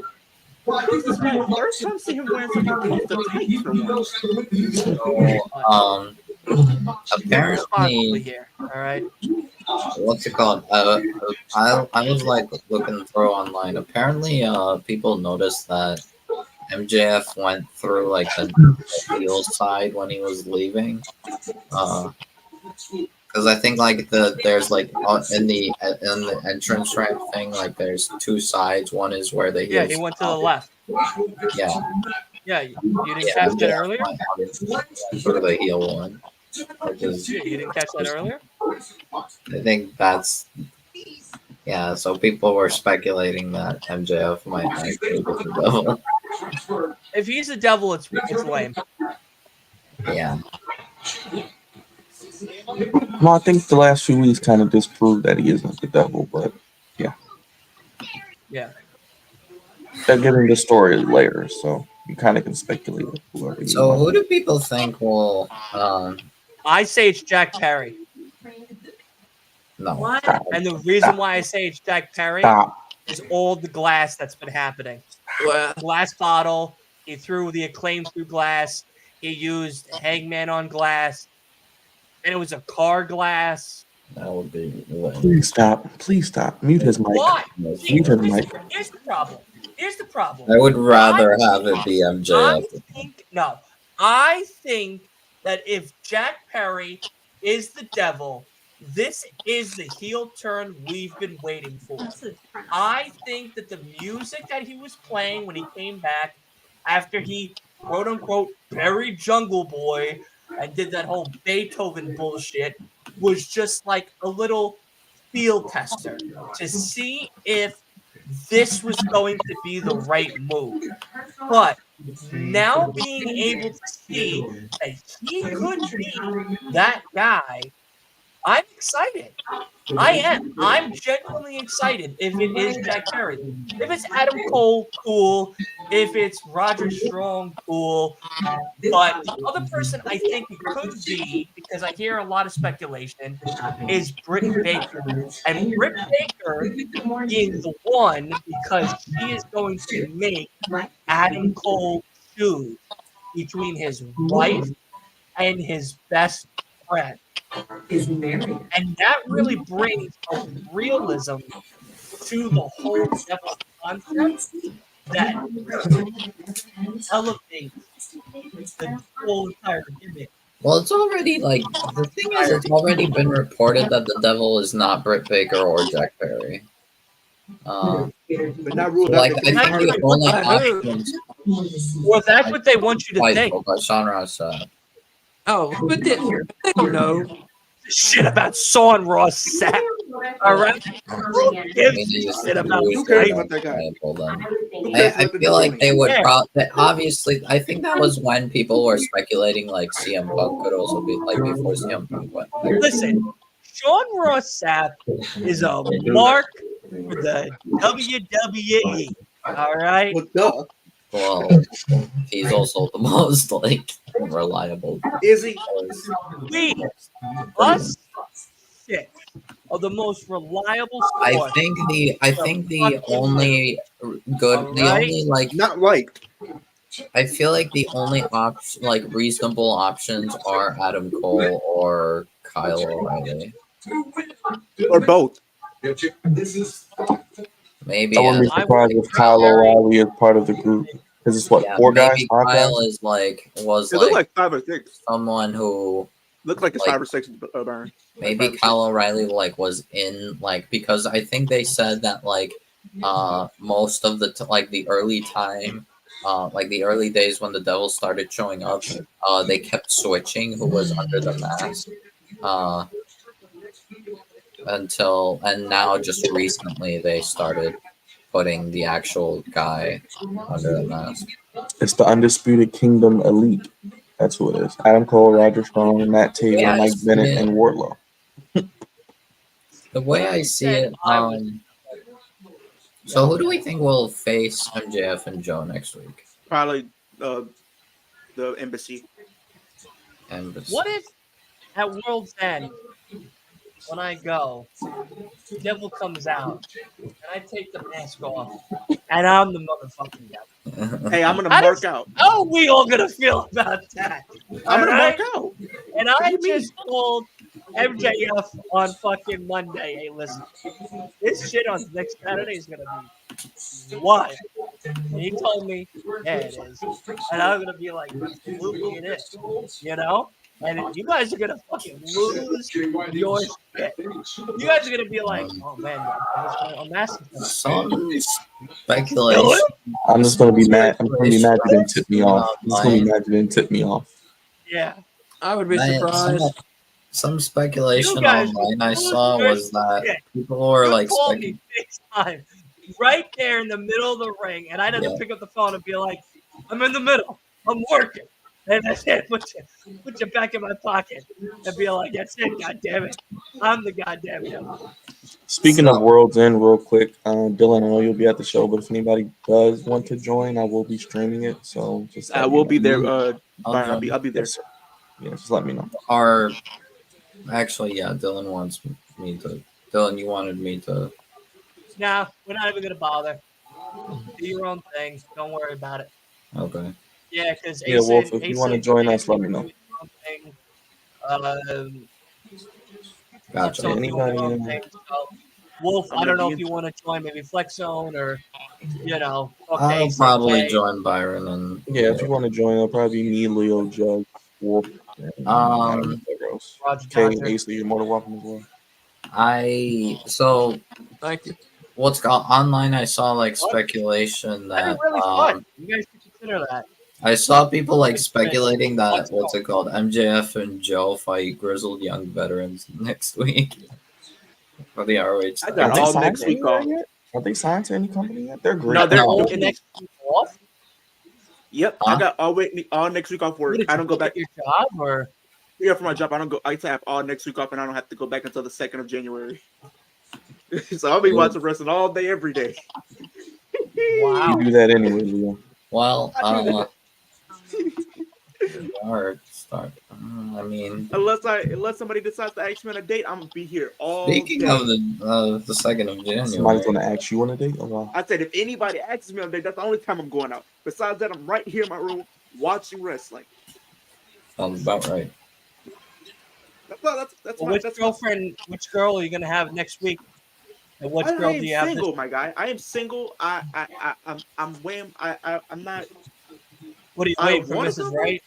This is my first time seeing him wearing something close to tees for once.
apparently
Responsibly here, all right.
what's it called? I was like looking through online. Apparently, people noticed that MJF went through like the heel side when he was leaving. Because I think like there's like in the entrance ramp thing, like there's two sides. One is where the
Yeah,
heels
he went to the left.
Yeah,
Yeah, you didn't catch that earlier?
Through the heel one. Because
You didn't catch that earlier?
I think that's so people were speculating that MJF might actually be the devil.
If he's the devil, it's lame.
Yeah.
Well, I think the last few weeks kind of disproved that he isn't the devil, but
Yeah.
they're giving the story layers, so you kind of can speculate with whoever you
So
want.
who do people think will?
I say it's Jack Perry.
No.
What?
And the reason why I say it's Jack Perry
Stop.
is all the glass that's been happening.
Well,
Glass bottle. He threw the Acclaim through glass. He used Hangman on glass. And it was a car glass.
That would be.
Please stop. Please stop. Mute his mic.
Why? See,
Mute his mic.
here's the problem. Here's the problem.
I would rather have it be MJF.
I think that if Jack Perry is the devil, this is the heel turn we've been waiting for. I think that the music that he was playing when he came back after he quote unquote buried Jungle Boy and did that whole Beethoven bullshit was just like a little field tester to see if this was going to be the right move. But now being able to see that he could be that guy, I'm excited. I am. I'm genuinely excited if it is Jack Perry. If it's Adam Cole, cool. If it's Roger Strong, cool. But the other person I think it could be, because I hear a lot of speculation, is Britt Baker. And Britt Baker being the one because she is going to make Adam Cole choose between his wife and his best friend. And that really brings a realism to the whole devil concept that elevates the whole entire gimmick.
Well, it's already like the thing is, it's already been reported that the devil is not Britt Baker or Jack Perry.
But not ruled
Like
out.
I think the only options.
Well, that's what they want you to
Like
think.
Sean Ross said.
oh, but they don't know.
Shit about Sean Ross Sapp. All right? Who gives a shit about
Who cares about that guy?
I feel like they would obviously. I think that was when people were speculating like CM Punk could also be like before CM Punk went.
Listen, Sean Ross Sapp is a mark for the WWE. All right?
Well, duh.
Well, he's also the most like reliable.
Is he?
Us six are the most reliable
I
source.
think the only good, the only like
Not liked.
I feel like the only option, like reasonable options, are Adam Cole or Kyle O'Reilly.
Or both.
Maybe.
I wouldn't be surprised if Kyle O'Reilly is part of the group. Because it's what, 4 guys?
Maybe
5 guys?
Kyle is like was
It looked like 5 or 6.
someone who
Looked like it's
like-
5 or 6. Burn.
maybe Kyle O'Reilly like was in like because I think they said that like most of the like the early time like the early days when the Devils started showing up they kept switching who was under the mask and now just recently they started putting the actual guy under the mask.
It's the Undisputed Kingdom Elite. That's who it is. Adam Cole, Roger Strong, Matt Taylor,
Yeah,
Mike Bennett, and Wardlow.
The way I see it, so who do we think will face MJF and Joe next week?
Probably the embassy.
And
What if at World's End, when I go, the devil comes out and I take the mask off and I'm the motherfucking devil?
Hey, I'm gonna
How
mark
does-
out.
How are we all gonna feel about that?
I'm gonna
Alright?
mark out.
And I just told MJF on fucking Monday, hey, listen, this shit on next Saturday is gonna be wild. And he told me, yeah, it is. And I'm gonna be like, absolutely it is. You know? And you guys are gonna fucking lose your shit. You guys are gonna be like, oh man, I'm asking for
some speculation.
I'm just gonna be mad. I'm gonna be mad you didn't tip me off. I'm just gonna be mad you didn't tip me off.
Yeah.
I would be
Man,
surprised.
some speculation
You guys
online I
lose
saw
your
was that
shit.
people were
You
like
called me FaceTime right there in the middle of the ring, and I'd have to
Yeah.
pick up the phone and be like, I'm in the middle. I'm working. And that's it. Put you back in my pocket and be like, that's it. God damn it. I'm the goddamn devil.
Speaking of World's End, real quick, Dylan, I know you'll be at the show, but if anybody does want to join, I will be streaming it. So just
I
let me
will
know.
be there.
I'll
I'll be there.
Yes, sir. Yeah, just let me know.
Or actually, yeah, Dylan wants me to. Dylan, you wanted me to.
Nah, we're not even going to bother. Do your own thing. Don't worry about it.
Okay.
Yeah, because
Yeah, Wolf, if you want to join us, let me know.
Gotcha.
So doing their own
Anybody?
thing. So, Wolf,
I'm
I
gonna
don't know
be
if you want to join maybe Flex Zone or, talk to
I'll
Ace
probably
AK.
join Byron and.
Yeah, if you want to join, it'll probably be me, Leo, Judge, Wolf, and I don't know who else.
Roger
Kay,
Dodger.
Ace, you're more than welcome as well.
So
Thank you.
what's online? I saw like
What?
speculation
That'd
that
be really fun. You guys should consider that.
I saw people like speculating that
Let's
what's
go.
it called, MJF and Joe fight grizzled young veterans next week for the ROH
I
title.
got
Have they
all
signed
next week
anywhere
off.
yet? Have they signed to any company yet? They're great.
No, they're
No.
All
it
next
is-
week off?
Yep,
Huh?
I got all next week off
What,
work.
did
I
you
don't go
quit
back.
your job or?
Yeah, for my job, I don't go. I have all next week off, and I don't have to go back until the 2nd of January. So I'll be watching wrestling all day, every day.
Wow.
You do that anyway, Leo.
Well,
I do
start. I mean,
unless somebody decides to ask me on a date, I'm gonna be here all
speaking
day.
of the 2nd of
Somebody's
January,
gonna ask you on a date. Oh wow.
I said if anybody asks me on a date, that's the only time I'm going out. Besides that, I'm right here in my room watching wrestling.
sounds about right.
That's
Well, which girl are you gonna have next week? And which
I
girl
am
do you have this
single, my guy. I am single. I'm not.
What are you
I
waiting for,
want a
Mrs.
girlfriend.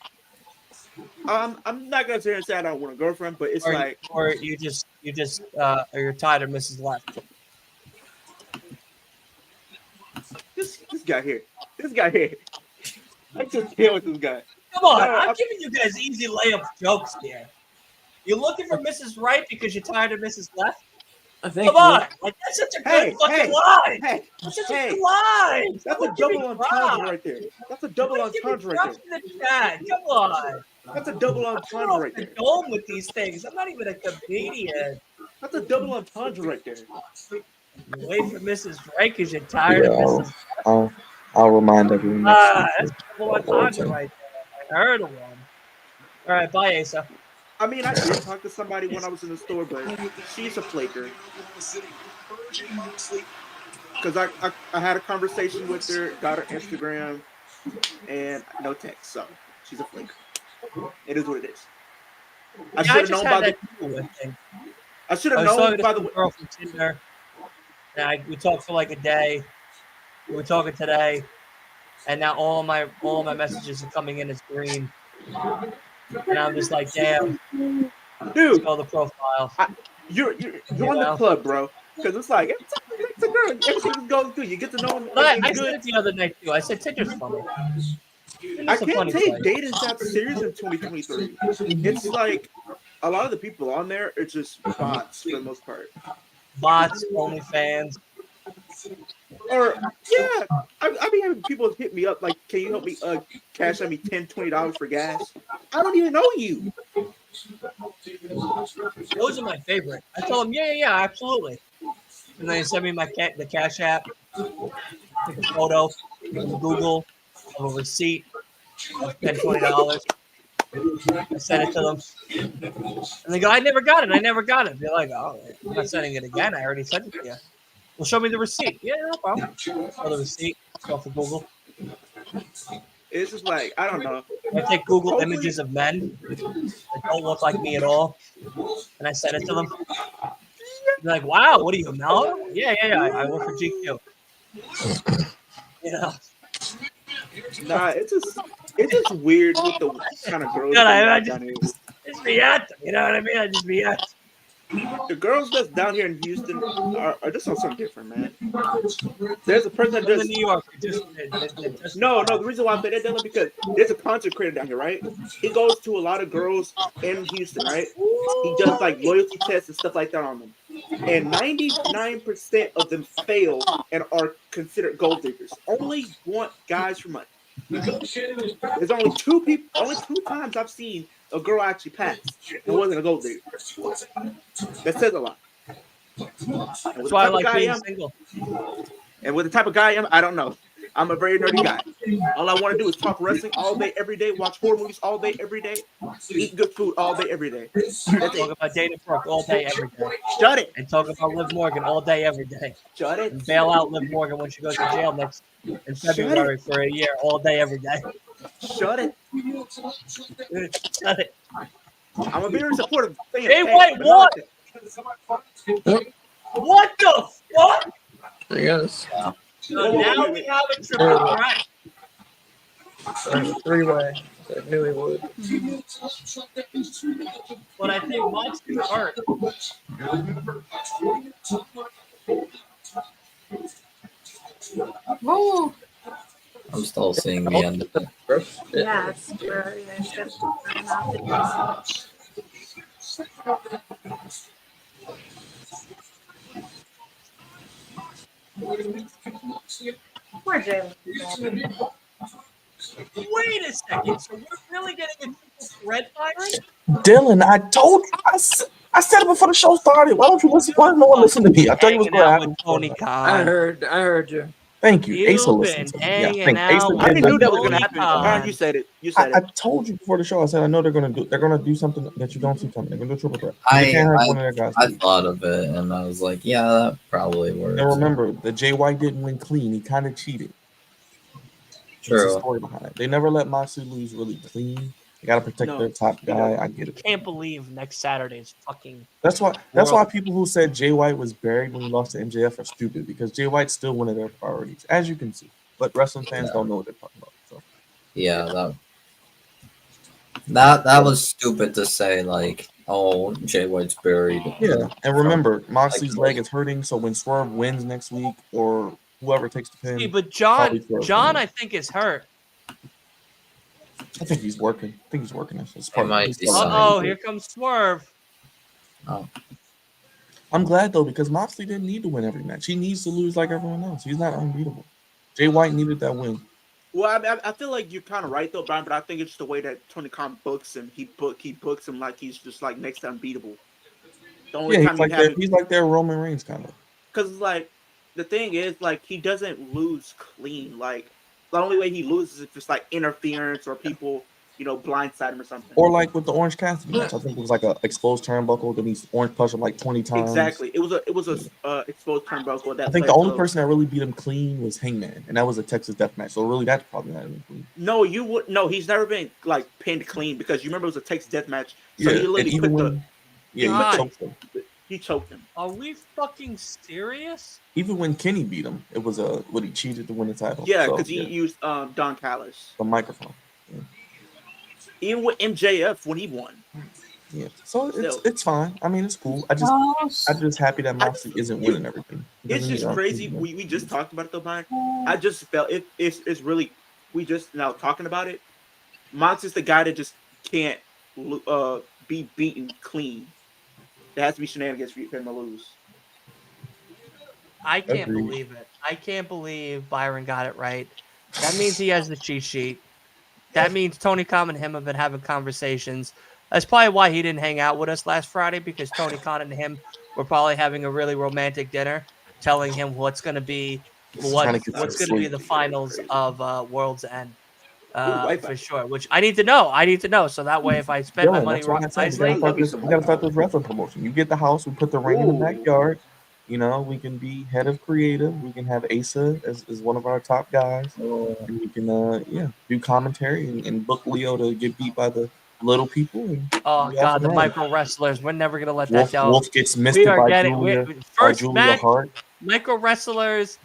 Wright?
I'm not gonna sit here and say I don't want a girlfriend, but it's like
Or you just or you're tired of Mrs. Left?
this guy here. I just deal with this guy.
Come on,
No,
I'm giving you guys easy layup jokes here. You're looking for Mrs. Right because you're tired of Mrs. Left?
I think.
Come on, like that's such a good fucking line.
Hey,
That's such a
hey.
good line.
That's
Come
a
on, give me
double
props.
entendre right there. That's a double
Come on, give me
entendre right
props
there.
in the chat. Come on.
That's a double
I'm coming
entendre
off
right
the
there.
dome with these things. I'm not even a comedian.
That's a double entendre right there.
You wait for Mrs. Right because you're tired
Yeah,
of Mrs.
I'll remind everyone.
That's a double entendre right there. I heard of one. All right, bye, Asa.
I mean, I did talk to somebody when I was in the store, but she's a flaker. Because I had a conversation with her, got her Instagram, and no text. So she's a flaker. It is what it is. I should have known by the. I should have known by the
girl from Tinder. And we talked for like a day. We were talking today, and now all my messages are coming in as green. And I'm just like, damn,
dude.
Go the profile.
You're on the club, bro. Because it's like it's a girl. Everything's going good. You get to know him.
I said it the other night too. I said Tinder's funny.
I can't take dating's not serious in 2023. It's like a lot of the people on there are just bots for the most part.
Bots, OnlyFans.
Or yeah, I be having people hit me up like, can you help me cash out me $10, $20 for gas? I don't even know you.
Those are my favorite. I told them, yeah, absolutely. And then they send me the Cash App, take a photo from Google of a receipt of $10, $20. I sent it to them. And they go, I never got it. They're like, oh, I'm not sending it again. I already sent it to you. Well, show me the receipt. Yeah, no problem. Show the receipt. Go for Google.
It's just like, I don't know.
I take Google images of men that don't look like me at all, and I send it to them. They're like, wow, what are you, Mel? Yeah. I work for GQ.
Nah, it's just weird with the kind of girls.
I just be at them. You know what I mean? I just be at them.
The girls that's down here in Houston are just on something different, man. There's a person that does
in New York.
No. The reason why I say that, Dylan, because there's a content creator down here, right? He goes to a lot of girls in Houston, right? He does like loyalty tests and stuff like that on them, and 99% of them fail and are considered gold diggers. Only want guys for money. There's only two times I've seen a girl actually pass. It wasn't a gold digger. That says a lot. And
That's why I like being single.
And with the type of guy I am, I don't know. I'm a very nerdy guy. All I want to do is talk wrestling all day, every day, watch horror movies all day, every day, eat good food all day, every day.
Talk about Dana Brooke all day, every day.
Shut it.
And talk about Liv Morgan all day, every day.
Shut it.
And bail out Liv Morgan when she goes to jail in February for a year, all day, every day.
Shut it.
Shut it.
I'm a very supportive fan.
Hey, wait, what? What the fuck?
There he goes.
So now we have a triple threat.
Three-way. I knew he would.
But I think Moxley's hurt.
Oh,
I'm still seeing the end of it.
yeah, it's where it's just running out. Poor Jalen.
Wait a second. So we're really getting a triple threat, Byron?
Dylan, I told you. I said it before the show started. Why don't you listen? Why don't no one listen to me? I thought you was
Hanging out
going
with Tony
I
Khan.
heard you.
Thank you. Asa
You've
listened
been
to me. Yeah,
hanging
thank
out
Asa
with
I already
did
knew that was
Tony
gonna happen.
Khan.
You said it. You
I
said it.
told you before the show. I said I know they're gonna do. They're gonna do something that you don't see coming. They're gonna do a triple threat. They can't have one of their guys.
I
leave.
thought of it and I was like, yeah, that probably works.
And remember, the Jay White didn't win clean. He kind of cheated. There's a
True.
story behind it. They never let Moxley lose really clean. They gotta protect
No.
their top guy. I get it.
Can't believe next Saturday is fucking.
That's why people who said Jay White was buried when he lost to MJF are stupid, because Jay White's still one of their priorities, as you can see. But wrestling fans don't know what they're talking about. So
Yeah, that was stupid to say, like, oh, Jay White's buried.
yeah, and remember, Moxley's leg is hurting, so when Swerve wins next week, or whoever takes the pin,
See, but
probably Swerve
John,
wins.
I think is hurt.
I think he's working. It's part
might
he's
be
part of
something.
Uh-oh, here comes Swerve.
I'm glad though, because Moxley didn't need to win every match. He needs to lose like everyone else. He's not unbeatable. Jay White needed that win.
Well, I feel like you're kind of right though, Brian. But I think it's just the way that Tony Khan books him. He books him like he's just like next to unbeatable. The only
Yeah,
time
he's like their Roman Reigns kind of.
because like the thing is like he doesn't lose clean. Like the only way he loses is if it's like interference or people blindside him or something.
Or like with the Orange Cassidy match, I think it was like a exposed turnbuckle. Then he's Orange punched him like 20 times.
Exactly. It was a exposed turnbuckle. That
I think the only person that really beat him clean was Hangman, and that was a Texas death match. So really, that's probably not even clean.
No, he's never been like pinned clean because you remember it was a Texas death match. So he literally
he choked him.
He choked him.
Are we fucking serious?
Even when Kenny beat him, it was he cheated to win the title.
Yeah, because he used Don Callis.
The microphone. Yeah.
Even with MJF when he won.
Yeah, so it's fine. I mean, it's cool. I'm just happy that Moxley isn't winning everything.
It's just crazy. We just talked about it though, Brian. I just felt it's really. We just now talking about it. Mox is the guy that just can't be beaten clean. There has to be shenanigans for him to lose.
I can't believe it. I can't believe Byron got it right. That means he has the cheat sheet. That means Tony Khan and him have been having conversations. That's probably why he didn't hang out with us last Friday, because Tony Khan and him were probably having a really romantic dinner, telling him what's going to be the finals of World's End. For sure, which I need to know. So that way, if I spend my money wisely,
we gotta start this wrestling promotion. You get the house, we put the ring in the backyard. We can be head of creative. We can have Asa as one of our top guys. And we can do commentary and book Leo to get beat by the little people. And
the micro wrestlers. We're never gonna let that go.
Wolf gets misted by Julia.
First match,
Hart.
micro wrestlers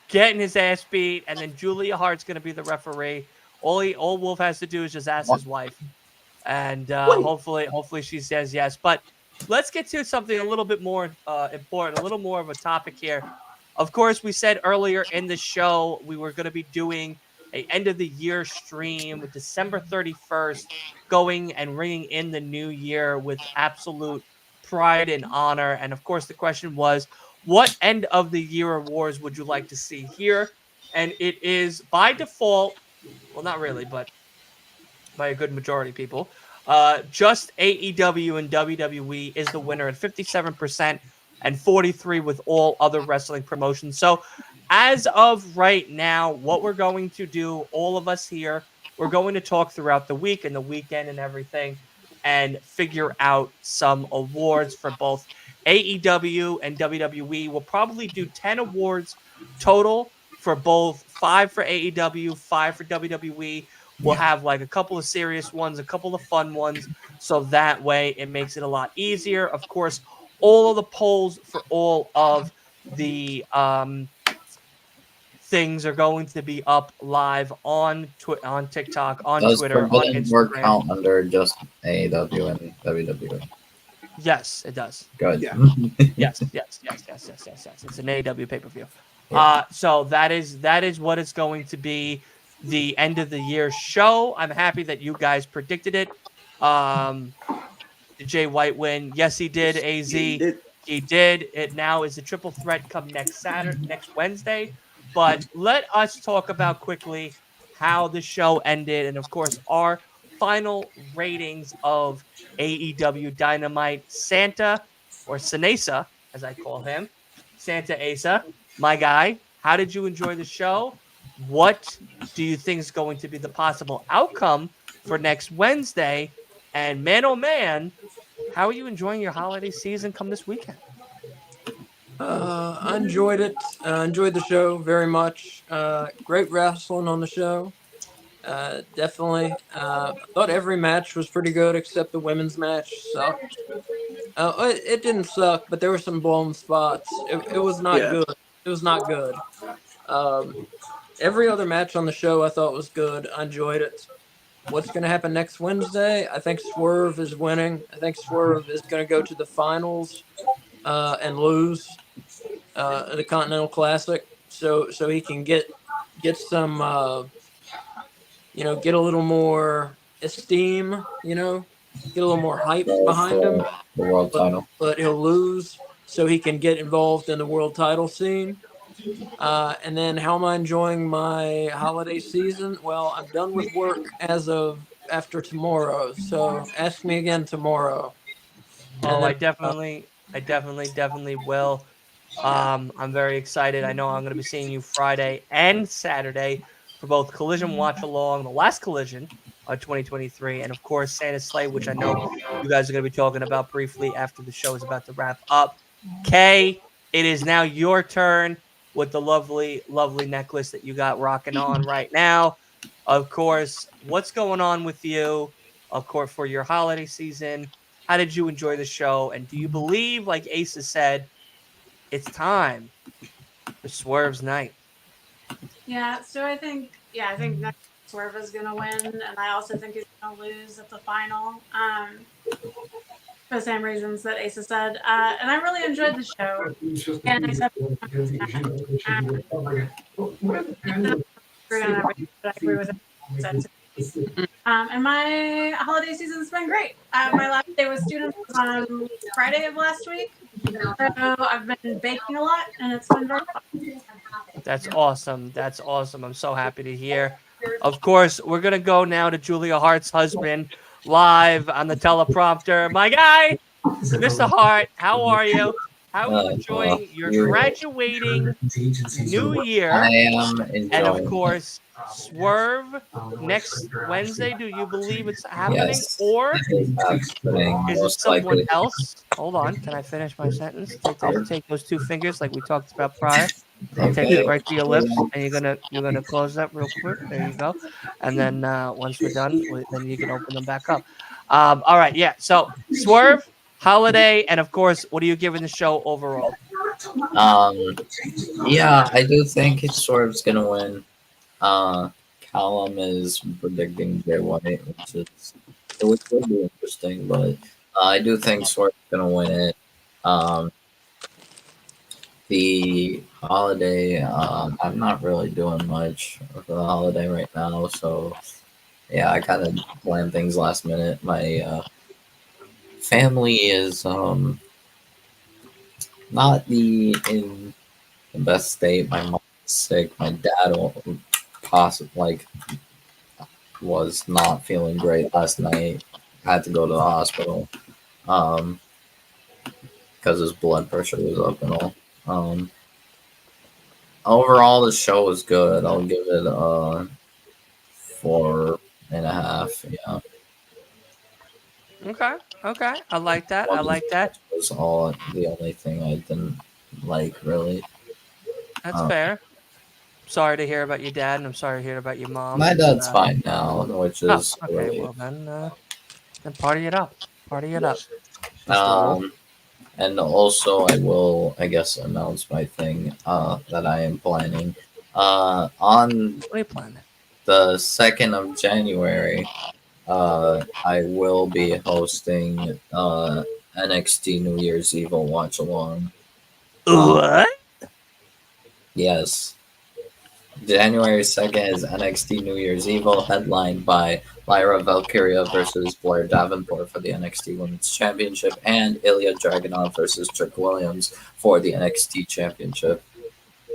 getting his ass beat, and then Julia Hart's gonna be the referee. All Wolf has to do is just ask his wife, and hopefully she says yes. But let's get to something a little bit more important, a little more of a topic here. Of course, we said earlier in the show we were going to be doing a end of the year stream, December 31st, going and ringing in the new year with absolute pride and honor. And of course, the question was, what end of the year awards would you like to see here? And it is by default well, not really, but by a good majority of people. Just AEW and WWE is the winner at 57% and 43 with all other wrestling promotions. So as of right now, what we're going to do, all of us here, we're going to talk throughout the week and the weekend and everything and figure out some awards for both AEW and WWE. We'll probably do 10 awards total for both, 5 for AEW, 5 for WWE. We'll have like a couple of serious ones, a couple of fun ones. So that way it makes it a lot easier. Of course, all of the polls for all of the things are going to be up live on on TikTok, on
Does
Twitter, on
Forbidden Door
Instagram.
count under just AEW and WWE?
Yes, it does.
Good.
Yeah.
Yes. It's an AEW pay-per-view.
Yeah.
So that is what it's going to be, the end of the year show. I'm happy that you guys predicted it. Did Jay White win? Yes, he did. AZ, he did. It now is a triple threat come next Wednesday. But let us talk about quickly how the show ended, and of course our final ratings of AEW Dynamite. Santa, or Sanesa, as I call him, Santa Asa, my guy. How did you enjoy the show? What do you think is going to be the possible outcome for next Wednesday? And man, oh man, how are you enjoying your holiday season come this weekend?
I enjoyed it. Enjoyed the show very much. Great wrestling on the show. Definitely. I thought every match was pretty good except the women's match sucked. It didn't suck, but there were some blown spots. It was not good. It was not good. Every other match on the show I thought was good. I enjoyed it. What's going to happen next Wednesday? I think Swerve is winning. I think Swerve is going to go to the finals and lose the Continental Classic, so he can get some get a little more esteem, get a little more hype behind him.
The world title.
But he'll lose so he can get involved in the world title scene. And then how am I enjoying my holiday season? Well, I'm done with work as of after tomorrow, so ask me again tomorrow.
Oh, I definitely will. I'm very excited. I know I'm going to be seeing you Friday and Saturday for both Collision Watch Along, the last Collision of 2023, and of course Santa's Slay, which I know you guys are going to be talking about briefly after the show is about to wrap up. Kay, it is now your turn with the lovely, lovely necklace that you got rocking on right now. Of course, what's going on with you, of course, for your holiday season? How did you enjoy the show? And do you believe, like Asa said, it's time for Swerve's night?
Yeah, so I think next Swerve is gonna win, and I also think he's gonna lose at the final. For the same reasons that Asa said. And I really enjoyed the show. And except I agree with it. And my holiday season's been great. My last day with students was on Friday of last week. So I've been baking a lot, and it's been very fun.
That's awesome. That's awesome. I'm so happy to hear. Of course, we're going to go now to Julia Hart's husband live on the teleprompter. My guy, Mr. Hart, how are you? How are you enjoying your graduating new year?
I am enjoying
and of course, Swerve next Wednesday. Do you believe it's happening?
Yes,
or
happening,
is it
most
someone
likely.
else? Hold on. Can I finish my sentence? Take those two fingers like we talked about prior. Take it right to your lips, and you're gonna close that real quick. There you go. And then once we're done, then you can open them back up. All right, yeah. So Swerve, holiday, and of course, what are you giving the show overall?
Yeah, I do think it's Swerve's gonna win. Callum is predicting Jay White, which will be interesting, but I do think Swerve's gonna win it. The holiday, I'm not really doing much for the holiday right now, so yeah, I kind of plan things last minute. My family is not in the best state. My mom's sick. My dad will possibly was not feeling great last night. Had to go to the hospital um, because his blood pressure was up and all. Um, Overall, the show was good. I'll give it a 4.5. Yeah,
Okay. Okay. I like that. I
women's
like that.
match was all the only thing I didn't like really.
That's
Um,
fair. Sorry to hear about your dad, and I'm sorry to hear about your mom.
my
It's
dad's fine now, which
oh,
is a
okay.
relief.
Well then party it up. Party it up, Mr. Wolf.
Um, and also, I will, I guess, announce my thing that I am planning. On
What are you planning?
the 2nd of January, I will be hosting NXT New Year's Eve watch along.
What?
Yes, January 2nd is NXT New Year's Evil, headlined by Lyra Valkyria versus Blair Davenport for the NXT Women's Championship, and Ilya Dragunov versus Trick Williams for the NXT Championship.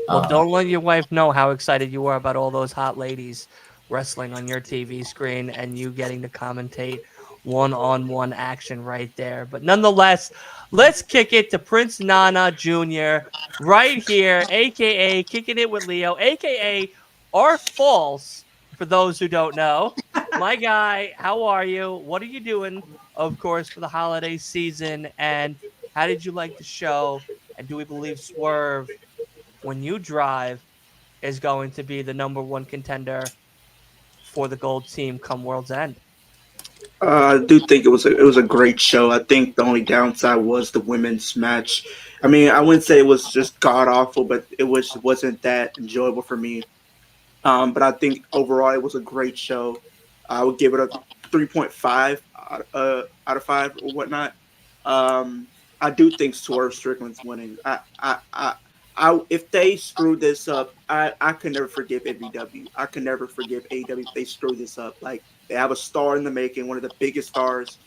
Well,
Uh,
don't let your wife know how excited you are about all those hot ladies wrestling on your TV screen and you getting to commentate one-on-one action right there. But nonetheless, let's kick it to Prince Nana Jr. right here, aka Kicking It with Leo, aka our False, for those who don't know. My guy, how are you? What are you doing, of course, for the holiday season? And how did you like the show? And do we believe Swerve, when you drive, is going to be the number one contender for the gold team come World's End?
I do think it was a great show. I think the only downside was the women's match. I mean, I wouldn't say it was just god awful, but wasn't that enjoyable for me. But I think overall it was a great show. I would give it a 3.5 out of 5 or whatnot. I do think Swerve Strickland's winning. If they screw this up, I can never forgive AEW. I can never forgive AEW if they screw this up. Like, they have a star in the making, one of the biggest stars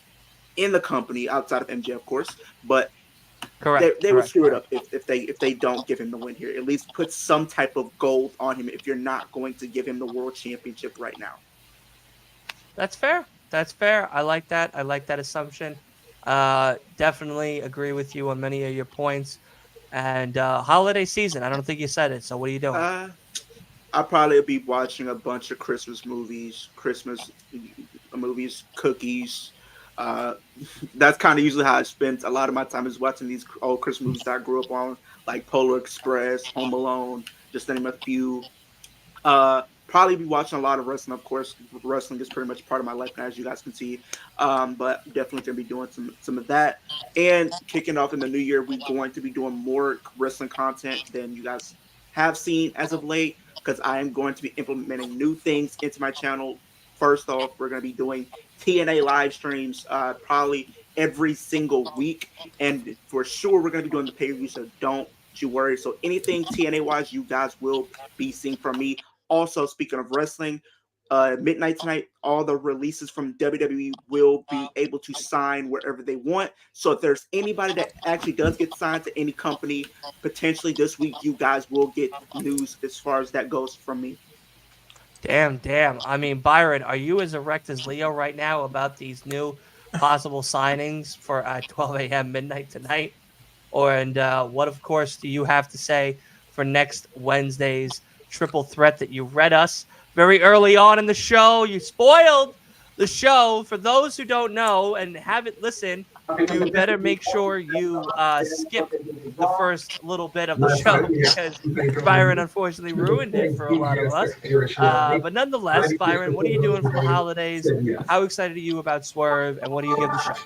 in the company outside of MJ, of course. But
Correct,
they would
correct,
screw it
correct.
up if they don't give him the win here. At least put some type of gold on him if you're not going to give him the world championship right now.
That's fair. That's fair. I like that. I like that assumption. Definitely agree with you on many of your points. And holiday season, I don't think you said it. So what are you doing?
I'll probably be watching a bunch of Christmas movies, cookies. Uh, that's kind of usually how I spend a lot of my time, is watching these old Christmas movies that I grew up on, like Polar Express, Home Alone, just to name a few. Probably be watching a lot of wrestling. Of course, wrestling is pretty much part of my life now, as you guys can see. But definitely gonna be doing some of that. And kicking off in the new year, we're going to be doing more wrestling content than you guys have seen as of late, because I am going to be implementing new things into my channel. First off, we're going to be doing TNA live streams probably every single week, and for sure we're going to be doing the pay-per-view, so don't you worry. So anything TNA wise, you guys will be seeing from me. Also, speaking of wrestling, midnight tonight, all the releases from WWE will be able to sign wherever they want. So if there's anybody that actually does get signed to any company, potentially this week, you guys will get news as far as that goes from me.
Damn, damn. I mean, Byron, are you as erect as Leo right now about these new possible signings for 12 a.m. midnight tonight? And what, of course, do you have to say for next Wednesday's triple threat that you read us very early on in the show? You spoiled the show. For those who don't know and haven't listened, you better make sure you skip the first little bit of the show, because Byron unfortunately ruined it for a lot of us. But nonetheless, Byron, what are you doing for the holidays? How excited are you about Swerve, and what do you give the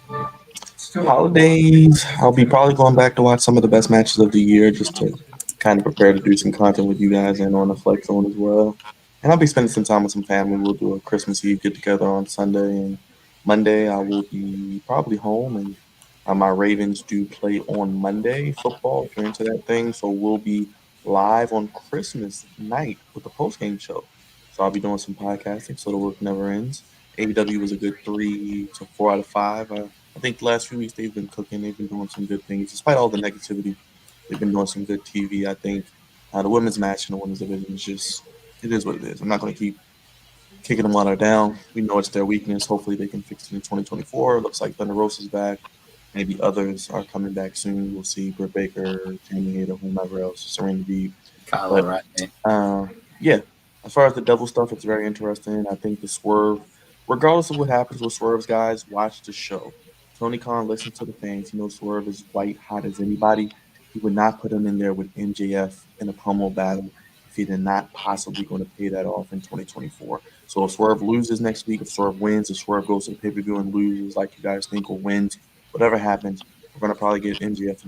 show?
Holidays, I'll be probably going back to watch some of the best matches of the year just to kind of prepare to do some content with you guys and on the Flex Zone as well. And I'll be spending some time with some family. We'll do a Christmas Eve get together on Sunday, and Monday I will be probably home. And my Ravens do play on Monday football if you're into that thing. So we'll be live on Christmas night with the post game show. So I'll be doing some podcasting so the work never ends. AEW was a good 3 to 4 out of 5. I think the last few weeks they've been cooking. They've been doing some good things, despite all the negativity. They've been doing some good TV. I think the women's match in the women's division is just, it is what it is. I'm not going to keep kicking them while they're down. We know it's their weakness. Hopefully they can fix it in 2024. Looks like Thunder Rosa's back. Maybe others are coming back soon. We'll see Britt Baker, Jamie Hayter, whomever else, Serena Deeb.
Kyle
But
O'Reilly.
yeah, as far as the devil stuff, it's very interesting. I think the Swerve, regardless of what happens with Swerve's guys, watch the show. Tony Khan listens to the fans. He knows Swerve is white hot as anybody. He would not put him in there with MJF in a pummel battle if he did not possibly going to pay that off in 2024. So if Swerve loses next week, if Swerve wins, if Swerve goes to the pay-per-view and loses like you guys think or wins, whatever happens, we're going to probably get MJF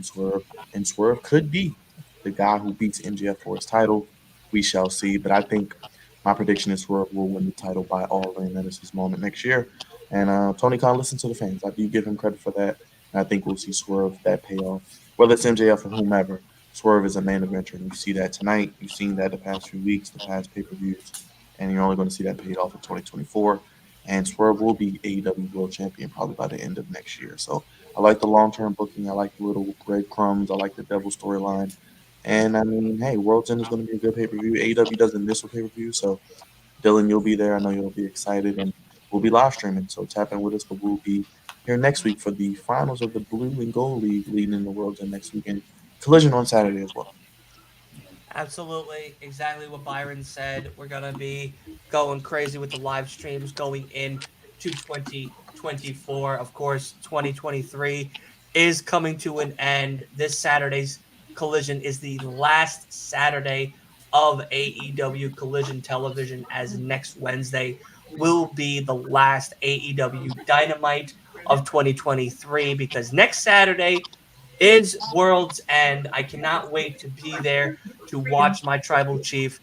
and Swerve could be the guy who beats MJF for his title. We shall see. But I think my prediction is Swerve will win the title by All In. That is his moment next year. And Tony Khan listen to the fans. I do give him credit for that. And I think we'll see Swerve that payoff. Whether it's MJF or whomever, Swerve is a main eventer. And you see that tonight. You've seen that the past few weeks, the past pay-per-views. And you're only going to see that paid off in 2024. And Swerve will be AEW World Champion probably by the end of next year. So I like the long-term booking. I like the little breadcrumbs. I like the devil storyline. And I mean, hey, World's End is going to be a good pay-per-view. AEW doesn't miss a pay-per-view. So Dylan, you'll be there. I know you'll be excited. And we'll be live streaming. So tap in with us. But we'll be here next week for the finals of the Blue and Gold League leading in the World's End next weekend. Collision on Saturday as well.
Absolutely, exactly what Byron said. We're gonna be going crazy with the live streams going in to 2024. Of course, 2023 is coming to an end. This Saturday's Collision is the last Saturday of AEW Collision television, as next Wednesday will be the last AEW Dynamite of 2023, because next Saturday is World's End. I cannot wait to be there to watch my tribal chief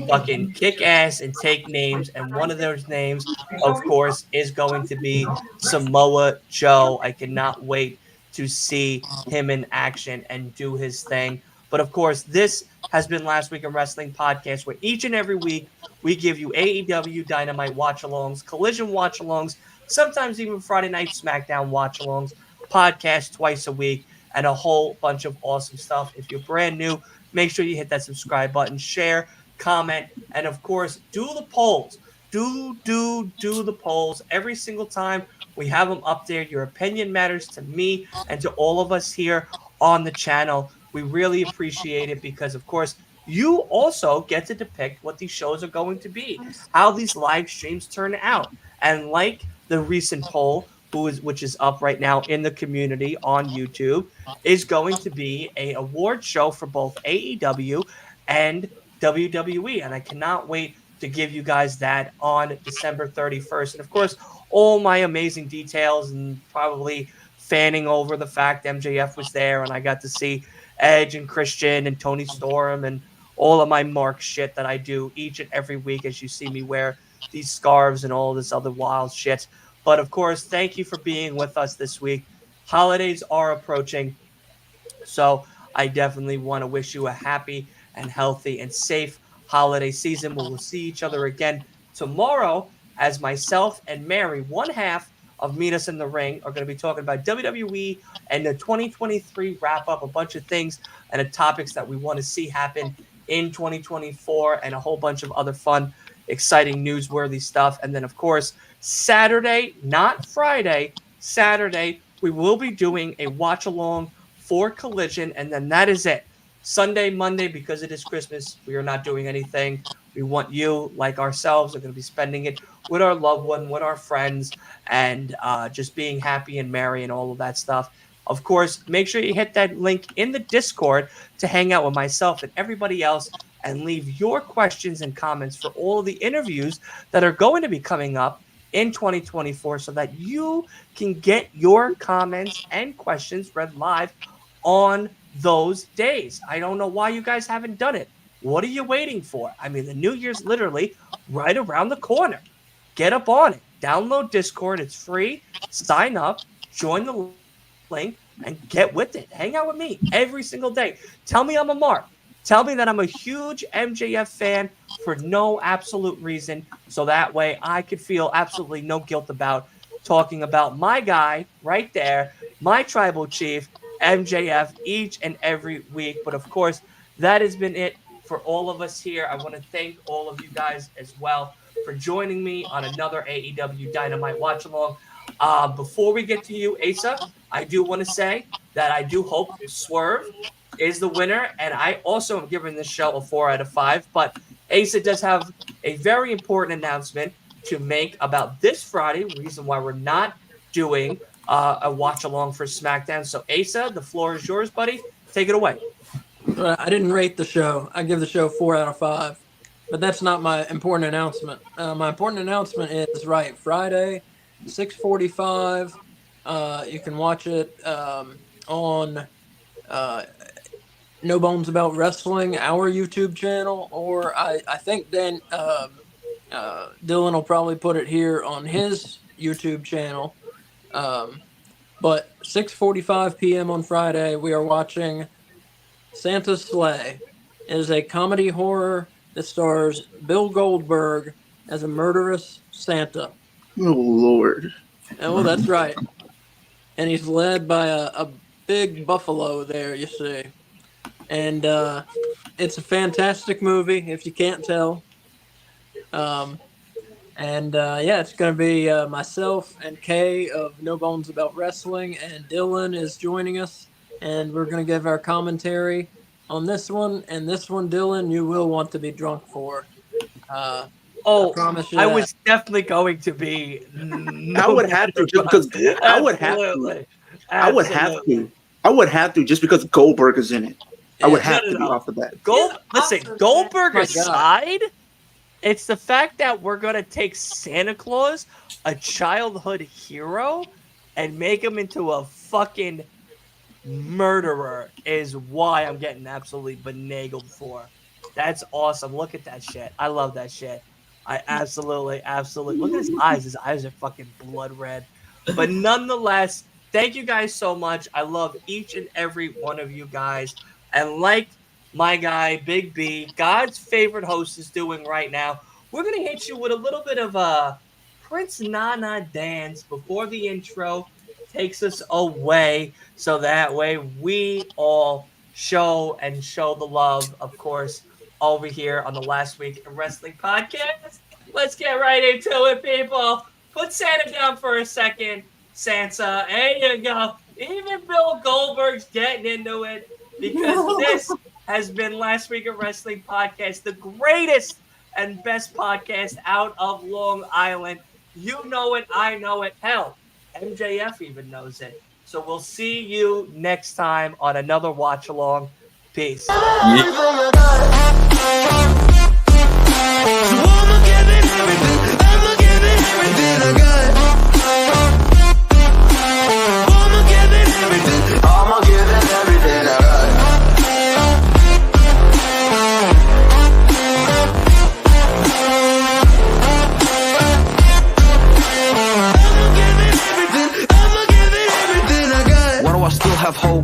fucking kick ass and take names. And one of those names, of course, is going to be Samoa Joe. I cannot wait to see him in action and do his thing. But of course, this has been Last Week in Wrestling podcast, where each and every week we give you AEW Dynamite watch alongs, Collision watch alongs, sometimes even Friday Night SmackDown watch alongs, podcast twice a week, and a whole bunch of awesome stuff. If you're brand new, make sure you hit that subscribe button, share, comment, and of course, do the polls. Do the polls every single time. We have them up there. Your opinion matters to me and to all of us here on the channel. We really appreciate it because, of course, you also get to depict what these shows are going to be, how these live streams turn out. And like the recent poll, which is up right now in the community on YouTube, is going to be a award show for both AEW and WWE. And I cannot wait to give you guys that on December 31st. And of course, all my amazing details and probably fanning over the fact MJF was there and I got to see Edge and Christian and Tony Storm and all of my Mark shit that I do each and every week as you see me wear these scarves and all this other wild shit. But of course, thank you for being with us this week. Holidays are approaching, so I definitely want to wish you a happy and healthy and safe holiday season. We'll see each other again tomorrow as myself and Mary, one half of Meet Us in the Ring, are going to be talking about WWE and the 2023 wrap up, a bunch of things and the topics that we want to see happen in 2024 and a whole bunch of other fun, exciting, newsworthy stuff. And then, of course, Saturday, not Friday, Saturday, we will be doing a watch along for Collision, and then that is it. Sunday, Monday, because it is Christmas, we are not doing anything. We want you, like ourselves, are going to be spending it with our loved one, with our friends, and just being happy and merry and all of that stuff. Of course, make sure you hit that link in the Discord to hang out with myself and everybody else and leave your questions and comments for all of the interviews that are going to be coming up in 2024 so that you can get your comments and questions read live on those days. I don't know why you guys haven't done it. What are you waiting for? I mean, the New Year's literally right around the corner. Get up on it. Download Discord. It's free. Sign up. Join the link and get with it. Hang out with me every single day. Tell me I'm a mark. Tell me that I'm a huge MJF fan for no absolute reason, so that way I could feel absolutely no guilt about talking about my guy right there, my tribal chief, MJF, each and every week. But of course, that has been it for all of us here. I want to thank all of you guys as well for joining me on another AEW Dynamite Watch Along. Before we get to you, Asa, I do want to say that I do hope Swerve is the winner, and I also am giving this show a 4 out of 5. But Asa does have a very important announcement to make about this Friday, reason why we're not doing a watch along for SmackDown. So Asa, the floor is yours, buddy. Take it away.
I didn't rate the show. I give the show 4 out of 5. But that's not my important announcement. My important announcement is Friday, 6:45. You can watch it on No Bones About Wrestling, our YouTube channel, or I think then Dylan will probably put it here on his YouTube channel. But 6:45 p.m. on Friday, we are watching Santa's Sleigh. It is a comedy horror that stars Bill Goldberg as a murderous Santa.
Oh, Lord.
Oh, that's right. And he's led by a big buffalo there, you see. And it's a fantastic movie, if you can't tell. It's going to be myself and Kay of No Bones About Wrestling, and Dylan is joining us. And we're going to give our commentary on this one. And this one, Dylan, you will want to be drunk for. I promise you
I
that.
was definitely going to be.
I would have to just because I would have to. I would have to. I would have to just because Goldberg is in it. I would have to be off the bat.
Goldberg aside, it's the fact that we're going to take Santa Claus, a childhood hero, and make him into a fucking murderer is why I'm getting absolutely benagled for. That's awesome. Look at that shit. I love that shit. I absolutely. Look at his eyes. His eyes are fucking blood red. But nonetheless, thank you guys so much. I love each and every one of you guys. And like my guy, Big B, God's favorite host, is doing right now, we're going to hit you with a little bit of a Prince Nana dance before the intro takes us away. So that way we all show the love, of course, over here on the Last Week in Wrestling podcast. Let's get right into it, people. Put Santa down for a second. Santa, there you go. Even Bill Goldberg's getting into it because this has been Last Week of Wrestling podcast, the greatest and best podcast out of Long Island. You know it. I know it. Hell, MJF even knows it. So we'll see you next time on another watch along. Peace.
Why do I still have hope?